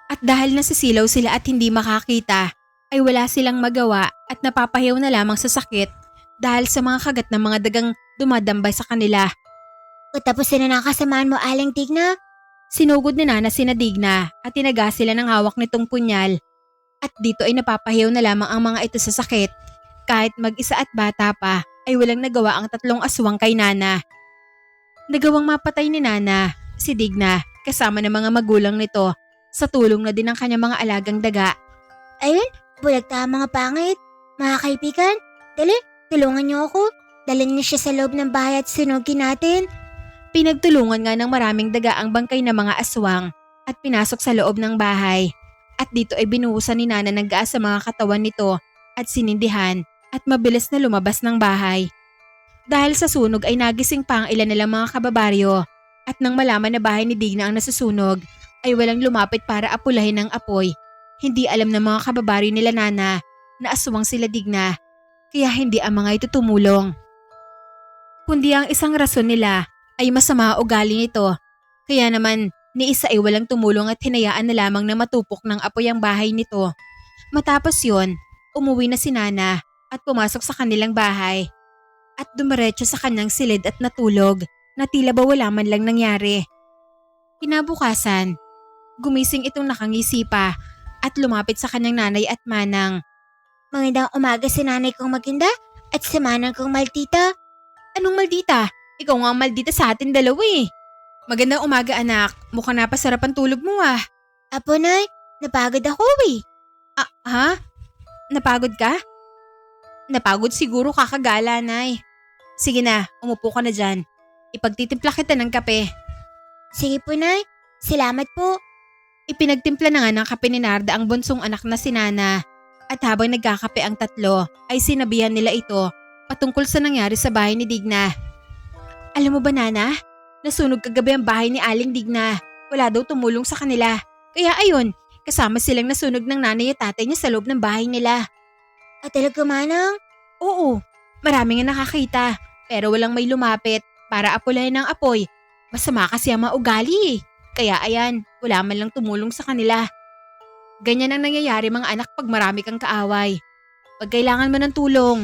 At dahil nasisilaw sila at hindi makakita, ay wala silang magawa at napapahiyaw na lamang sa sakit dahil sa mga kagat ng mga dagang dumadambay sa kanila. Katapusin na ng kasamaan mo, Aling Digna. Sinugod ni Nana si Digna at tinaga sila ng hawak nitong punyal. At dito ay napapahiyaw na lamang ang mga ito sa sakit. Kahit mag-isa at bata pa ay walang nagawa ang tatlong aswang kay Nana. Nagawang mapatay ni Nana si Digna kasama ng mga magulang nito sa tulong na din ng kanyang mga alagang daga. Ayun, bulag ta mga pangit. Mga kaibigan, dali, tulungan niyo ako. Dalhin niyo siya sa loob ng bahay at sunugin natin. Pinagtulungan nga ng maraming daga ang bangkay ng mga aswang at pinasok sa loob ng bahay. At dito ay binuhusan ni Nana ng gaas sa mga katawan nito at sinindihan at mabilis na lumabas ng bahay. Dahil sa sunog ay nagising pa ang ilan nilang mga kababaryo at nang malaman na bahay ni Digna ang nasusunog ay walang lumapit para apulahin ng apoy. Hindi alam ng mga kababaryo nila Nana na aswang sila Digna kaya hindi ang mga ito tumulong. Kundi ang isang rason nila ay masama ugali nito kaya naman ni isa ay walang tumulong at hinayaan na lamang na matupok ng apoy ang bahay nito. Matapos yon, umuwi na si Nana at pumasok sa kanilang bahay at dumiretso sa kanyang silid at natulog na tila ba wala man lang nangyari. Kinabukasan, gumising itong nakangisi pa at lumapit sa kanyang nanay at manang. Magandang umaga sa nanay kong maganda at sa manang kong maldita. Anong maldita? Ikaw nga ang maldita sa atin dalawa eh. Magandang umaga anak, mukhang napasarap ang tulog mo ah. Apo nay, napagod ako eh. Ha? Napagod ka? Napagod siguro kakagala, Nay. Sige na, umupo ka na dyan. Ipagtitimpla kita ng kape. Sige po nay, salamat po. Ipinagtimpla na nga ng kape ni Narda ang bunsong anak na si Nana. At habang nagkakape ang tatlo, ay sinabihan nila ito patungkol sa nangyari sa bahay ni Digna. Alam mo ba Nana, nasunog kagabi ang bahay ni Aling Digna. Wala daw tumulong sa kanila. Kaya ayun, kasama silang nasunog ng nanay at tatay niya sa loob ng bahay nila. At talaga manang? Oo, marami nga nakakita pero walang may lumapit para apulahin ng apoy. Masama kasi ang mga ugali eh. Kaya ayan, wala man lang tumulong sa kanila. Ganyan ang nangyayari mga anak pag marami kang kaaway. Pag kailangan mo ng tulong,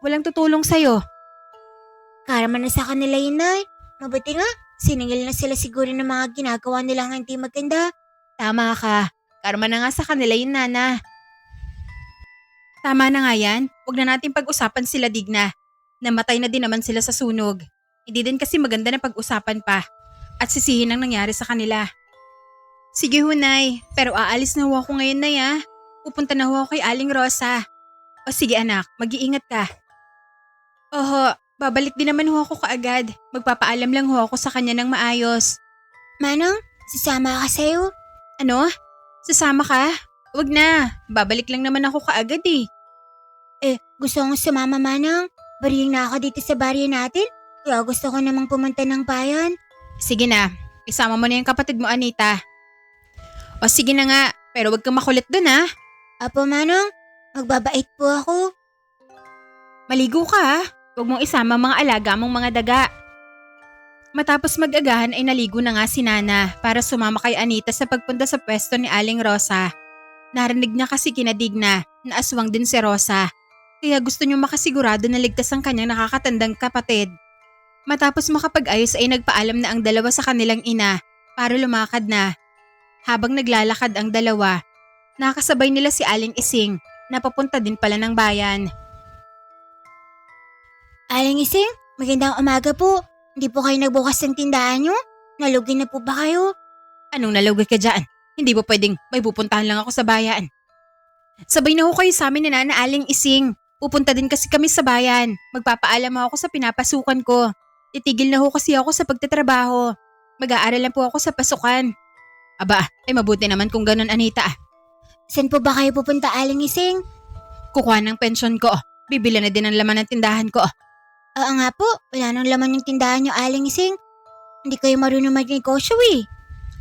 walang tutulong sa'yo. Karma na sa kanila yun nay. Mabuti nga, siningil na sila siguro ng mga ginagawa nilang hindi maganda. Tama ka, karma na nga sa kanila yun Nana. Tama na nga yan, huwag na natin pag-usapan sila Digna. Namatay na din naman sila sa sunog. Hindi din kasi maganda na pag-usapan pa. at sisihin ang nangyari sa kanila. Sige ho, Nay, pero aalis na ho ako ngayon, Nay ah. Pupunta na ho ako kay Aling Rosa. O sige anak, mag-iingat ka. Oho, babalik din naman ho ako kaagad. Magpapaalam lang ho ako sa kanya ng maayos. Manong, sasama ka sa'yo. Ano? Sasama ka? Wag na, babalik lang naman ako kaagad eh. Gusto kong sumama, Manong. Baring na ako dito sa baryo natin. Kaya gusto ko namang pumunta ng bayan. Sige na, isama mo na yung kapatid mo Anita. O sige na nga, pero wag kang makulit dun ha. Apo, Manong. Magbabait po ako. Maligo ka ha. Huwag mong isama mga alaga mong mga daga. Matapos mag-agahan ay naligo na nga si Nana para sumama kay Anita sa pagpunta sa pwesto ni Aling Rosa. Narinig niya kasi kina Digna na aswang din si Rosa. Kaya gusto niyang makasigurado na ligtas ang kanyang nakakatandang kapatid. Matapos makapag-ayos ay nagpaalam na ang dalawa sa kanilang ina para lumakad na. Habang naglalakad ang dalawa, nakasabay nila si Aling Ising na papunta din pala ng bayan. Aling Ising, magandang umaga po. Hindi po kayo nagbukas ng tindahan nyo? Nalugi na po ba kayo? Anong nalugi ka dyan? Hindi ba pwedeng may pupuntahan lang ako sa bayan? Sabay na ho kayo sa amin ni Nana Aling Ising. Pupunta din kasi kami sa bayan. Magpapaalam ako sa pinapasukan ko. Titigil na ho kasi ako sa pagtatrabaho. Mag-aaral lang po ako sa pasukan. Aba, ay mabuti naman kung ganun Anita. Saan po ba kayo pupunta, Aling Ising? Kukuha ng pensyon ko. Bibili na din ang laman ng tindahan ko. Oo nga po, wala nang laman yung tindahan nyo, Aling Ising. Hindi kayo marunong magnegosyo eh.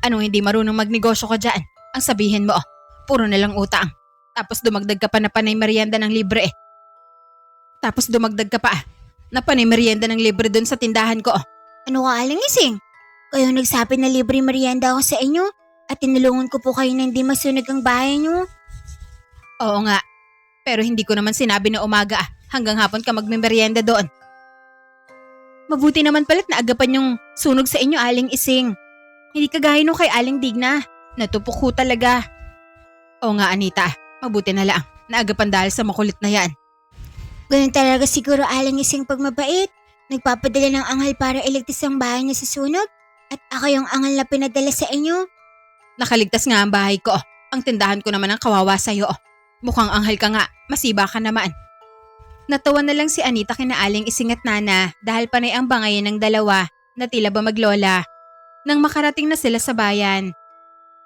Anong hindi marunong magnegosyo ka dyan? Ang sabihin mo, puro na lang utang. Tapos dumagdag ka pa na panay merienda ng libre. Tapos dumagdag ka pa na panay merienda ng libre dun sa tindahan ko. Ano ka, Aling Ising? Kayo nagsabi na libre merienda ako sa inyo at tinulungan ko po kayo na hindi masunog ang bahay nyo. Oo nga, pero hindi ko naman sinabi na umaga hanggang hapon ka magmemerienda doon. Mabuti naman pala't naagapan yung sunog sa inyo Aling Ising. Hindi kagaya nung kay Aling Digna, natupok ho talaga. Oo nga Anita, mabuti na lang, naagapan dahil sa makulit na yan. Ganun talaga siguro, Aling Ising, pag mabait. Nagpapadala ng anghel para iligtas ang bahay niya sa sunog at ako yung anghel na pinadala sa inyo. Nakaligtas nga ang bahay ko. Ang tindahan ko naman ang kawawa sa'yo. Mukhang anghel ka nga, masiba ka naman. Natawa na lang si Anita kina Aling Ising at Nana dahil panay ang bangayan ng dalawa na tila ba maglola. Nang makarating na sila sa bayan,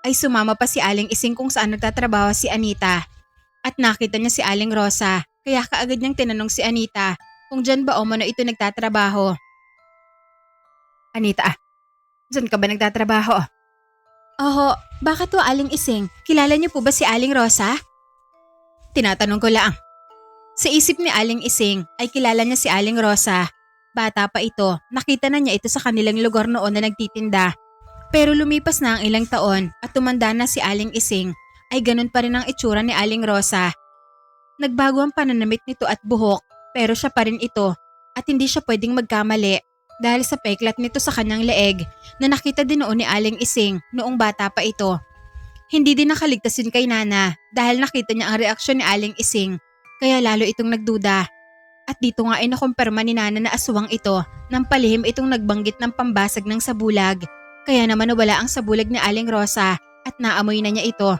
ay sumama pa si Aling Ising kung saan nagtatrabaho si Anita. At nakita niya si Aling Rosa, kaya kaagad niyang tinanong si Anita kung dyan ba o mano ito nagtatrabaho. Anita, dyan ka ba nagtatrabaho? Oho, bakit po Aling Ising? Kilala niyo po ba si Aling Rosa? Tinatanong ko lang. Sa isip ni Aling Ising ay kilala niya si Aling Rosa. Bata pa ito, nakita na niya ito sa kanilang lugar noon na nagtitinda. Pero lumipas na ang ilang taon at tumanda na si Aling Ising ay ganun pa rin ang itsura ni Aling Rosa. Nagbago ang pananamit nito at buhok pero siya pa rin ito at hindi siya pwedeng magkamali dahil sa peklat nito sa kanyang leeg na nakita din noon ni Aling Ising noong bata pa ito. Hindi din nakaligtas yun kay Nana dahil nakita niya ang reaksyon ni Aling Ising kaya lalo itong nagduda. At dito nga ay nakumpirma ni Nana na aswang ito nang palihim itong nagbanggit ng pambasag ng sabulag. Kaya naman nawala ang sabulag ni Aling Rosa at naamoy na niya ito.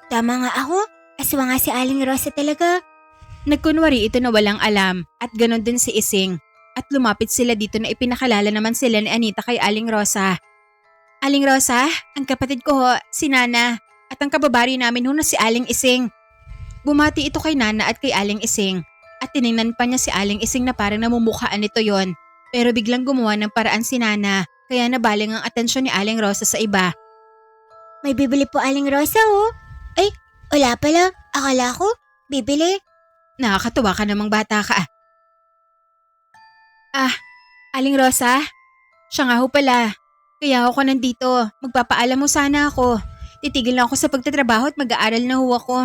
Tama nga ako, aswang nga si Aling Rosa talaga. Nagkunwari ito na walang alam at ganon din si Ising. At lumapit sila dito na ipinakalala naman sila ni Anita kay Aling Rosa. Aling Rosa, ang kapatid ko ho, si Nana. At ang kababari namin ho na si Aling Ising. Bumati ito kay Nana at kay Aling Ising. At tiningnan pa niya si Aling Ising na parang namumukhaan nito yon. Pero biglang gumawa ng paraan si Nana. Kaya nabaling ang atensyon ni Aling Rosa sa iba. May bibili po Aling Rosa oh. Ay, wala pala. Akala ko, bibili. Nakakatuwa ka namang bata ka. Aling Rosa? Siya nga ho pala. Kaya ako nandito. Magpapaalam mo sana ako. Titigil na ako sa pagtatrabaho at mag-aaral na ho ako.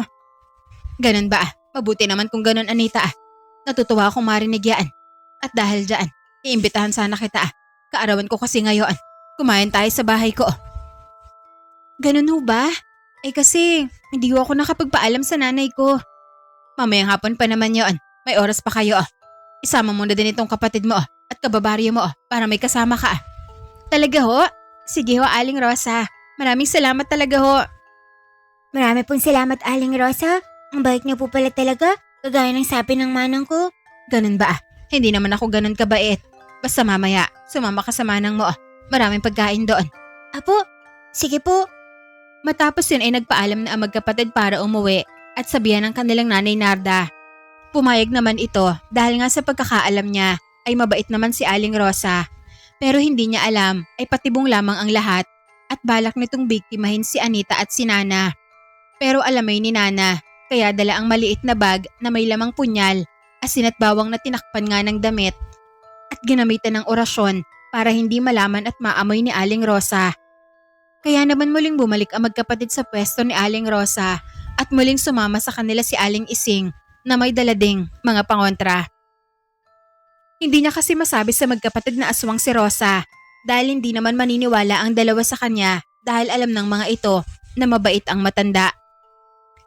Ganon ba? Mabuti naman kung ganon Anita. Natutuwa akong marinig yan. At dahil dyan, iimbitahan sana kita. Kaarawan ko kasi ngayon. Kumain tayo sa bahay ko. Ganon ho ba? Kasi hindi ho ako nakapagpaalam sa nanay ko. Mamayang hapon pa naman yon. May oras pa kayo. Isama mo na din itong kapatid mo at kababaryo mo para may kasama ka. Talaga ho? Sige ho, Aling Rosa. Maraming salamat talaga ho. Marami pong salamat, Aling Rosa. Ang bait niyo po pala talaga, kagaya ng sabi ng manang ko. Ganun ba? Hindi naman ako ganun kabait. Basta mamaya, sumama ka sa manang mo. Maraming pagkain doon. Apo, sige po. Matapos yun ay nagpaalam na ang magkapatid para umuwi at sabihan ng kanilang nanay Narda. Pumayag naman ito dahil nga sa pagkakaalam niya ay mabait naman si Aling Rosa. Pero hindi niya alam ay patibong lamang ang lahat at balak nitong biktimahin si Anita at si Nana. Pero alamay ni Nana kaya dala ang maliit na bag na may lamang punyal, asin at bawang na tinakpan nga ng damit at ginamitan ng orasyon para hindi malaman at maamoy ni Aling Rosa. Kaya naman muling bumalik ang magkapatid sa pwesto ni Aling Rosa at muling sumama sa kanila si Aling Ising na may dalading mga pangontra. Hindi niya kasi masabi sa magkapatid na aswang si Rosa dahil hindi naman maniniwala ang dalawa sa kanya dahil alam ng mga ito na mabait ang matanda.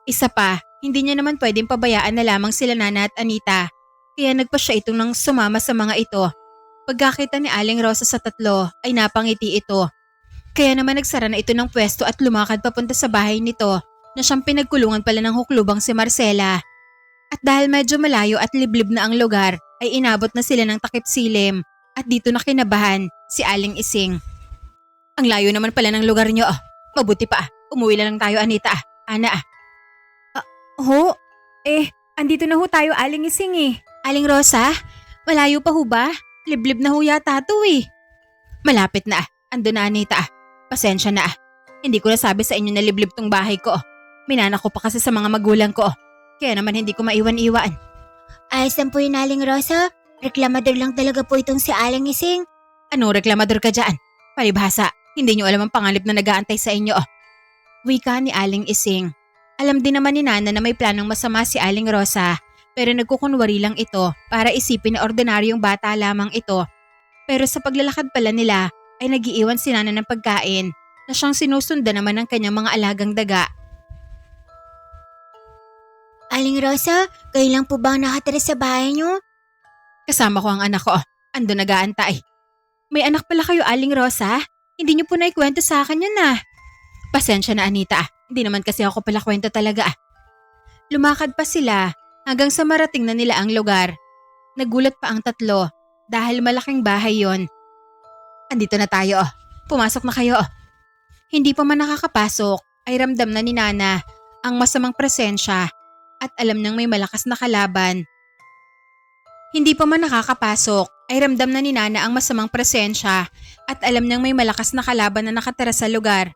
Isa pa, hindi niya naman pwedeng pabayaan na lamang sila Nana at Anita kaya nagpa siya itong nang sumama sa mga ito. Pagkakita ni Aling Rosa sa tatlo ay napangiti ito. Kaya naman nagsara na ito ng pwesto at lumakad papunta sa bahay nito na siyang pinagkulungan pala ng huklubang si Marcela. At dahil medyo malayo at liblib na ang lugar ay inabot na sila ng takip silim at dito na kinabahan si Aling Ising. Ang layo naman pala ng lugar niyo. Mabuti pa. Umuwi na lang tayo, Anita. Ana. Ho? Andito na ho tayo, Aling Ising eh. Aling Rosa? Malayo pa ho ba? Liblib na ho yata to eh. Malapit na. Ando na, Anita. Pasensya na. Hindi ko nasabi sa inyo na liblib tong bahay ko. Minana ko pa kasi sa mga magulang ko. Kaya naman hindi ko maiwan-iwan. Ayos lang po yun, Aling Rosa. Reklamador lang talaga po itong si Aling Ising. Anong reklamador ka dyan? Palibhasa, hindi nyo alam ang pangalip na nag-aantay sa inyo. Wika ni Aling Ising. Alam din naman ni Nana na may planong masama si Aling Rosa pero nagkukunwari lang ito para isipin na ordinaryong bata lamang ito. Pero sa paglalakad pala nila ay nagiiwan si Nana ng pagkain na siyang sinusundan naman ng kanyang mga alagang daga. Aling Rosa, kayo lang po ba ang nakatira sa bahay niyo? Kasama ko ang anak ko. Ando nag-aantay. May anak pala kayo, Aling Rosa? Hindi niyo po naikwento sa akin yun ah. Pasensya na, Anita. Hindi naman kasi ako pala kwento talaga. Lumakad pa sila hanggang sa marating na nila ang lugar. Nagulat pa ang tatlo dahil malaking bahay yon. Andito na tayo. Pumasok na kayo. Hindi pa man nakakapasok ay ramdam na ni Nana ang masamang presensya at alam nang may malakas na kalaban. Hindi pa man nakakapasok ay ramdam na ni Nana ang masamang presensya at alam nang may malakas na kalaban na nakatira sa lugar.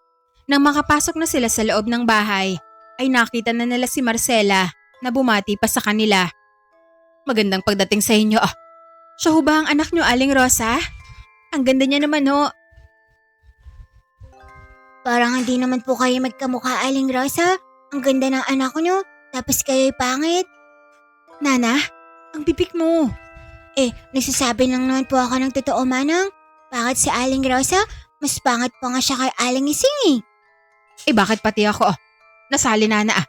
Nang makapasok na sila sa loob ng bahay, ay nakita na nila si Marcela na bumati pa sa kanila. Magandang pagdating sa inyo. Siya ho ba ang anak niyo, Aling Rosa? Ang ganda niya naman ho. Parang hindi naman po kayo magkamukha, Aling Rosa. Ang ganda ng anak niyo, tapos kayo'y pangit. Nana, ang bibig mo. Nagsasabi lang naman po ako ng totoo, Manang. Bakit si Aling Rosa, mas pangit pa nga siya kay Aling Ising eh. Bakit pati ako? Nasali Nana ah.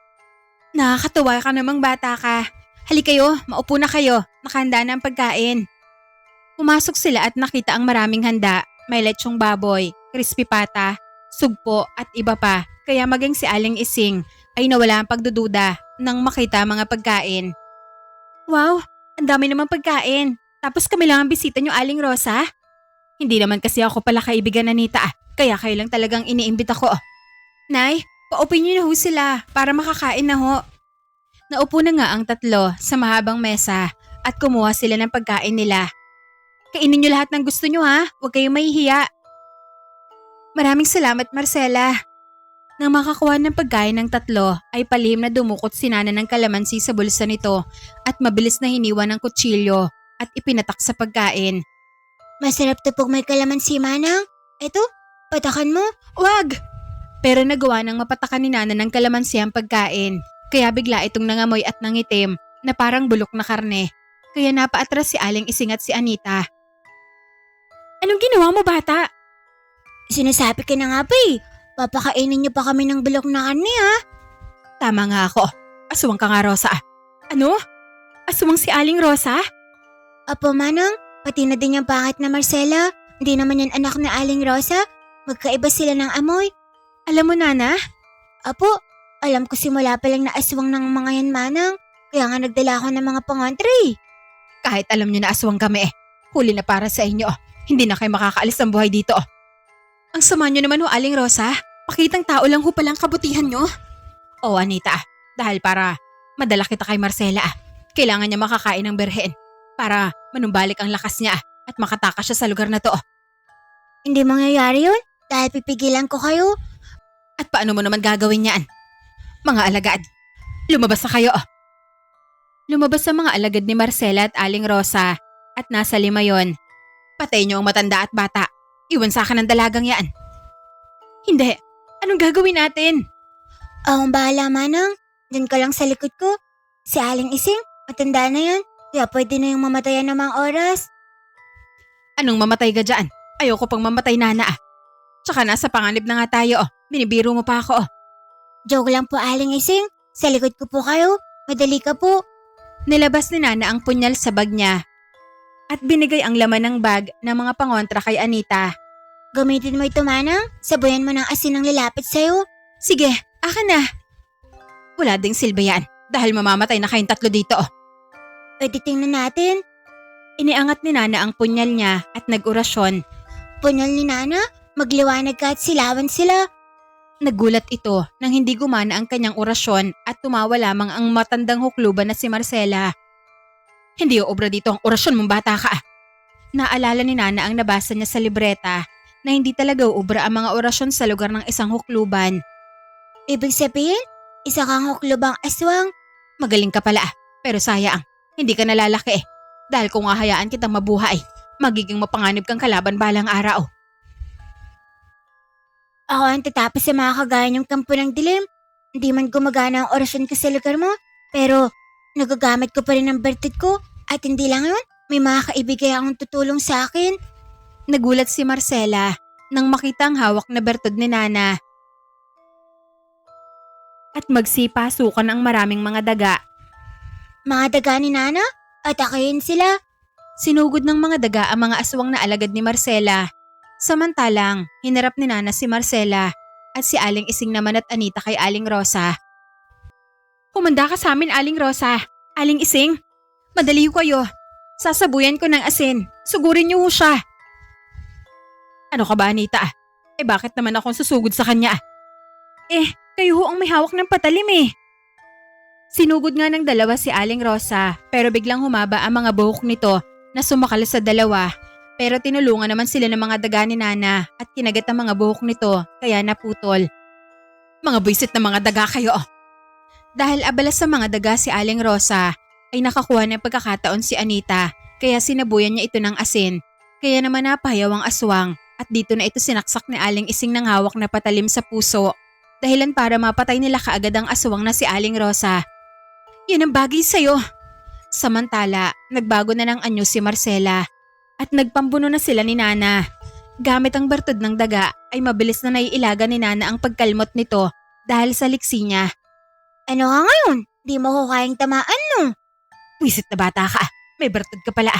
Nakakatuwa ka namang bata ka. Hali kayo, maupo na kayo. Nakahanda na ang pagkain. Pumasok sila at nakita ang maraming handa. May lechong baboy, crispy pata, sugpo at iba pa. Kaya maging si Aling Ising ay nawala ang pagdududa nang makita mga pagkain. Wow, ang dami namang pagkain. Tapos kami lang ang bisita niyo, Aling Rosa? Hindi naman kasi ako pala kaibigan na Nita ah. Kaya kayo lang talagang iniimbita ko. Nay, paupuin niyo na ho sila para makakain na ho. Naupo na nga ang tatlo sa mahabang mesa at kumuha sila ng pagkain nila. Kainin niyo lahat ng gusto niyo ha, huwag kayong mahihiya. Maraming salamat, Marcela. Nang makakuha ng pagkain ng tatlo ay palihim na dumukot si Nana ng kalamansi sa bulsa nito at mabilis na hiniwa ng kutsilyo at ipinatak sa pagkain. Masarap to pag may kalamansi, Manang. Eto, patakan mo. Wag! Pero nagawa ng mapatakan ni Nana ng kalamansi ang pagkain. Kaya bigla itong nangamoy at nangitim na parang bulok na karne. Kaya napaatras si Aling Ising at si Anita. Anong ginawa mo, bata? Sinasabi ka na nga ba eh. Papakainin niyo pa kami ng bulok na karne ha. Tama nga ako. Aswang ka nga, Rosa. Ano? Aswang si Aling Rosa? Apo, Manang, pati na din yung pangit na Marcela. Hindi naman yan anak na Aling Rosa. Magkaiba sila ng amoy. Alam mo, Nana? Apo, alam ko simula pa lang na aswang ng mga yan, Manang. Kaya nga nagdala ako ng mga pangontray. Kahit alam niyo na aswang kami huli na para sa inyo. Hindi na kayo makakaalis ng buhay dito. Ang sama niyo naman Aling Rosa. Pakitang tao lang palang kabutihan niyo. Oo, Anita, dahil para madala kita kay Marcela. Kailangan niya makakain ng berhen para manumbalik ang lakas niya at makatakas siya sa lugar na to. Hindi mangyayari yun dahil pipigilan ko kayo. At paano mo naman gagawin yan? Mga alagad, lumabas na kayo. Lumabas ang mga alagad ni Marcela at Aling Rosa at nasa 5 yon. Patay niyo ang matanda at bata. Iwan sa akin ang dalagang yan. Hindi. Anong gagawin natin? Akong bahala, Manang. Diyan ka lang sa likod ko. Si Aling Ising, matanda na yan. Kaya pwede na yung mamatayan ng mga oras. Anong mamatay ka dyan? Ayoko pang mamatay, Nana. Tsaka nasa panganib na nga tayo. Binibiro mo pa ako. Joke lang po, Aling Ising. Sa likod ko po kayo. Madali ka po. Nilabas ni Nana ang punyal sa bag niya at binigay ang laman ng bag ng mga pangontra kay Anita. Gamitin mo ito, Manang. Sabayan mo ng asin ng lalapit sa'yo. Sige, akin na. Wala ding silbi yan dahil mamamatay na kayong 3 dito. Pwede tingnan natin. Iniangat ni Nana ang punyal niya at nag-orasyon. Punyal ni Nana, magliwanag ka at silawan sila. Nagulat ito nang hindi gumana ang kanyang orasyon at tumawa lamang ang matandang hukluban na si Marcela. Hindi obra dito ang orasyon mong bata ka. Naalala ni Nana ang nabasa niya sa libreta na hindi talaga uubra ang mga orasyon sa lugar ng isang hukluban. Ibig sabihin, isa kang huklubang aswang. Magaling ka pala, pero sayang, hindi ka nalalaki. Dahil kung hahayaan kitang mabuhay, magiging mapanganib kang kalaban balang araw. Ako ang tatapos sa mga kagaya niyong kampo ng dilim. Hindi man gumagana ang orasyon ko sa lugar mo, pero nagagamit ko pa rin ang bertud ko at hindi lang yun, may mga kaibigay akong tutulong sa akin. Nagulat si Marcela nang makita ang hawak na bertud ni Nana. At magsipasukan ang maraming mga daga. Mga daga ni Nana, atakayin sila. Sinugod ng mga daga ang mga aswang na alagad ni Marcela. Samantalang, hinarap ni Nana si Marcela at si Aling Ising naman at Anita kay Aling Rosa. Humanda ka sa amin, Aling Rosa. Aling Ising, madali kayo. Sasabuyan ko ng asin. Sugurin niyo siya. Ano ka ba, Anita? Bakit naman akong susugod sa kanya? Kayo ang may hawak ng patalim Sinugod nga ng dalawa si Aling Rosa pero biglang humaba ang mga buhok nito na sumakal sa dalawa. Pero tinulungan naman sila ng mga daga ni Nana at kinagat ang mga buhok nito kaya naputol. Mga buisit na mga daga kayo. Dahil abala sa mga daga si Aling Rosa ay nakakuha ng pagkakataon si Anita kaya sinabuyan niya ito ng asin. Kaya naman napahayaw ang aswang at dito na ito sinaksak ni Aling Ising ng hawak na patalim sa puso. Dahilan para mapatay nila kaagad ang aswang na si Aling Rosa. Yan ang bagay sa'yo. Samantala, nagbago na ng anyo si Marcela. At nagpambuno na sila ni Nana. Gamit ang bertud ng daga ay mabilis na naiilaga ni Nana ang pagkalmot nito dahil sa liksi niya. Ano ka ngayon? Di mo ko kayang tamaan no? Wisit na bata ka, may bertud ka pala.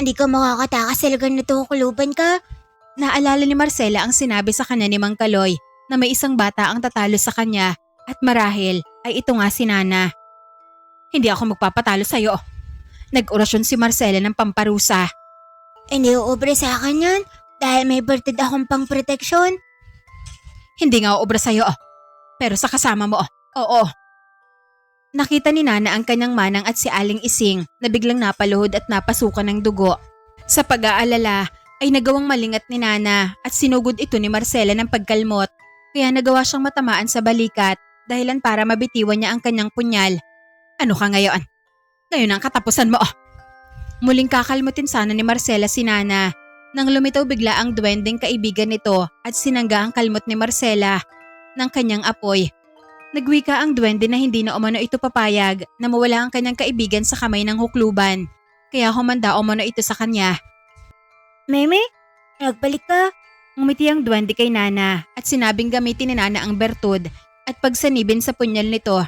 Hindi ka makakatakas sa lugar na tuhukuluban ka. Naalala ni Marcela ang sinabi sa kanya ni Mang Kaloy na may isang bata ang tatalo sa kanya at marahil ay ito nga si Nana. Hindi ako magpapatalo sa'yo. Nag-orasyon si Marcela ng pamparusa. Hindi uubra sa akin yan dahil may bertud akong pangproteksyon. Hindi nga uubra sa'yo. Pero sa kasama mo, oo. Nakita ni Nana ang kanyang manang at si Aling Ising na biglang napaluhod at napasukan ng dugo. Sa pag-aalala ay nagawang malingat ni Nana at sinugod ito ni Marcela ng pagkalmot kaya nagawa siyang matamaan sa balikat dahilan para mabitiwan niya ang kanyang punyal. Ano ka ngayon? Ngayon ang katapusan mo. Muling kakalmutin sana ni Marcela si Nana nang lumitaw bigla ang duwendeng kaibigan nito at sinangga ang kalmot ni Marcela ng kanyang apoy. Nagwika ang duwende na hindi na umano ito papayag na mawala ang kanyang kaibigan sa kamay ng hukluban. Kaya humanda umano ito sa kanya. Meme, nagbalik ka. Ngumiti ang duwende kay Nana at sinabing gamitin ni Nana ang bertud at pagsanibin sa punyal nito.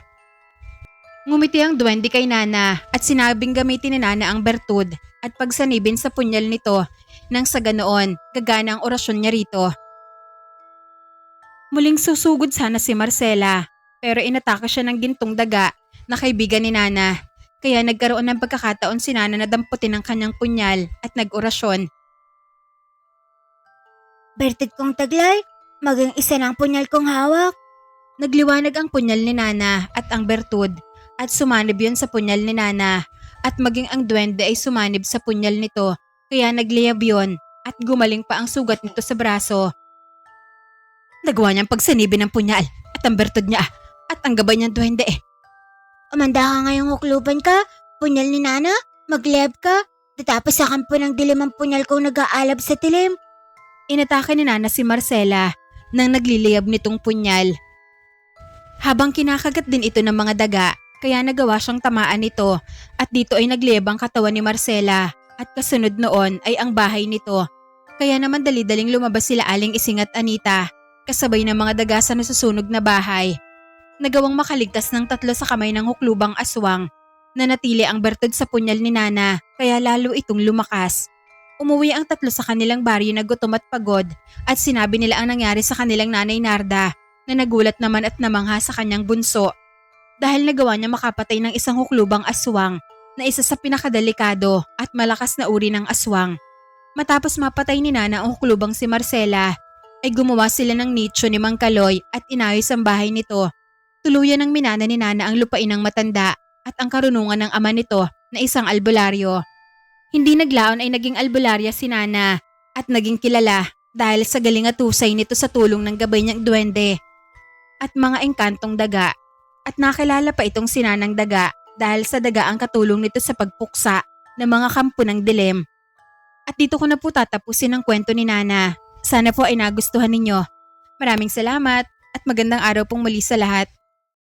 Ngumiti ang duwende kay Nana at sinabing gamitin ni Nana ang bertud at pagsanibin sa punyal nito nang sa ganoon gagana ang orasyon niya rito. Muling susugod sana si Marcela pero inatake siya ng gintong daga na kaibigan ni Nana kaya nagkaroon ng pagkakataon si Nana na damputin ang kanyang punyal at nag-orasyon. Bertud kong taglay, maging isa ng punyal kong hawak. Nagliwanag ang punyal ni Nana at ang bertud at sumanib yun sa punyal ni Nana at maging ang duwende ay sumanib sa punyal nito kaya nagliyab yun at gumaling pa ang sugat nito sa braso. Nagawa niyang pagsanibin ng punyal at ang bertud niya at ang gabay niyang duwende. Umanda ka ngayong hukluban ka, punyal ni Nana, magliyab ka. Tatapos sa kampo ng dilim ang punyal kong nag-aalab sa tilim. Inatake ni Nana si Marcela nang nagliliyab nitong punyal. Habang kinakagat din ito ng mga daga, kaya nagawa siyang tamaan nito at dito ay nagliyab ang katawan ni Marcela at kasunod noon ay ang bahay nito. Kaya naman dali-daling lumabas sila Aling Ising at Anita kasabay ng mga daga sa nasusunog na bahay. Nagawang makaligtas ng 3 sa kamay ng huklubang aswang. Nanatili ang bertud sa punyal ni Nana kaya lalo itong lumakas. Umuwi ang 3 sa kanilang baryo na gutom at pagod at sinabi nila ang nangyari sa kanilang nanay Narda na nagulat naman at namangha sa kanyang bunso dahil nagawa niya makapatay ng isang huklubang aswang na isa sa pinakadelikado at malakas na uri ng aswang. Matapos mapatay ni Nana ang huklubang si Marcela ay gumawa sila ng nicho ni Mang Kaloy at inayos ang bahay nito. Tuluyan ng minana ni Nana ang lupain ng matanda at ang karunungan ng ama nito na isang albularyo. Hindi naglaon ay naging albularya si Nana at naging kilala dahil sa galing at husay nito sa tulong ng gabay niyang duwende at mga engkantong daga. At nakilala pa itong si Nanang Daga dahil sa daga ang katulong nito sa pagpuksa ng mga kampo ng dilim. At dito ko na po tatapusin ang kwento ni Nana. Sana po ay nagustuhan ninyo. Maraming salamat at magandang araw pong muli sa lahat.